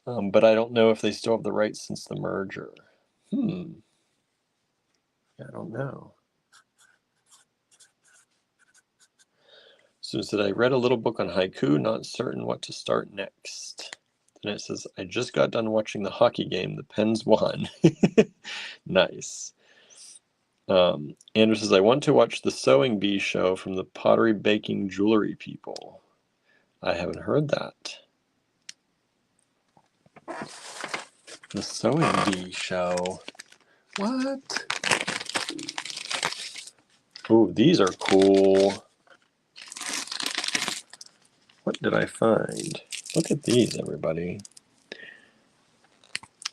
[SPEAKER 2] But I don't know if they still have the rights since the merger. Yeah, I don't know. So said, I read a little book on haiku, not certain what to start next. And it says, I just got done watching the hockey game. The Pens won. Nice. Andrew says, I want to watch the Sewing Bee show from the Pottery Baking Jewelry people. I haven't heard that. The Sewing Bee show. What? Ooh, these are cool. What did I find? Look at these, everybody.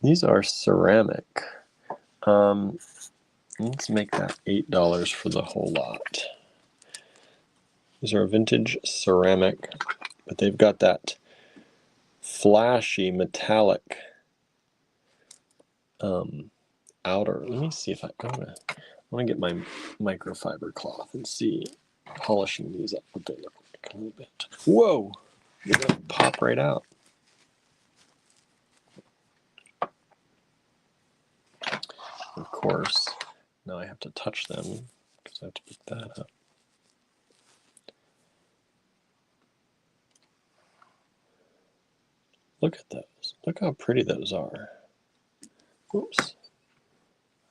[SPEAKER 2] These are ceramic. Let's make that $8 for the whole lot. These are vintage ceramic, but they've got that flashy metallic outer. Let me see if I want to get my microfiber cloth and see polishing these up what they look like a little bit. Whoa! They're gonna pop right out. Of course, now I have to touch them because I have to pick that up. Look at those. Look how pretty those are. Whoops.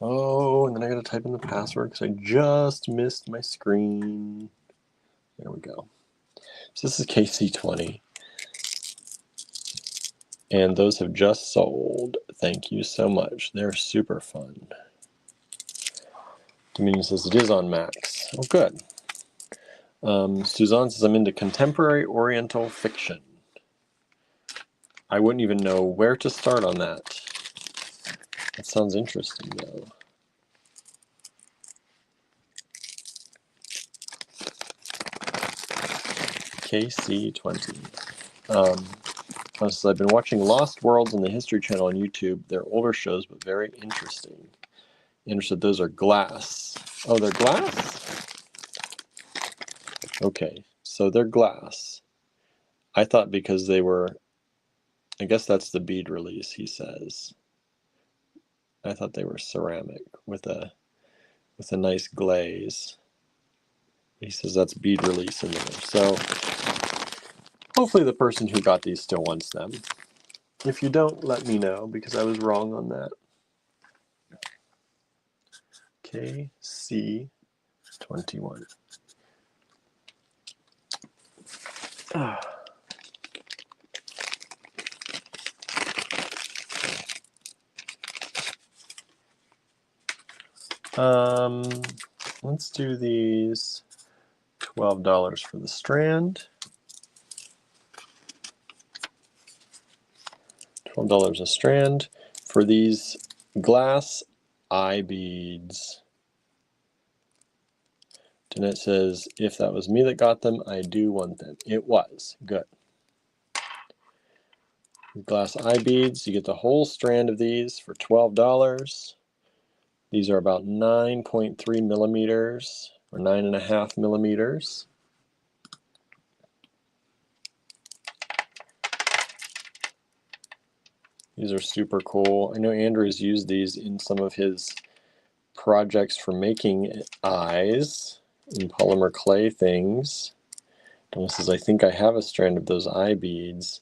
[SPEAKER 2] Oh, and then I gotta type in the password because I just missed my screen. There we go. So this is KC20. And those have just sold. Thank you so much. They're super fun. Dominion says it is on Max. Oh, good. Suzanne says I'm into contemporary Oriental fiction. I wouldn't even know where to start on that. That sounds interesting, though. KC20. I've been watching Lost Worlds on the History Channel on YouTube. They're older shows, but very interesting. Interested, those are glass. Oh, they're glass? Okay, so they're glass. I thought because they were, I guess that's the bead release, he says. I thought they were ceramic with a nice glaze. He says that's bead release in there. So hopefully the person who got these still wants them. If you don't, let me know because I was wrong on that. KC21. Let's do these $12 for the strand. $12 a strand for these glass eye beads. Danette says, if that was me that got them, I do want them. It was. Good. Glass eye beads, you get the whole strand of these for $12. These are about 9.3 millimeters or 9.5 millimeters. These are super cool. I know Andrew's used these in some of his projects for making eyes in polymer clay things. And this is, I think I have a strand of those eye beads.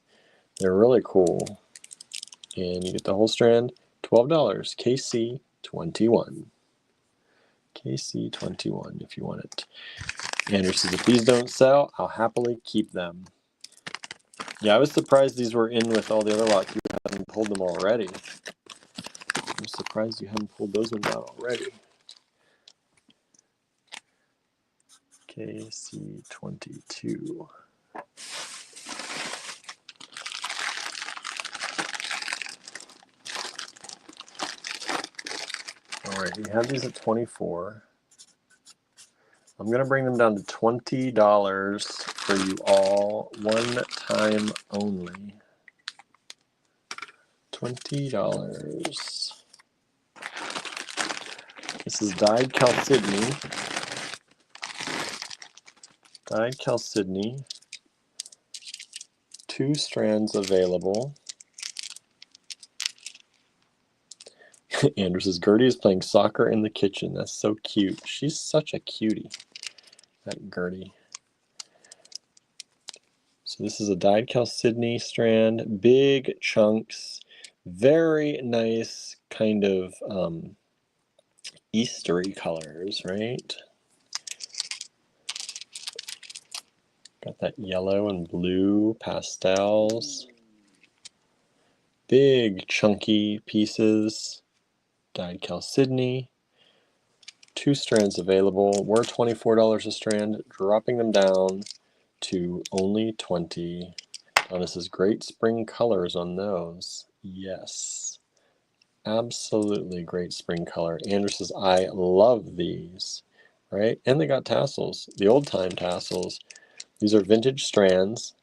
[SPEAKER 2] They're really cool. And you get the whole strand, $12, KC21. KC21 if you want it. Andrew says, if these don't sell, I'll happily keep them. Yeah, I was surprised these were in with all the other lots. You hadn't pulled them already. I'm surprised you haven't pulled those ones out already. KC22. All right, we have these at 24. I'm going to bring them down to $20 for you all, one time only. $20. This is dyed chalcedony. Dyed chalcedony. 2 strands available. Andrew says, Gertie is playing soccer in the kitchen. That's so cute. She's such a cutie, that Gertie. So this is a dyed chalcedony strand, big chunks, very nice kind of Eastery colors, right? Got that yellow and blue pastels. Big chunky pieces, dyed chalcedony. 2 strands available. We're $24 a strand, dropping them down to only $20. Oh, this is great spring colors on those. Yes. Absolutely great spring color. Andrew says, I love these, right? And they got tassels, the old time tassels. These are vintage strands.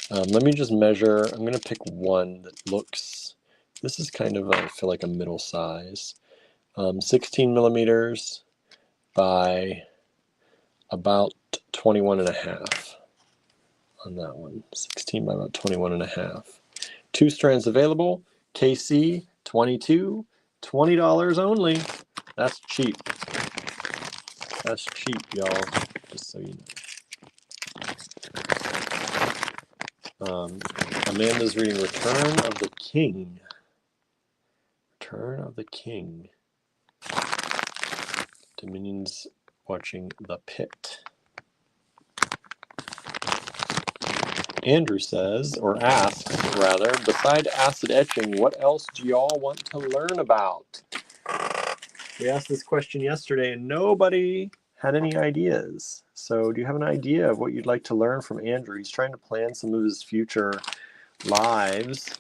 [SPEAKER 2] Let me just measure. I'm going to pick one that looks, this is kind of, I feel like a middle size. 16 millimeters by about 21.5 on that one. 16 by about 21.5. 2 strands available. KC22, $20 only. That's cheap. That's cheap, y'all. Just so you know. Amanda's reading Return of the King. Return of the King. Dominion's watching The Pit. Andrew says, or asks rather, beside acid etching, what else do y'all want to learn about? We asked this question yesterday and nobody had any ideas. So do you have an idea of what you'd like to learn from Andrew? He's trying to plan some of his future lives.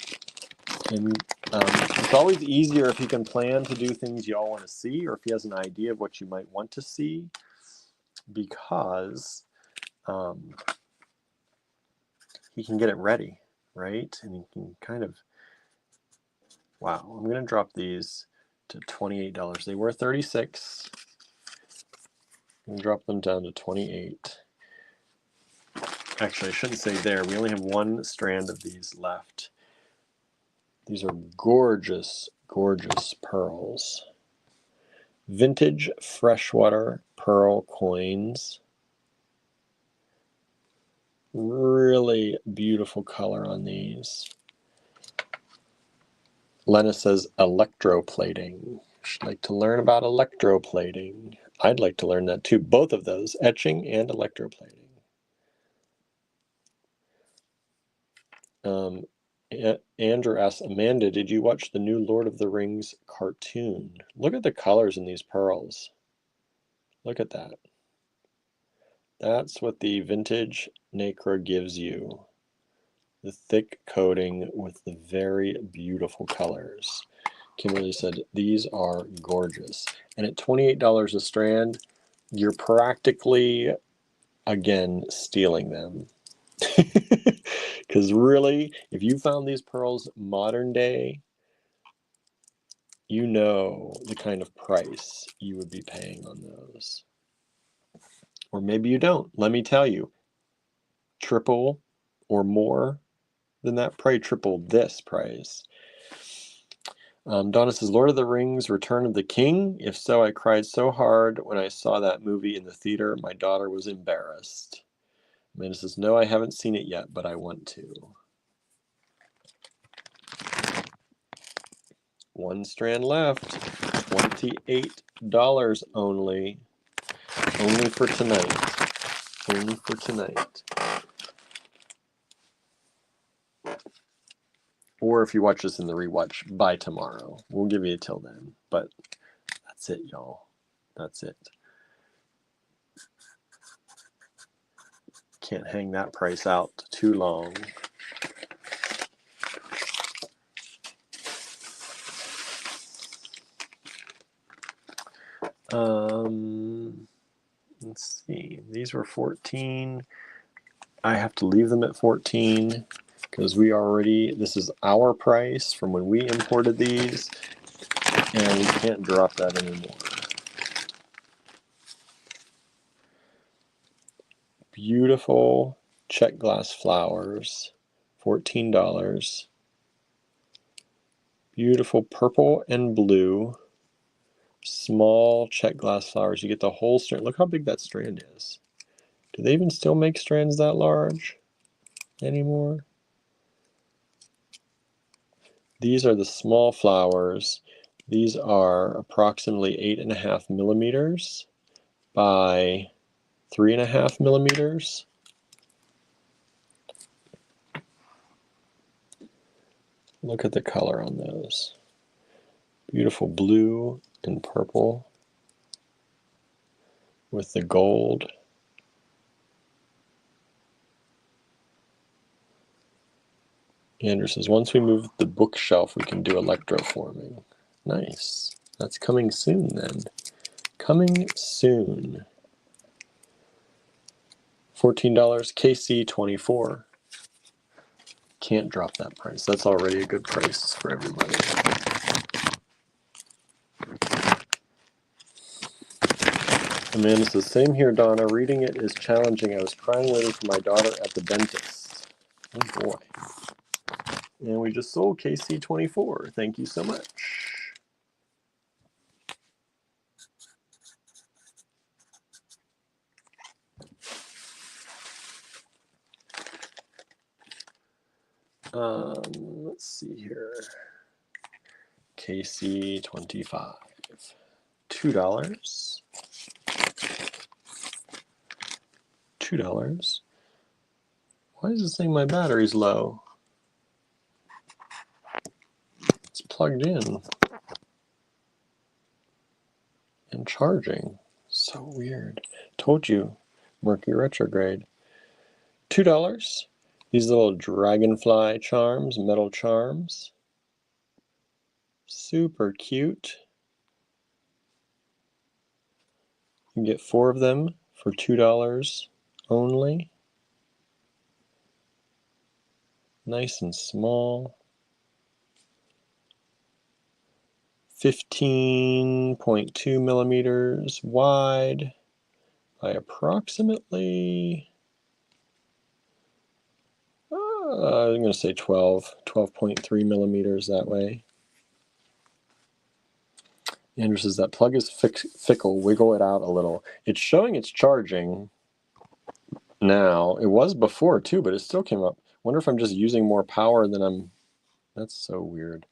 [SPEAKER 2] And it's always easier if he can plan to do things you all want to see, or if he has an idea of what you might want to see, because he can get it ready, right? And he can kind of, wow, I'm going to drop these to $28. They were $36. I'm going to drop them down to $28. Actually, I shouldn't say there. We only have 1 strand of these left. These are gorgeous, gorgeous pearls. Vintage freshwater pearl coins. Really beautiful color on these. Lena says electroplating. She'd like to learn about electroplating. I'd like to learn that too. Both of those, etching and electroplating. Andrew asks, Amanda, did you watch the new Lord of the Rings cartoon? Look at the colors in these pearls. Look at that. That's what the vintage nacre gives you. The thick coating with the very beautiful colors. Kimberly said, these are gorgeous. And at $28 a strand, you're practically, again, stealing them. Because really, if you found these pearls modern day, you know the kind of price you would be paying on those. Or maybe you don't. Let me tell you, triple or more than that, probably triple this price. Donna says, Lord of the Rings, Return of the King? If so, I cried so hard when I saw that movie in the theater. My daughter was embarrassed. Amanda says, no, I haven't seen it yet, but I want to. One strand left. $28 only. Only for tonight. Only for tonight. Or if you watch this in the rewatch, by tomorrow. We'll give you till then. But that's it, y'all. That's it. Can't hang that price out too long. Let's see. These were 14. I have to leave them at 14 because this is our price from when we imported these, and we can't drop that anymore. Beautiful check glass flowers, $14. Beautiful purple and blue, small check glass flowers. You get the whole strand. Look how big that strand is. Do they even still make strands that large anymore? These are the small flowers. These are approximately 8.5 millimeters by 3.5 millimeters. Look at the color on those. Beautiful blue and purple with the gold. Andrew says, once we move the bookshelf, we can do electroforming. Nice. That's coming soon then. Coming soon. $14, KC24. Can't drop that price. That's already a good price for everybody. Amanda says, same here, Donna. Reading it is challenging. I was crying waiting for my daughter at the dentist. Oh boy. And we just sold KC24. Thank you so much. Let's see here. KC25. $2. $2. Why is it saying my battery's low? It's plugged in and charging. So weird. Told you, Mercury retrograde. $2. These little dragonfly charms, metal charms. Super cute. You can get 4 of them for $2 only. Nice and small. 15.2 millimeters wide by approximately, I'm going to say 12.3 millimeters that way. Andrew says that plug is fickle. Wiggle it out a little. It's showing it's charging now. It was before too, but it still came up. Wonder if I'm just using more power than I'm. That's so weird.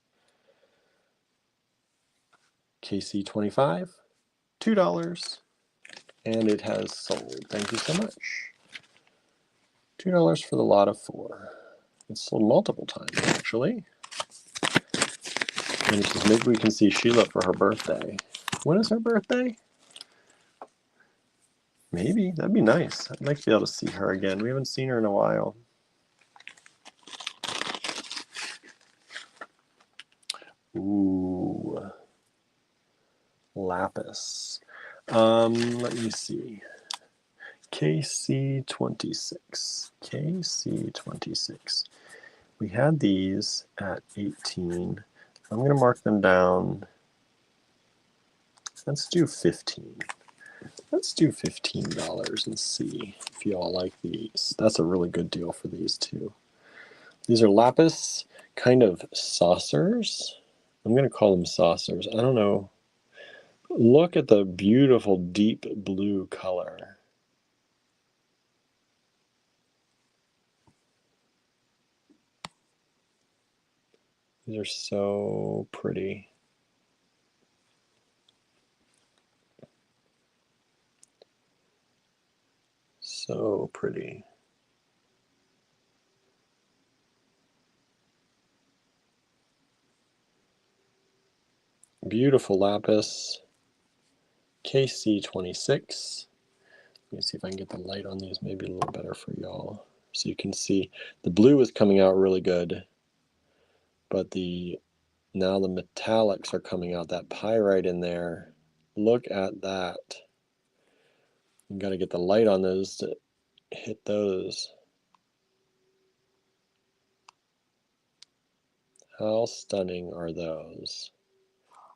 [SPEAKER 2] KC25, $2, and it has sold. Thank you so much. $2 for the lot of 4. It's sold multiple times, actually. And she says, maybe we can see Sheila for her birthday. When is her birthday? Maybe. That'd be nice. I'd like to be able to see her again. We haven't seen her in a while. Ooh. Lapis. Let me see. KC26. KC26. We had these at 18. I'm going to mark them down. Let's do 15. Let's do $15 and see if you all like these. That's a really good deal for these too. These are lapis kind of saucers. I'm going to call them saucers. I don't know. Look at the beautiful deep blue color. These are so pretty. So pretty. Beautiful lapis. KC26. Let me see if I can get the light on these maybe a little better for y'all. So you can see the blue is coming out really good, but now the metallics are coming out. That pyrite in there. Look at that. You got to get the light on those to hit those. How stunning are those?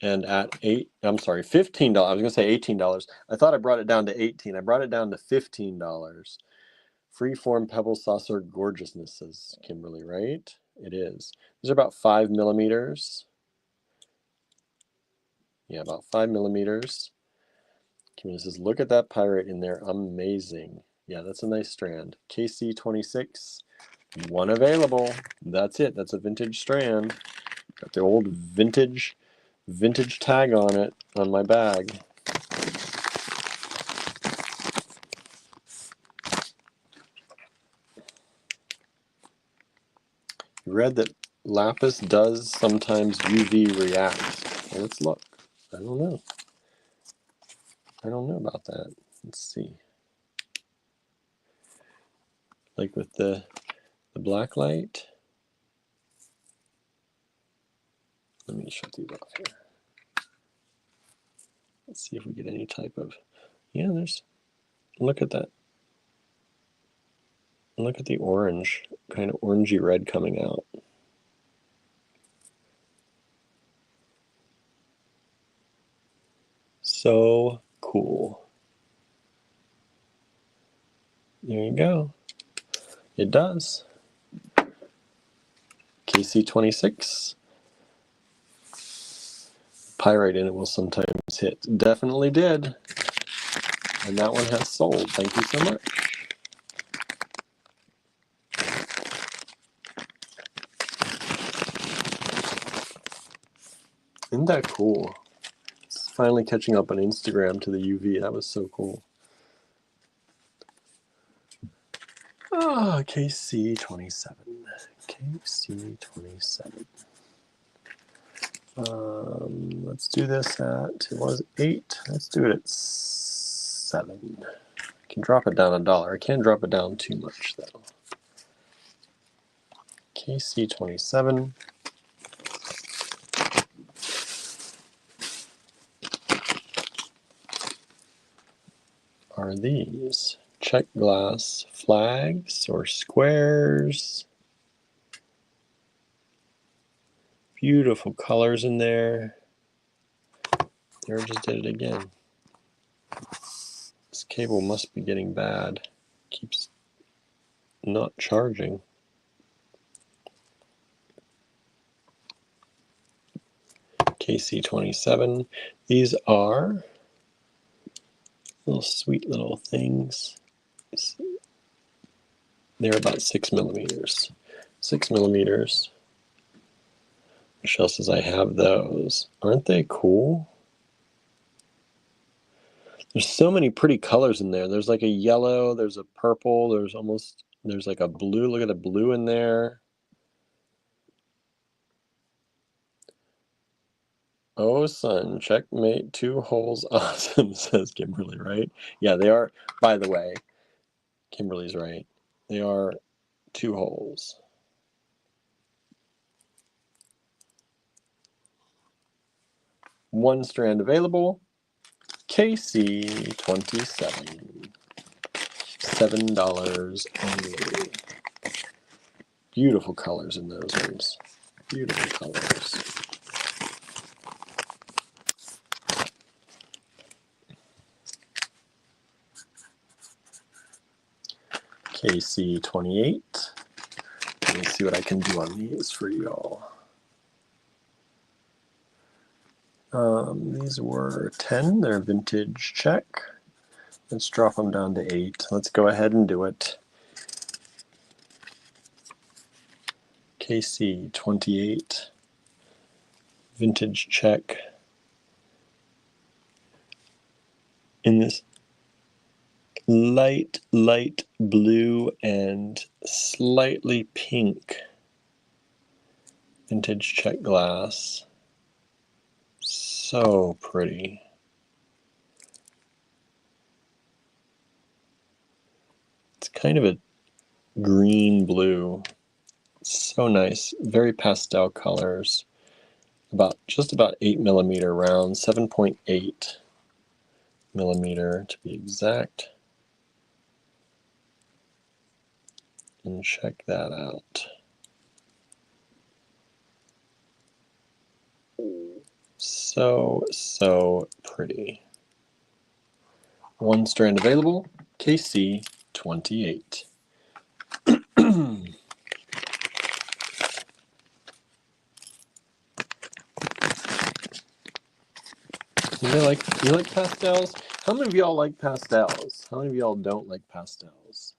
[SPEAKER 2] And at $15. I was going to say $18. I thought I brought it down to 18. I brought it down to $15. Freeform pebble saucer gorgeousness, says Kimberly, right? It is. These are about 5 millimeters. Yeah, about 5 millimeters. Kimberly says, look at that pyrite in there. Amazing. Yeah, that's a nice strand. KC26, one available. That's it. That's a vintage strand. Got the old vintage tag on it on my bag. You read that lapis does sometimes UV react. Well, let's look. I don't know. I don't know about that. Let's see. Like with the black light. Let me shut these off here. Let's see if we get any type of, yeah, look at that. Look at the orange, kind of orangey red coming out. So cool. There you go. It does. KC26. Pyrite in it will sometimes hit. Definitely did. And that one has sold. Thank you so much. Isn't that cool? It's finally catching up on Instagram to the UV. That was so cool. KC27. KC27. Let's do this at, it was 8. Let's do it at 7. I can drop it down $1. I can't drop it down too much though. KC27. Are these check glass flags or squares? Beautiful colors in there. There, just did it again. This cable must be getting bad. Keeps not charging. KC27. These are little sweet little things. They're about 6 millimeters. 6 millimeters. Michelle says, I have those. Aren't they cool? There's so many pretty colors in there. There's like a yellow, there's a purple, there's like a blue. Look at the blue in there. Oh, son, checkmate, 2 holes. Awesome, says Kimberly, right? Yeah, they are. By the way, Kimberly's right. They are 2 holes. One strand available. KC27. $7 only. Beautiful colors in those ones. Beautiful colors. KC28. Let me see what I can do on these for y'all. These were 10. They're vintage check. Let's drop them down to 8. Let's go ahead and do it. KC28. Vintage check. In this light blue and slightly pink vintage check glass. So pretty. It's kind of a green blue. So nice. Very pastel colors. Just about 8mm round, 7.8mm to be exact. And check that out. So pretty. One strand available, KC28. You like pastels? How many of y'all like pastels? How many of y'all don't like pastels?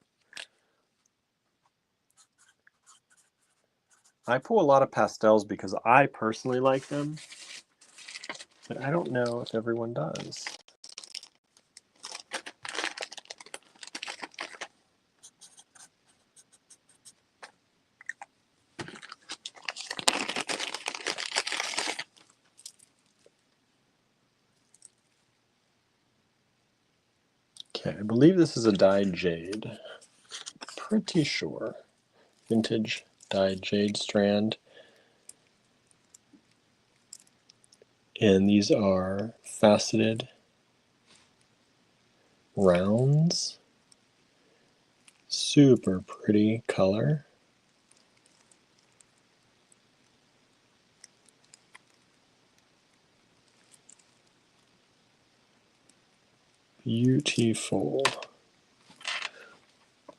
[SPEAKER 2] I pull a lot of pastels because I personally like them, but I don't know if everyone does. Okay, I believe this is a dyed jade. Pretty sure. Vintage dyed jade strand. And these are faceted rounds. Super pretty color. Beautiful.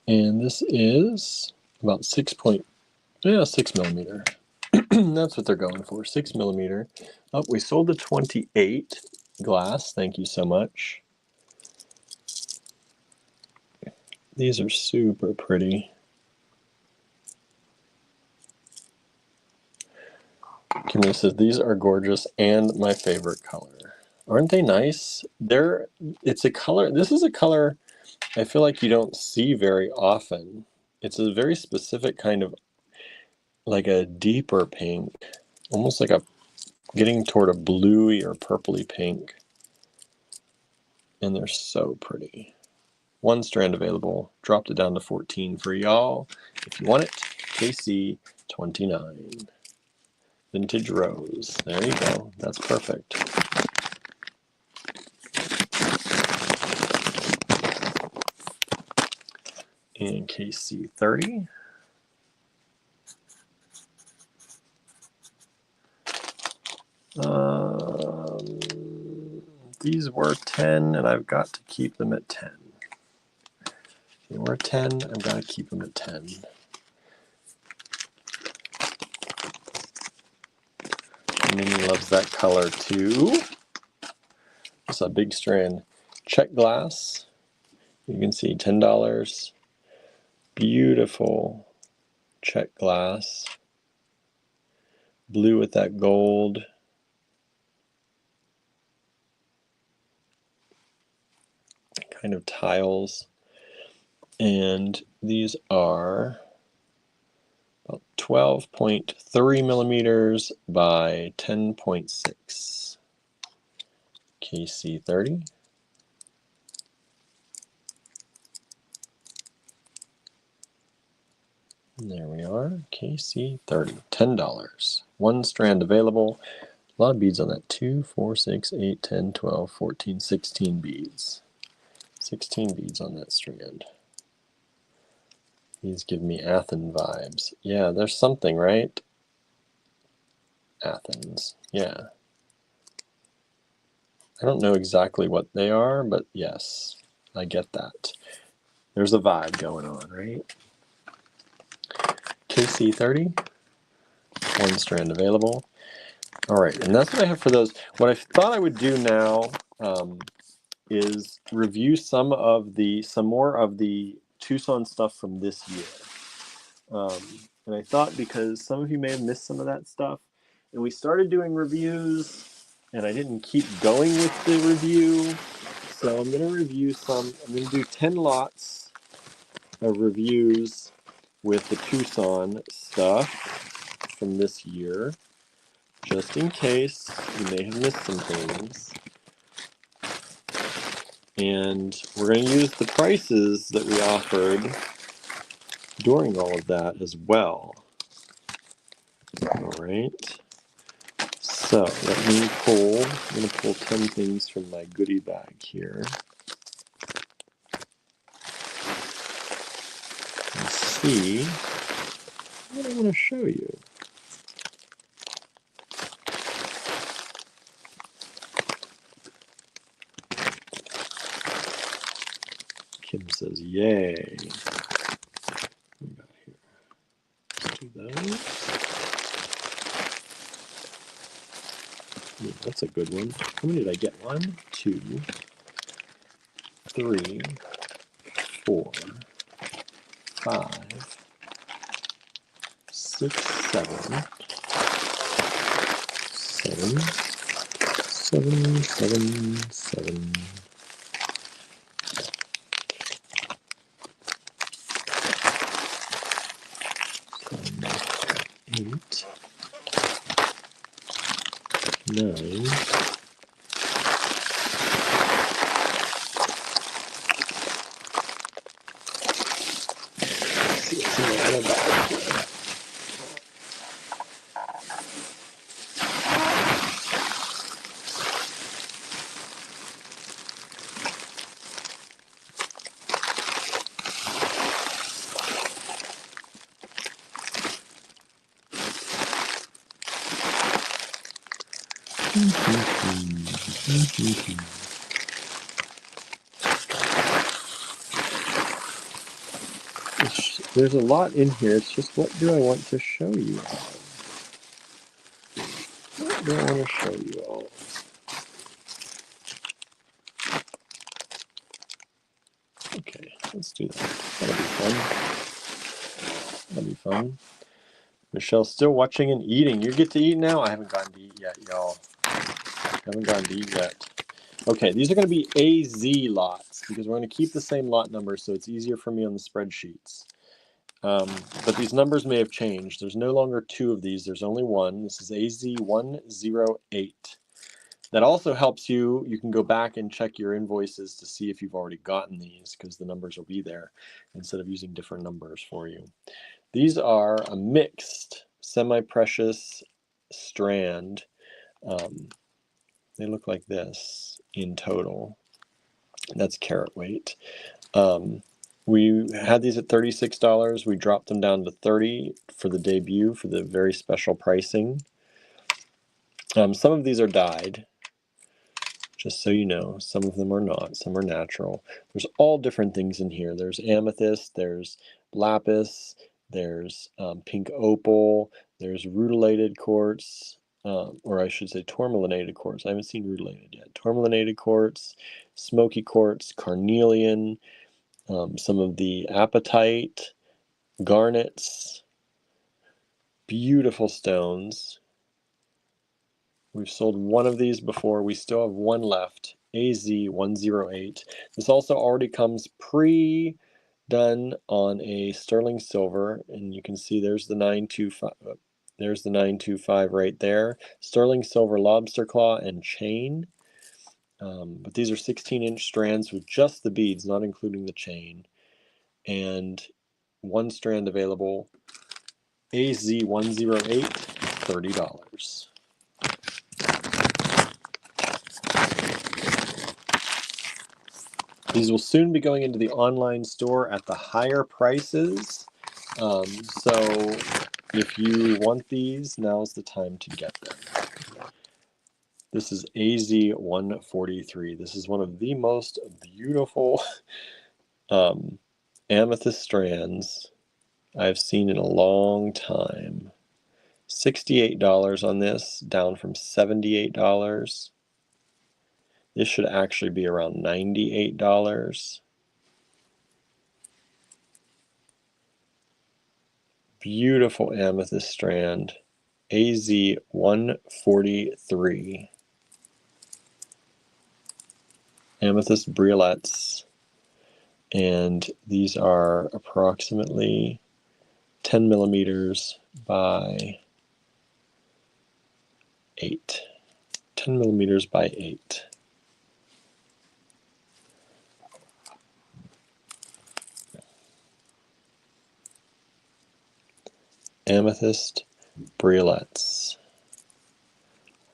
[SPEAKER 2] And this is about 6mm. That's what they're going for, 6mm. Oh, we sold the 28 glass. Thank you so much. These are super pretty. Kimberly says these are gorgeous and my favorite color. Aren't they nice? It's a color. This is a color I feel like you don't see very often. It's a very specific kind of like a deeper pink, almost like a getting toward a bluey or purpley pink. And they're so pretty. One strand available. Dropped it down to 14 for y'all. If you want it, KC29. Vintage rose. There you go. That's perfect. And KC30. These were 10, and I've got to keep them at 10. They were 10, I've got to keep them at 10. Minnie loves that color too. It's a big strand. Check glass. You can see $10. Beautiful check glass. Blue with that gold. Kind of tiles. And these are about 12.3 millimeters by 10.6. KC30. And there we are, KC30, $10. One strand available. A lot of beads on that. 2, 4, 6, 8, 10, 12, 14, 16 beads. 16 beads on that strand. These give me Athens vibes. Yeah, there's something, right? Athens, yeah. I don't know exactly what they are, but yes, I get that. There's a vibe going on, right? KC30, one strand available. All right, and that's what I have for those. What I thought I would do now is review some more of the Tucson stuff from this year. And I thought, because some of you may have missed some of that stuff, and we started doing reviews, and I didn't keep going with the review. So I'm going to review some. I'm going to do 10 lots of reviews with the Tucson stuff from this year, just in case you may have missed some things. And we're going to use the prices that we offered during all of that as well. All right. So let me pull, I'm going to pull 10 things from my goodie bag here. And see what I want to show you. Kim says, yay. What we got here? Let's do those. Ooh, that's a good one. How many did I get? 1, 2, 3, 4, 5, 6, 7, 7, 7, 7, 7. 8, 9, There's a lot in here. It's just, what do I want to show you all? What do I want to show you all? Okay, let's do that. That'll be fun. That'll be fun. Michelle's still watching and eating. You get to eat now? I haven't gotten to eat yet, y'all. Haven't gotten to eat yet. Okay, these are going to be AZ lots because we're going to keep the same lot number so it's easier for me on the spreadsheets. But these numbers may have changed. There's no longer 2 of these. There's only 1. This is AZ108. That also helps you. You can go back and check your invoices to see if you've already gotten these, because the numbers will be there instead of using different numbers for you. These are a mixed semi-precious strand. They look like this in total. That's carat weight. We had these at $36. We dropped them down to $30 for the debut, for the very special pricing. Some of these are dyed, just so you know. Some of them are not. Some are natural. There's all different things in here. There's amethyst, there's lapis, there's pink opal, there's rutilated quartz, or I should say tourmalinated quartz. I haven't seen rutilated yet. Tourmalinated quartz, smoky quartz, carnelian, some of the apatite, garnets, beautiful stones. We've sold one of these before. We still have one left, AZ108. This also already comes done on a sterling silver, and you can see there's the 925. There's the 925 right there. Sterling silver lobster claw and chain. But these are 16-inch strands with just the beads, not including the chain. And one strand available. AZ108, $30. These will soon be going into the online store at the higher prices. So if you want these, now's the time to get them. This is AZ143. This is one of the most beautiful amethyst strands I've seen in a long time. $68 on this, down from $78. This should actually be around $98. Beautiful amethyst strand, AZ143. Amethyst briolettes, and these are approximately 10 millimeters by 8. 10 millimeters by 8. Amethyst briolettes,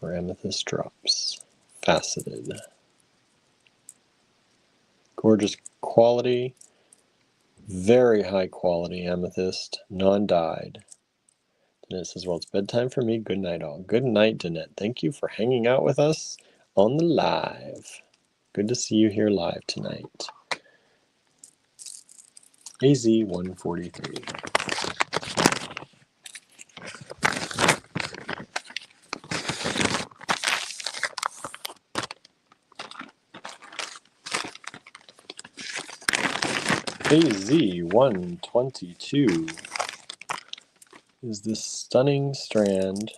[SPEAKER 2] or amethyst drops, faceted. Gorgeous quality, very high quality amethyst, non-dyed. Danette says, well, it's bedtime for me. Good night, all. Good night, Danette. Thank you for hanging out with us on the live. Good to see you here live tonight. AZ143. AZ122 is this stunning strand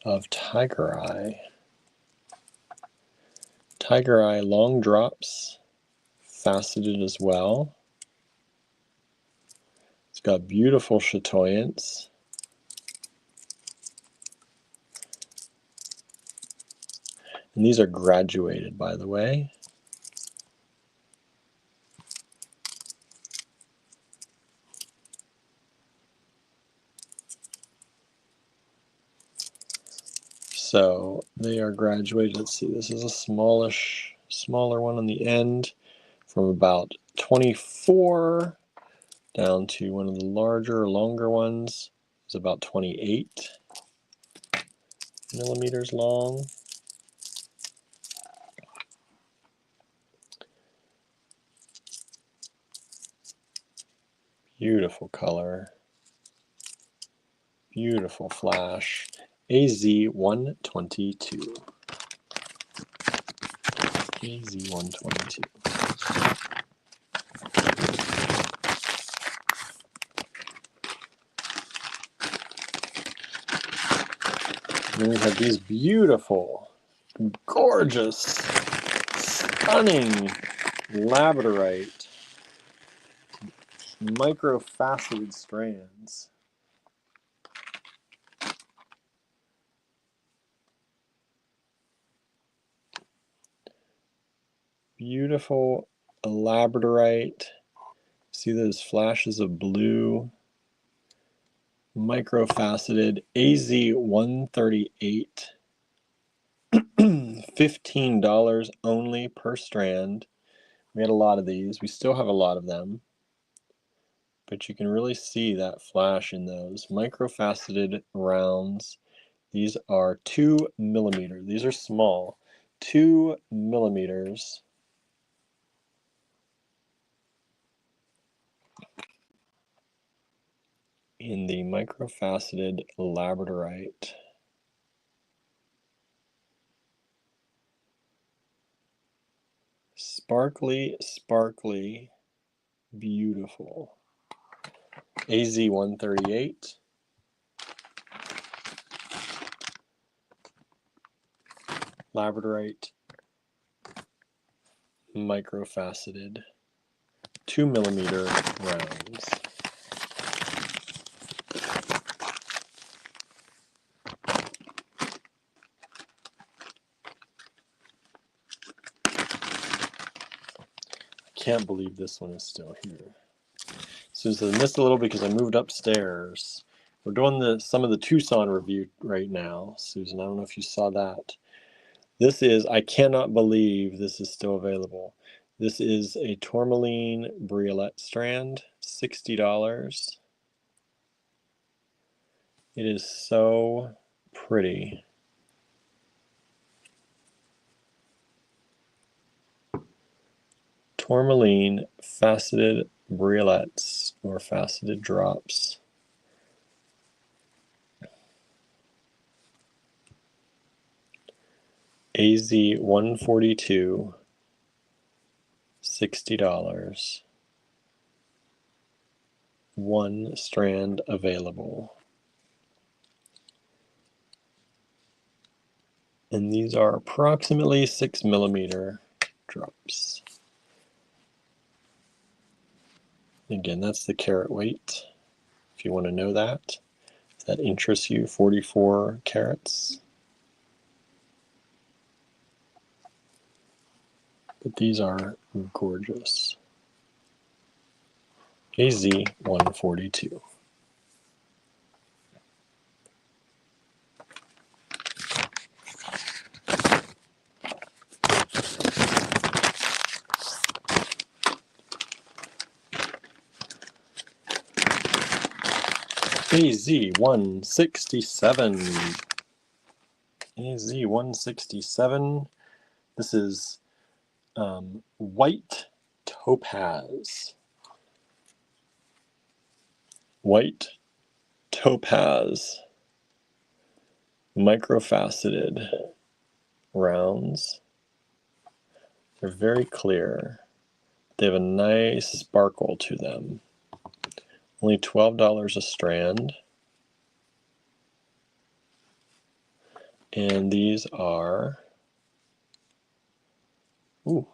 [SPEAKER 2] of tiger eye. Tiger eye long drops, faceted as well. It's got beautiful chatoyance. And these are graduated, by the way. So they are graduated. Let's see, this is a smaller one on the end, from about 24 down to one of the longer ones is about 28 millimeters long. Beautiful color. Beautiful flash. AZ122. AZ122. And then we have these beautiful, gorgeous, stunning labradorite microfaceted strands. Beautiful labradorite. See those flashes of blue? Microfaceted. AZ138. $15 only per strand. We had a lot of these. We still have a lot of them. But you can really see that flash in those. Microfaceted rounds. These are 2 millimeters. These are small. 2 millimeters. In the microfaceted labradorite. Sparkly, sparkly, beautiful. AZ138. Labradorite, microfaceted,
[SPEAKER 1] 2 millimeter rounds. I can't believe this one is still here. Susan, I missed a little because I moved upstairs. We're doing some of the Tucson review right now. Susan, I don't know if you saw that. This is, I cannot believe this is still available. This is a tourmaline briolette strand, $60. It is so pretty. Tourmaline faceted briolettes or faceted drops. AZ 142, $60. One strand available. And these are approximately 6 millimeter drops. Again, that's the carat weight, if you want to know that. If that interests you, 44 carats. But these are gorgeous. AZ 142. AZ 167. AZ 167. This is white topaz. White topaz. Microfaceted rounds. They're very clear. They have a nice sparkle to them. Only $12 a strand. And these are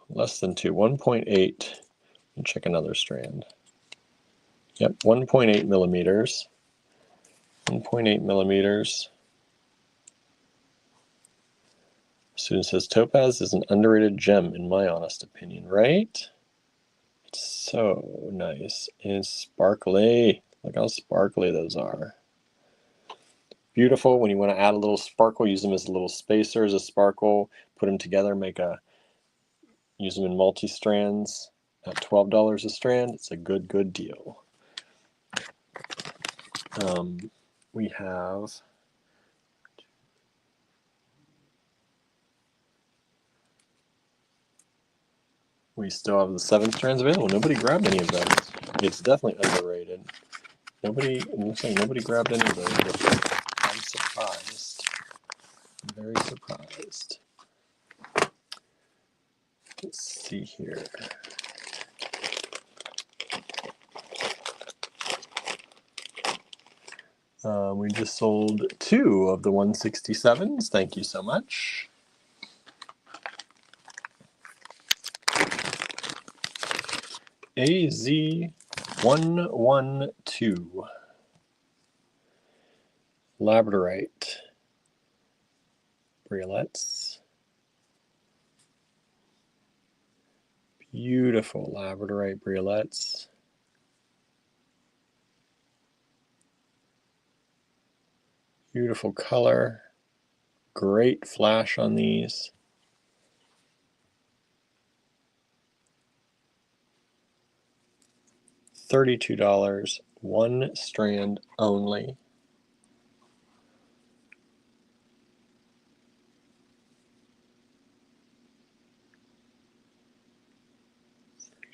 [SPEAKER 1] less than 2, 1.8. And check another strand. Yep, 1.8 millimeters. 1.8 millimeters. Student says topaz is an underrated gem in my honest opinion, right? It's so nice and sparkly. Look how sparkly those are. Beautiful. When you want to add a little sparkle, use them as a little spacer, as a sparkle. Put them together, use them in multi-strands at $12 a strand. It's a good deal. We still have the 7 strands available. Nobody grabbed any of those. It's definitely underrated. Nobody grabbed any of those. I'm surprised. I'm very surprised. Let's see here. We just sold 2 of the 167s. Thank you so much. AZ 112. Labradorite briolettes. Beautiful labradorite briolettes. Beautiful color. Great flash on these. $32, 1 strand only.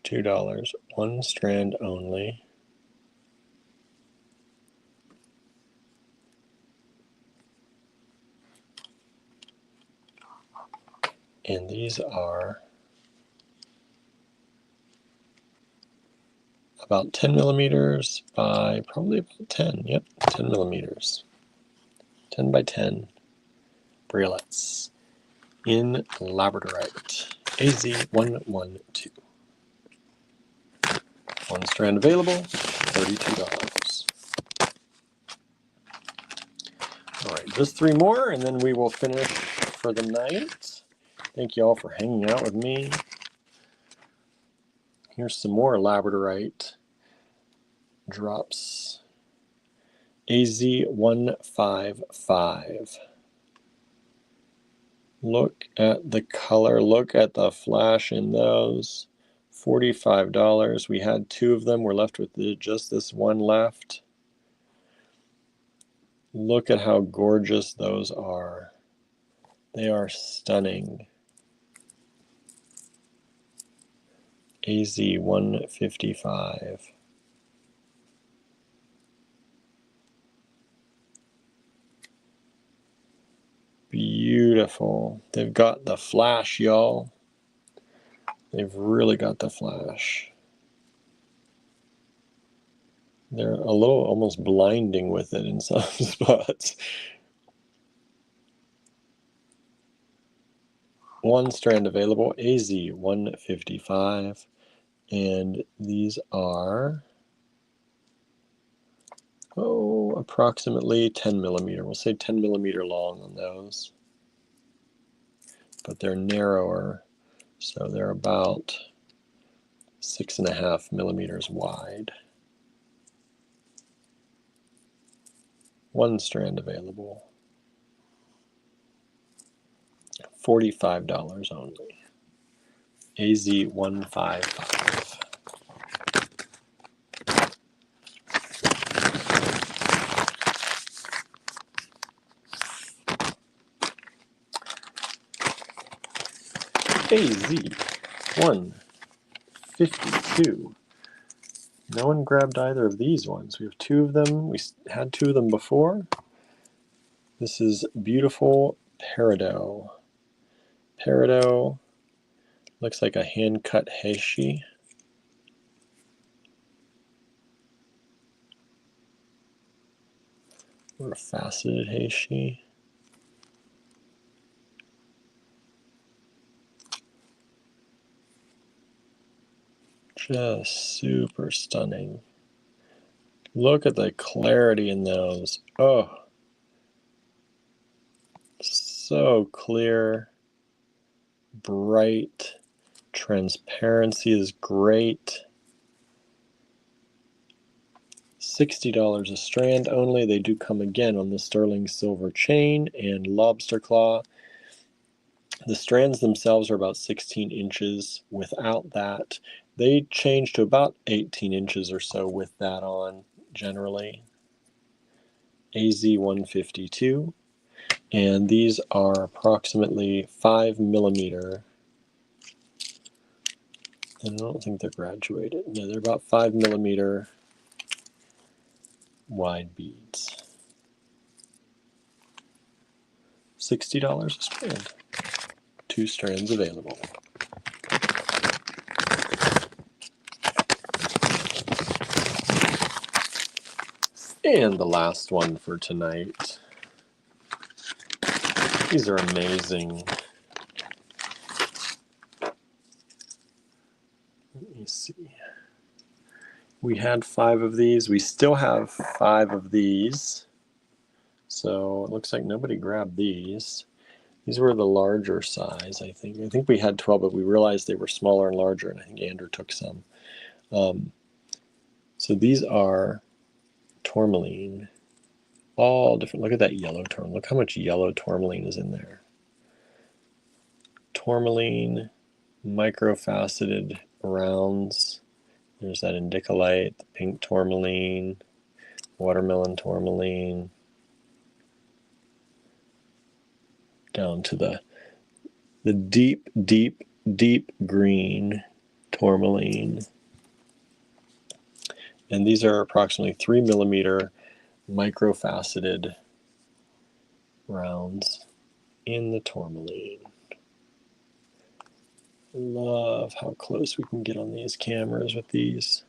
[SPEAKER 1] $2, 1 strand only. And these are about 10 millimeters by probably about 10. Yep, 10 millimeters. 10 by 10 briolettes in labradorite. AZ 112.
[SPEAKER 2] One strand available, $32. All right, just 3 more, and then we will finish for the night. Thank you all for hanging out with me. Here's some more labradorite drops. AZ155. Look at the color. Look at the flash in those. $45. We had 2 of them. We're left with just this one left. Look at how gorgeous those are. They are stunning. AZ155. Beautiful. They've got the flash, y'all. They've really got the flash. They're a little almost blinding with it in some spots. 1 strand available, AZ155. And these are, approximately 10 millimeter. We'll say 10 millimeter long on those. But they're narrower, so they're about 6.5 millimeters wide. 1 strand available. $45 only. AZ155. AZ152. No one grabbed either of these ones. We have 2 of them. We had 2 of them before. This is beautiful peridot. Peridot looks like a hand-cut heishi. Or a faceted heishi. Just super stunning. Look at the clarity in those. Oh, so clear, bright. Transparency is great. $60 a strand only. They do come again on the sterling silver chain and lobster claw. The strands themselves are about 16 inches without that. They change to about 18 inches or so with that on, generally. AZ152. And these are approximately 5 millimeter. And I don't think they're graduated. No, they're about 5 millimeter wide beads. $60 a strand. 2 strands available. And the last one for tonight. These are amazing. Let me see. We had 5 of these. We still have 5 of these. So it looks like nobody grabbed these. These were the larger size, I think. I think we had 12, but we realized they were smaller and larger, and I think Andrew took some. So these are tourmaline. All different. Look at that yellow tourmaline. Look how much yellow tourmaline is in there. Tourmaline, microfaceted rounds. There's that indicolite, the pink tourmaline, watermelon tourmaline, down to the deep, deep, deep green tourmaline. And these are approximately 3 millimeter microfaceted rounds in the tourmaline. Love how close we can get on these cameras with these.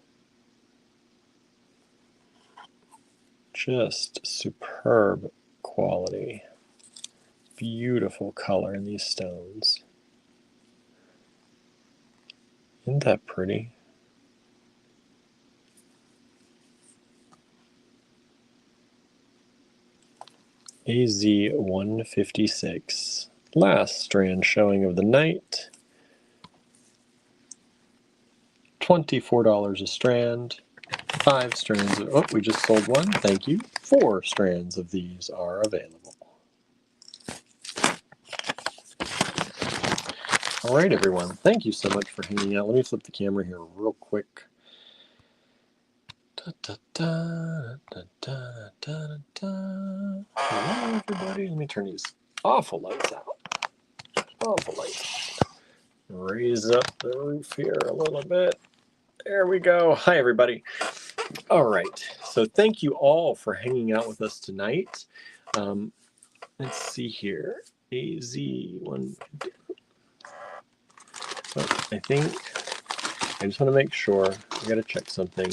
[SPEAKER 2] Just superb quality. Beautiful color in these stones. Isn't that pretty? AZ156. Last strand showing of the night. $24 a strand. 5 strands of, oh, we just sold one. Thank you. 4 strands of these are available. All right, everyone. Thank you so much for hanging out. Let me flip the camera here real quick. Da, da, da, da, da, da, da. Hello, everybody. Let me turn these awful lights out. Awful lights. Raise up the roof here a little bit. There we go. Hi, everybody. All right. So thank you all for hanging out with us tonight. Let's see here. AZ1. So I think I just want to make sure. I got to check something.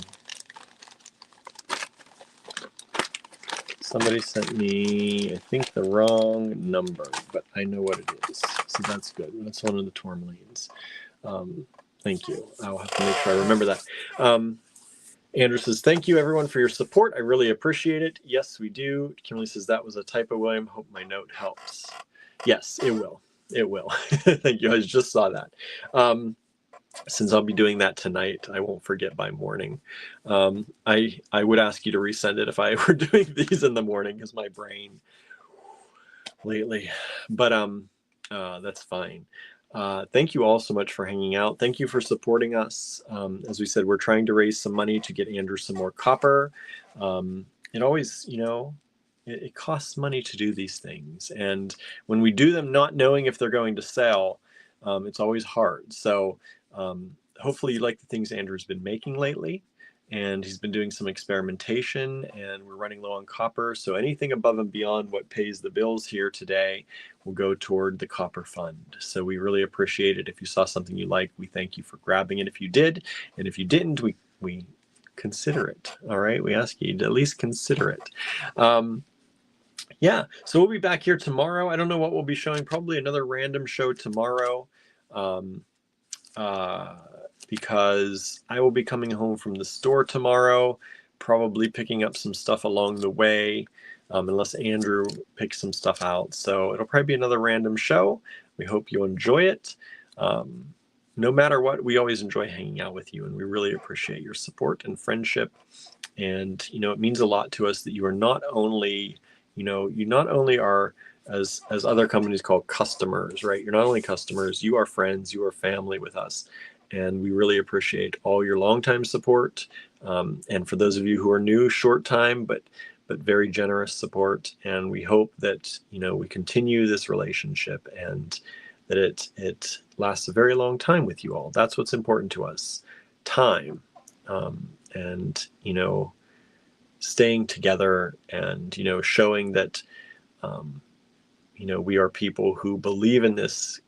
[SPEAKER 2] Somebody sent me, I think, the wrong number, but I know what it is. So that's good. That's one of the tourmalines. Thank you. I'll have to make sure I remember that. Andrew says, thank you, everyone, for your support. I really appreciate it. Yes, we do. Kimberly says, that was a typo, William. Hope my note helps. Yes, it will. It will. Thank you. I just saw that. Since I'll be doing that tonight, I won't forget by morning. I would ask you to resend it if I were doing these in the morning, because my brain lately. But that's fine. Thank you all so much for hanging out. Thank you for supporting us. As we said, we're trying to raise some money to get Andrew some more copper. It always, you know, it costs money to do these things. And when we do them not knowing if they're going to sell, it's always hard. So hopefully you like the things Andrew's been making lately. And he's been doing some experimentation, and we're running low on copper. So anything above and beyond what pays the bills here today will go toward the copper fund. So we really appreciate it. If you saw something you like, we thank you for grabbing it if you did. And if you didn't, we consider it. All right. We ask you to at least consider it. Yeah. So we'll be back here tomorrow. I don't know what we'll be showing. Probably another random show tomorrow. Because I will be coming home from the store tomorrow, probably picking up some stuff along the way, unless Andrew picks some stuff out. So it'll probably be another random show. We hope you'll enjoy it. No matter what, we always enjoy hanging out with you, and we really appreciate your support and friendship. And, you know, it means a lot to us that you are not only, you know, you not only are, as other companies call customers, right? You're not only customers, you are friends, you are family with us. And we really appreciate all your longtime support. And for those of you who are new, short time, but very generous support. And we hope that, you know, we continue this relationship and that it lasts a very long time with you all. That's what's important to us. Time. And, you know, staying together and, you know, showing that, you know, we are people who believe in this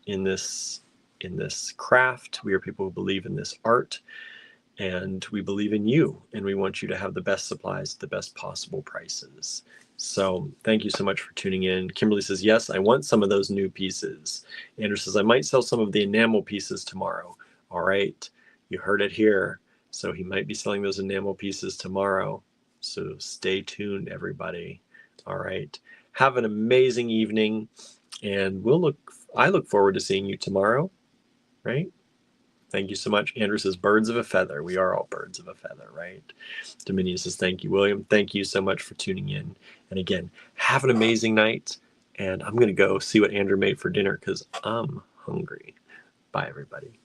[SPEAKER 2] craft. We are people who believe in this art, and we believe in you, and we want you to have the best supplies at the best possible prices. So thank you so much for tuning in. Kimberly says, yes, I want some of those new pieces. Andrew says, I might sell some of the enamel pieces tomorrow. All right, you heard it here. So he might be selling those enamel pieces tomorrow. So stay tuned, everybody. All right, have an amazing evening, and I look forward to seeing you tomorrow. Right? Thank you so much. Andrew says, birds of a feather. We are all birds of a feather, right? Dominion says, thank you, William. Thank you so much for tuning in. And again, have an amazing night. And I'm going to go see what Andrew made for dinner because I'm hungry. Bye, everybody.